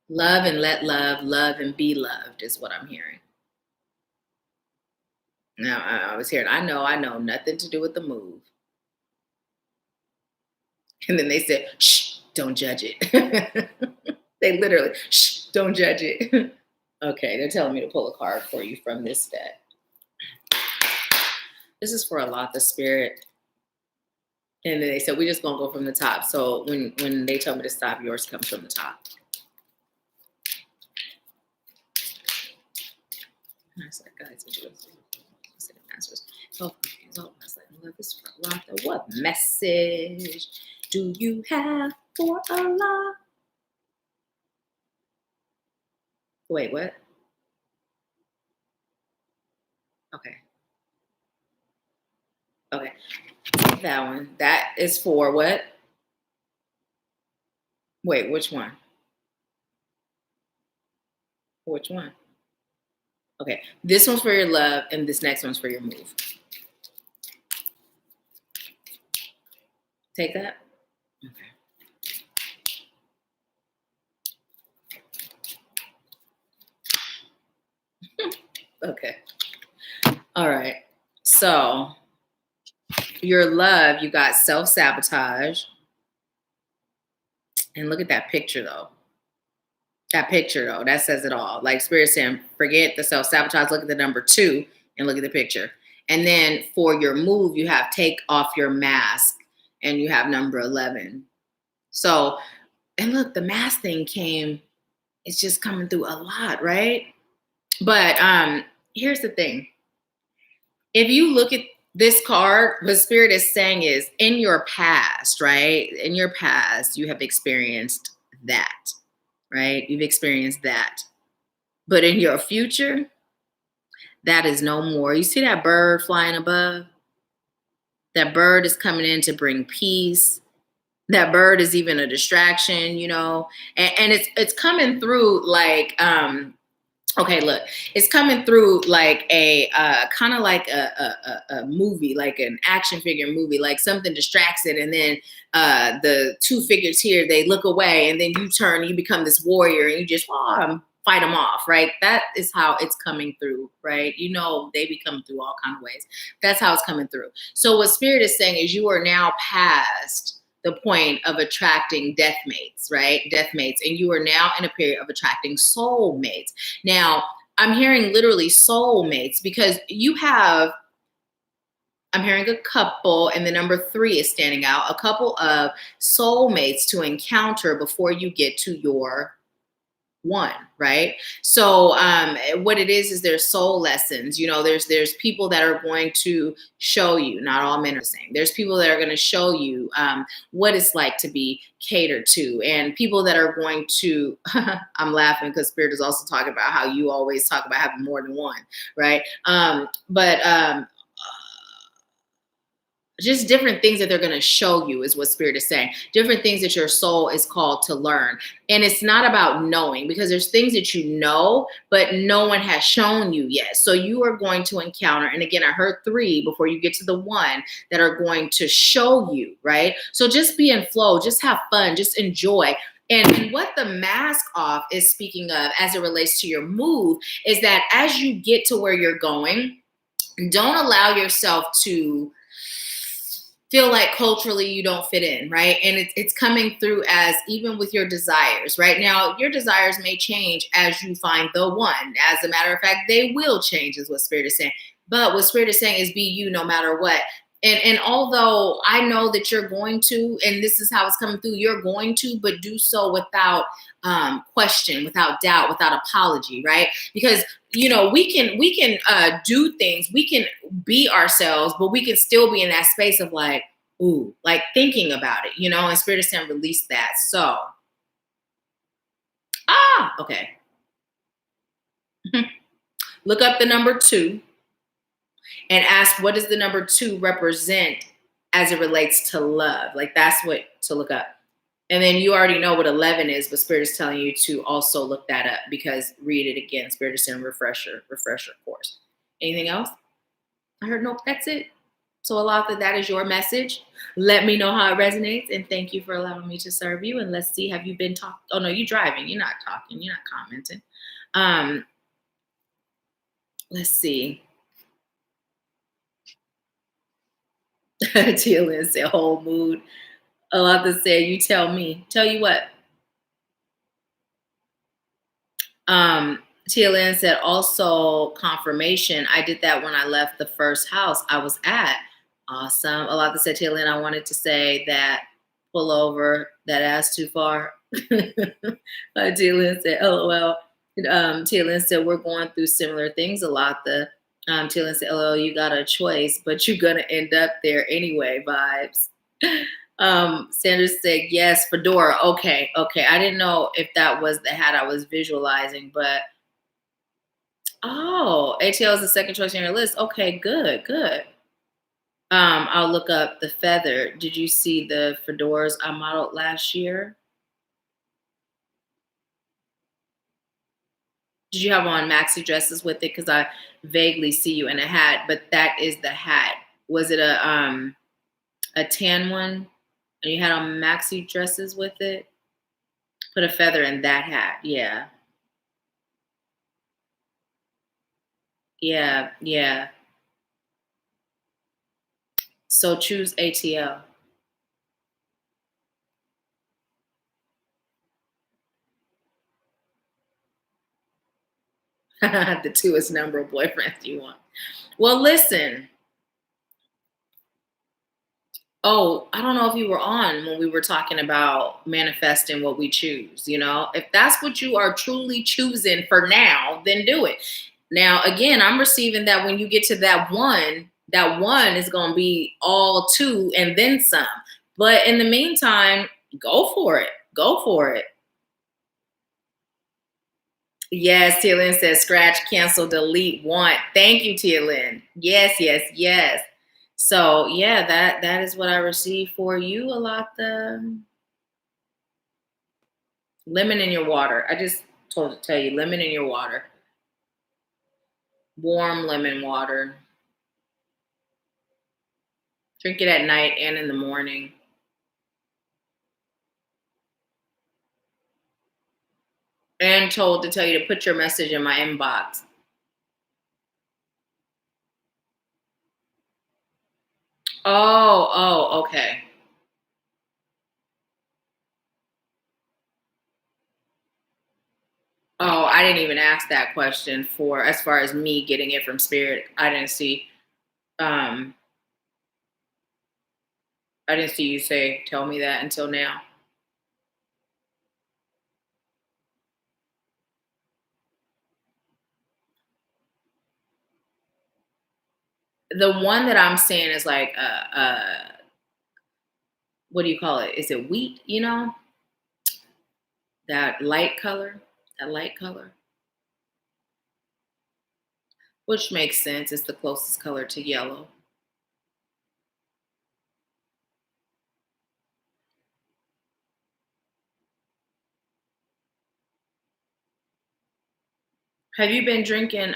Love and let love and be loved is what I'm hearing. Now, I was hearing, I know, nothing to do with the move. And then they said, shh, don't judge it. They literally, shh, don't judge it. Okay, they're telling me to pull a card for you from this deck. This is for a lot of spirit. And then they said, we're just going to go from the top. So when they told me to stop, yours comes from the top. I said, guys, what you answers. Oh, love is for Allah. What message do you have for Allah? Wait, what? Okay. Okay. That one. That is for what? Wait, which one? Which one? Okay. This one's for your love, and this next one's for your move. Take that? Okay. All right. So your love, you got self-sabotage. And look at that picture though. That picture though, that says it all. Like Spirit saying, forget the self-sabotage, look at the number 2 and look at the picture. And then for your move, you have take off your mask and you have number 11. So, and look, the mask thing came, it's just coming through a lot, right? But here's the thing. If you look at this card, what Spirit is saying is in your past, right? In your past, you have experienced that, right? You've experienced that. But in your future, that is no more. You see that bird flying above? That bird is coming in to bring peace. That bird is even a distraction, you know? And it's coming through like, okay, look, it's coming through like a kind of like a movie, like an action figure movie, like something distracts it. And then the 2 figures here, they look away and then you turn, you become this warrior and you just fight them off, right? That is how it's coming through, right? You know, they be coming through all kinds of ways. That's how it's coming through. So what Spirit is saying is you are now past the point of attracting death mates, right? Death mates. And you are now in a period of attracting soul mates. Now, I'm hearing literally soul mates because you have, I'm hearing a couple, and the number 3 is standing out, a couple of soul mates to encounter before you get to your 1, right? So what it is there's soul lessons. You know, there's people that are going to show you, not all men are the same. There's people that are going to show you what it's like to be catered to, and people that are going to, I'm laughing because Spirit is also talking about how you always talk about having more than one, right? Just different things that they're going to show you is what Spirit is saying. Different things that your soul is called to learn. And it's not about knowing, because there's things that you know, but no one has shown you yet. So you are going to encounter, and again, I heard 3 before you get to the 1 that are going to show you, right? So just be in flow, just have fun, just enjoy. And what the mask off is speaking of as it relates to your move is that as you get to where you're going, don't allow yourself to feel like culturally you don't fit in, right? And it's coming through as even with your desires. Right now, your desires may change as you find the one. As a matter of fact, they will change, is what Spirit is saying. But what Spirit is saying is be you no matter what. And although I know that you're going to, and this is how it's coming through, you're going to, but do so without question, without doubt, without apology, right? Because we can do things, we can be ourselves, but we can still be in that space of like, ooh, like thinking about it, and Spirit is saying release that. So, okay. Look up the number 2 and ask, what does the number 2 represent as it relates to love? Like that's what to look up. And then you already know what 11 is, but Spirit is telling you to also look that up because read it again. Spirit is saying refresher course. Anything else? I heard nope, that's it. So Alata, that is your message. Let me know how it resonates. And thank you for allowing me to serve you. And let's see, have you been talking? Oh no, you're driving. You're not talking. You're not commenting. Let's see. Tia Lynn said whole mood. Alata said, you tell me. Tell you what. Tia Lynn said also confirmation. I did that when I left the first house I was at. Awesome. Alata said, Tia Lynn, I wanted to say that pull over, that ass too far. Tia Lynn said, LOL. Tia Lynn said, we're going through similar things a lot. Tia Lynn said, LOL, you got a choice, but you're going to end up there anyway, vibes. Sanders said, yes, fedora. Okay. I didn't know if that was the hat I was visualizing, but ATL is the second choice on your list. Okay, good. I'll look up the feather. Did you see the fedoras I modeled last year? Did you have on maxi dresses with it? Because I vaguely see you in a hat, but that is the hat. Was it a tan one? And you had on maxi dresses with it? Put a feather in that hat. Yeah. So choose ATL. The 2 is number of boyfriends you want. Well, listen. Oh, I don't know if you were on when we were talking about manifesting what we choose. If that's what you are truly choosing for now, then do it. Now, again, I'm receiving that when you get to that one is going to be all 2 and then some. But in the meantime, go for it. Yes, Tia Lynn says scratch, cancel, delete, want. Thank you, Tia Lynn. Yes. So yeah, that is what I received for you, Alata. Lemon in your water. I just told to tell you, lemon in your water. Warm lemon water. Drink it at night and in the morning. And told to tell you to put your message in my inbox. Oh, okay. Oh, I didn't even ask that question for as far as me getting it from Spirit. I didn't see you say tell me that until now. The one that I'm saying is like what do you call it? Is it wheat, That light color? Which makes sense. It's the closest color to yellow. Have you been drinking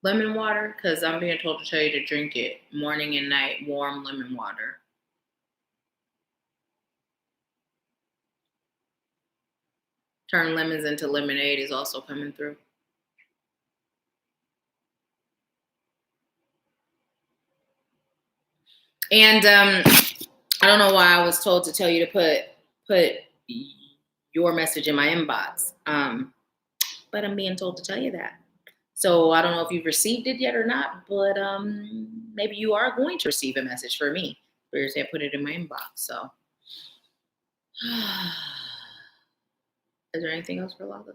lemon water? Because I'm being told to tell you to drink it morning and night, warm lemon water. Turn lemons into lemonade is also coming through. And I don't know why I was told to tell you to put your message in my inbox. But I'm being told to tell you that. So I don't know if you've received it yet or not, but maybe you are going to receive a message for me. Spirit said put it in my inbox. So is there anything else for Lala?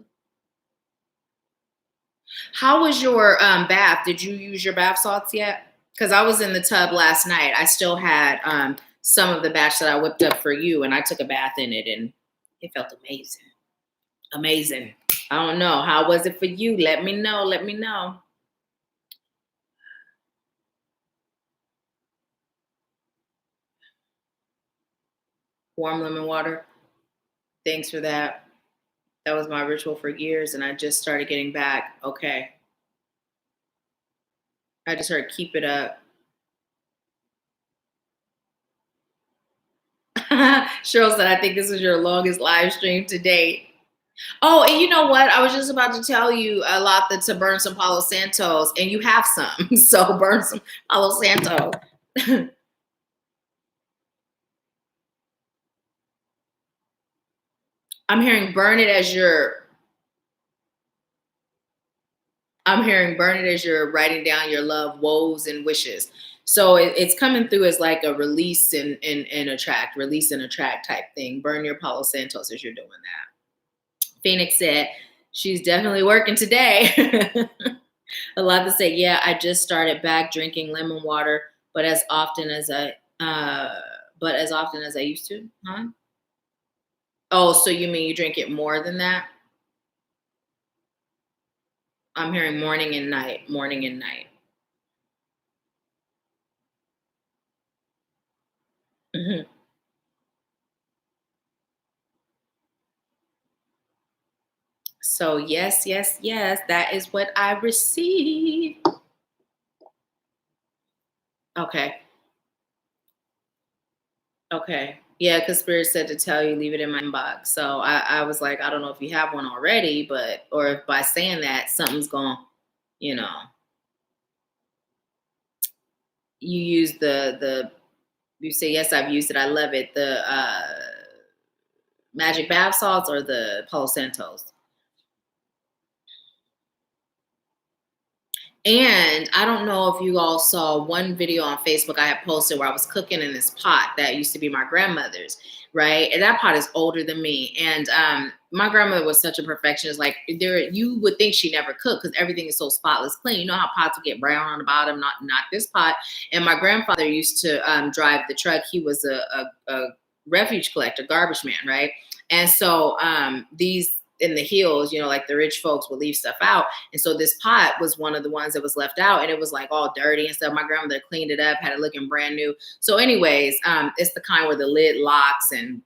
How was your bath? Did you use your bath salts yet? Because I was in the tub last night. I still had some of the batch that I whipped up for you, and I took a bath in it, and it felt amazing. Amazing. I don't know. How was it for you? Let me know. Let me know. Warm lemon water. Thanks for that. That was my ritual for years, and I just started getting back. Okay. I just heard keep it up. Cheryl said, I think this is your longest live stream to date. Oh, and you know what? I was just about to tell you to burn some Palo Santos, and you have some. So burn some Palo Santo. I'm hearing burn it as you're writing down your love, woes, and wishes. So it's coming through as like a release and attract type thing. Burn your Palo Santos as you're doing that. Phoenix said, she's definitely working today. A lot to say. Yeah, I just started back drinking lemon water, but as often as I used to, huh? Oh, so you mean you drink it more than that? I'm hearing morning and night, morning and night. Mm-hmm. So yes, yes, yes, that is what I received. Okay. Okay. Yeah, because Spirit said to tell you, leave it in my inbox. So I was like, I don't know if you have one already, or if by saying that something's going, you know, you use you say, yes, I've used it. I love it. The magic bath salts or the Palo Santos. And I don't know if you all saw one video on Facebook I had posted where I was cooking in this pot that used to be my grandmother's, right? And that pot is older than me. And my grandmother was such a perfectionist. Like you would think she never cooked because everything is so spotless clean. You know how pots would get brown on the bottom, not this pot. And my grandfather used to drive the truck. He was a refuge collector, garbage man, right? And so these in the hills, you know, like the rich folks would leave stuff out. And so this pot was one of the ones that was left out, and it was like all dirty and stuff. My grandmother cleaned it up, had it looking brand new. So anyways, it's the kind where the lid locks, and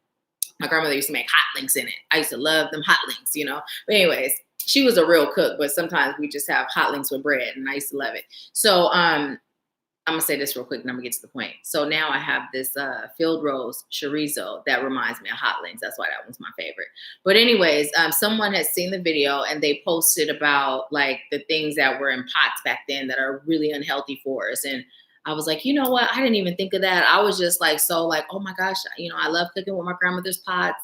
my grandmother used to make hot links in it. I used to love them hot links, you know. But anyways, she was a real cook, but sometimes we just have hot links with bread, and I used to love it. So I'm gonna say this real quick and I'm gonna get to the point. So now I have this field rose chorizo that reminds me of hot links. That's why that one's my favorite. But anyways, someone has seen the video and they posted about like the things that were in pots back then that are really unhealthy for us. And I was like, you know what? I didn't even think of that. I was just like, oh my gosh, you know, I love cooking with my grandmother's pots.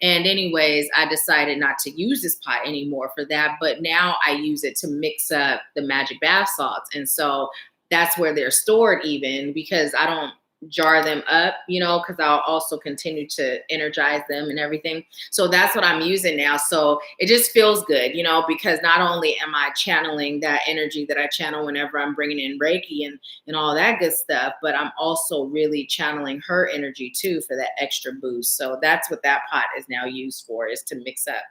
And anyways, I decided not to use this pot anymore for that. But now I use it to mix up the magic bath salts. And so that's where they're stored even because I don't jar them up, you know, because I'll also continue to energize them and everything. So that's what I'm using now. So it just feels good, you know, because not only am I channeling that energy that I channel whenever I'm bringing in Reiki and all that good stuff, but I'm also really channeling her energy too for that extra boost. So that's what that pot is now used for, is to mix up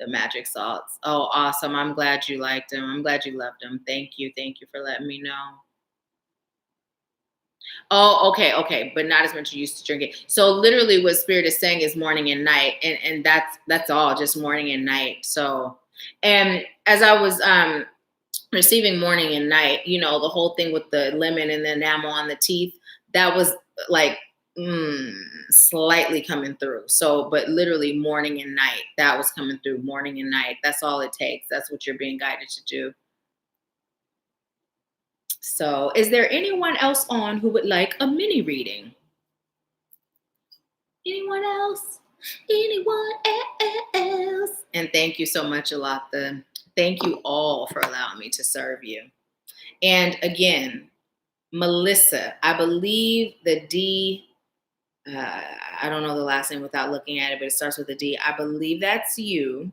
the magic salts. Oh, awesome. I'm glad you liked them. I'm glad you loved them. Thank you. Thank you for letting me know. Oh, okay. But not as much as you used to drink it. So literally what Spirit is saying is morning and night. And that's all, just morning and night. So, and as I was receiving morning and night, you know, the whole thing with the lemon and the enamel on the teeth, that was like slightly coming through. So, but literally morning and night, that was coming through morning and night. That's all it takes. That's what you're being guided to do. So, is there anyone else on who would like a mini reading? Anyone else? Anyone else? And thank you so much, Alata. Thank you all for allowing me to serve you. And again, Melissa, I believe the D, I don't know the last name without looking at it, but it starts with a D. I believe that's you.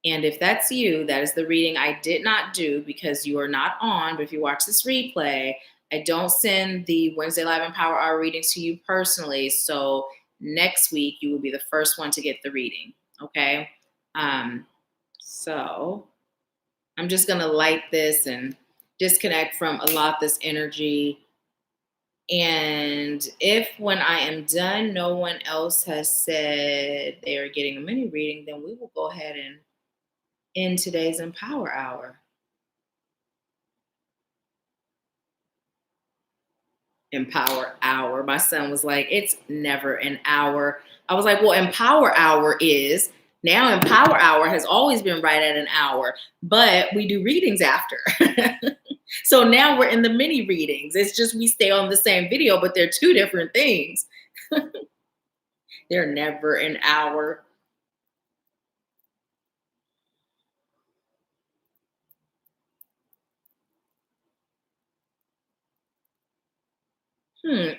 And if that's you, that is the reading I did not do because you are not on. But if you watch this replay, I don't send the Wednesday Live and Power Hour readings to you personally. So next week, you will be the first one to get the reading. Okay. So I'm just going to light this and disconnect from a lot this energy. And if when I am done, no one else has said they are getting a mini reading, then we will go ahead and end today's Empower Hour. Empower Hour. My son was like, it's never an hour. I was like, well, Empower Hour is. Now Empower Hour has always been right at an hour, but we do readings after. So now we're in the mini readings. It's just we stay on the same video, but they're two different things. They're never an hour.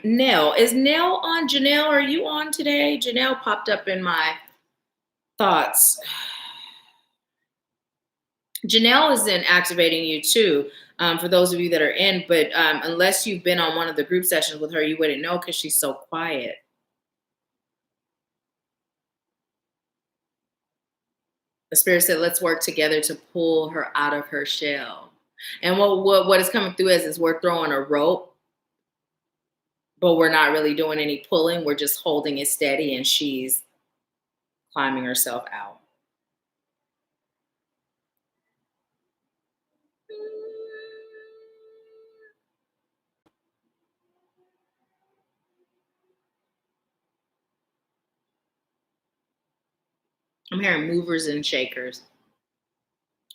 Nell. Is Nell on? Janelle, are you on today? Janelle popped up in my thoughts. Janelle is in activating you too, for those of you that are in, but unless you've been on one of the group sessions with her, you wouldn't know because she's so quiet. The spirit said, let's work together to pull her out of her shell. And what is coming through is we're throwing a rope, but we're not really doing any pulling. We're just holding it steady and she's climbing herself out. I'm hearing movers and shakers.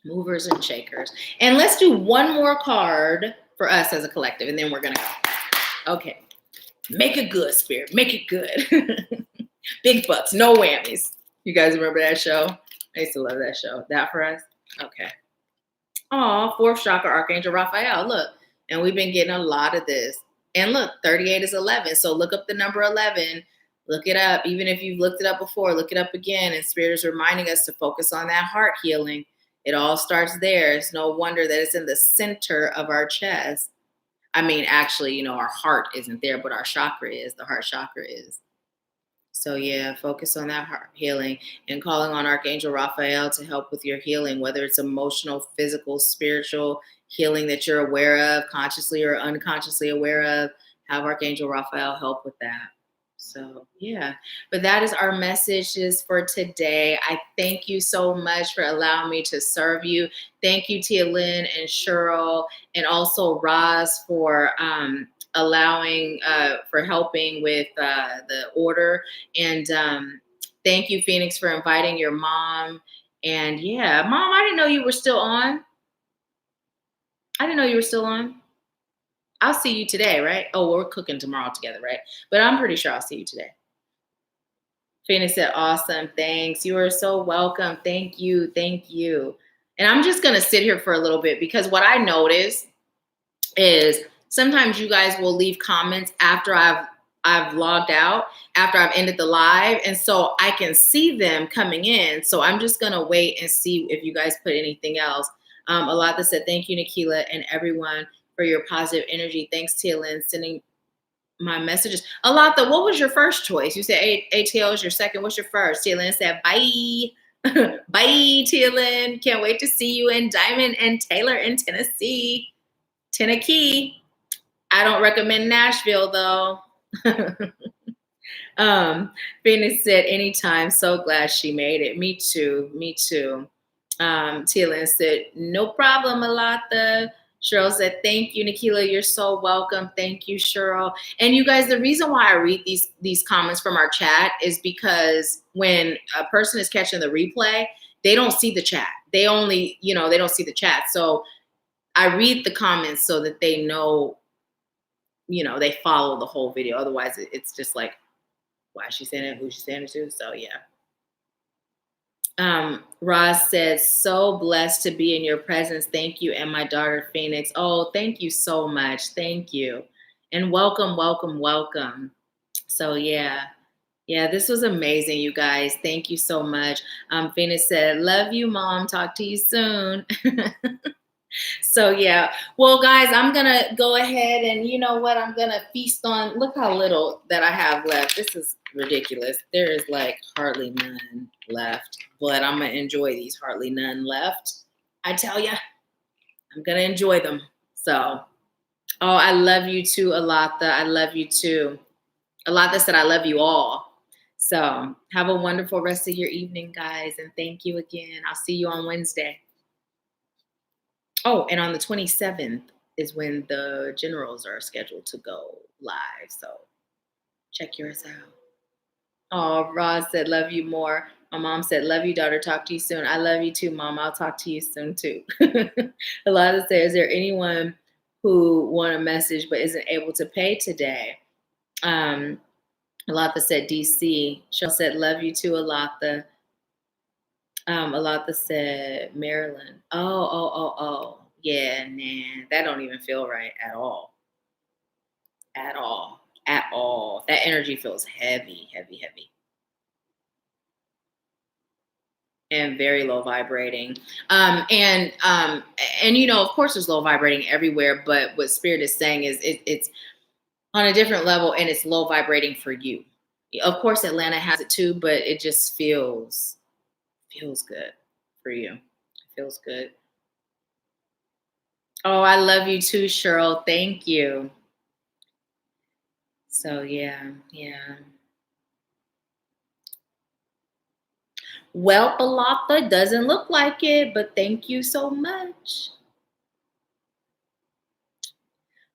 Movers and shakers. And let's do one more card for us as a collective, and then we're going to go. Okay. Make it good, Spirit. Make it good. Big bucks, no whammies. You guys remember that show? I used to love that show. That for us? Okay. Oh, fourth chakra, Archangel Raphael. Look, and we've been getting a lot of this. And look, 38 is 11. So look up the number 11. Look it up. Even if you've looked it up before, look it up again. And Spirit is reminding us to focus on that heart healing. It all starts there. It's no wonder that it's in the center of our chest. I mean, actually, our heart isn't there, but our chakra is. The heart chakra is. So yeah, focus on that heart healing and calling on Archangel Raphael to help with your healing, whether it's emotional, physical, spiritual healing that you're aware of, consciously or unconsciously aware of. Have Archangel Raphael help with that. So yeah, but that is our messages for today. I thank you so much for allowing me to serve you. Thank you, Tia Lynn and Cheryl, and also Roz for allowing, for helping with the order. And thank you, Phoenix, for inviting your mom. And yeah, Mom, I didn't know you were still on. I didn't know you were still on. I'll see you today, right? Oh, we're cooking tomorrow together, right? But I'm pretty sure I'll see you today. Phoenix said, awesome. Thanks. You are so welcome. Thank you. Thank you. And I'm just going to sit here for a little bit because what I notice is sometimes you guys will leave comments after I've logged out, after I've ended the live. And so I can see them coming in. So I'm just going to wait and see if you guys put anything else. Alata said, thank you, Nahkila, and everyone for your positive energy. Thanks, Tialin, sending my messages. Alata, what was your first choice? You said ATL is your second. What's your first? Tialin said, bye. Bye, Tialin. Can't wait to see you in Diamond and Taylor in Tennessee. Tennessee. I don't recommend Nashville, though. Phoenix said, anytime. So glad she made it. Me too. Me too. Tialin said, no problem, Alata. Cheryl said, thank you, Nahkila. You're so welcome. Thank you, Cheryl. And you guys, the reason why I read these comments from our chat is because when a person is catching the replay, they don't see the chat. They only, they don't see the chat. So I read the comments so that they know, they follow the whole video. Otherwise, it's just like, why is she saying it? Who's she saying it to? So yeah. Roz says, so blessed to be in your presence. Thank you. And my daughter, Phoenix. Oh, thank you so much. Thank you. And welcome, welcome, welcome. So yeah, this was amazing, you guys. Thank you so much. Phoenix said, love you, Mom. Talk to you soon. So yeah, well, guys, I'm gonna go ahead and you know what? I'm gonna feast on. Look how little that I have left. This is ridiculous. There is like hardly none left, but I'm gonna enjoy these hardly none left. I tell you, I'm gonna enjoy them. So, oh, I love you too, Alatha. I love you too. Alatha said, I love you all. So have a wonderful rest of your evening, guys, and thank you again. I'll see you on Wednesday. Oh, and on the 27th is when the generals are scheduled to go live. So check yours out. Oh, Roz said, love you more. My mom said, love you, daughter. Talk to you soon. I love you too, Mom. I'll talk to you soon too. Alana said, is there anyone who want a message but isn't able to pay today? Alatha said, DC. Cheryl said, love you too, Alatha. Alatha said, Maryland. Oh. Yeah, nah, that don't even feel right at all. At all. That energy feels heavy. And very low vibrating. And of course there's low vibrating everywhere, but what Spirit is saying is it's on a different level and it's low vibrating for you. Of course Atlanta has it too, but it just feels good for you. It feels good. Oh, I love you too, Cheryl. Thank you. So yeah. Well, Alatha, doesn't look like it, but thank you so much.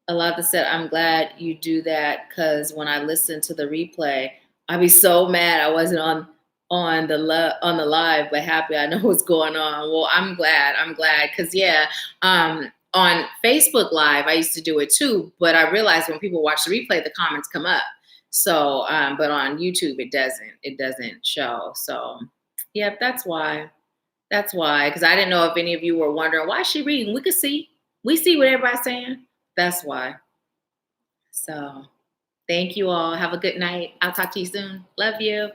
Alatha said, I'm glad you do that because when I listen to the replay, I'd be so mad I wasn't on the live, but happy I know what's going on. Well, I'm glad because on Facebook Live, I used to do it too, but I realized when people watch the replay, the comments come up. So, but on YouTube, it doesn't show. So, yeah, that's why, because I didn't know if any of you were wondering, why is she reading? We see what everybody's saying. That's why. So, thank you all. Have a good night. I'll talk to you soon. Love you.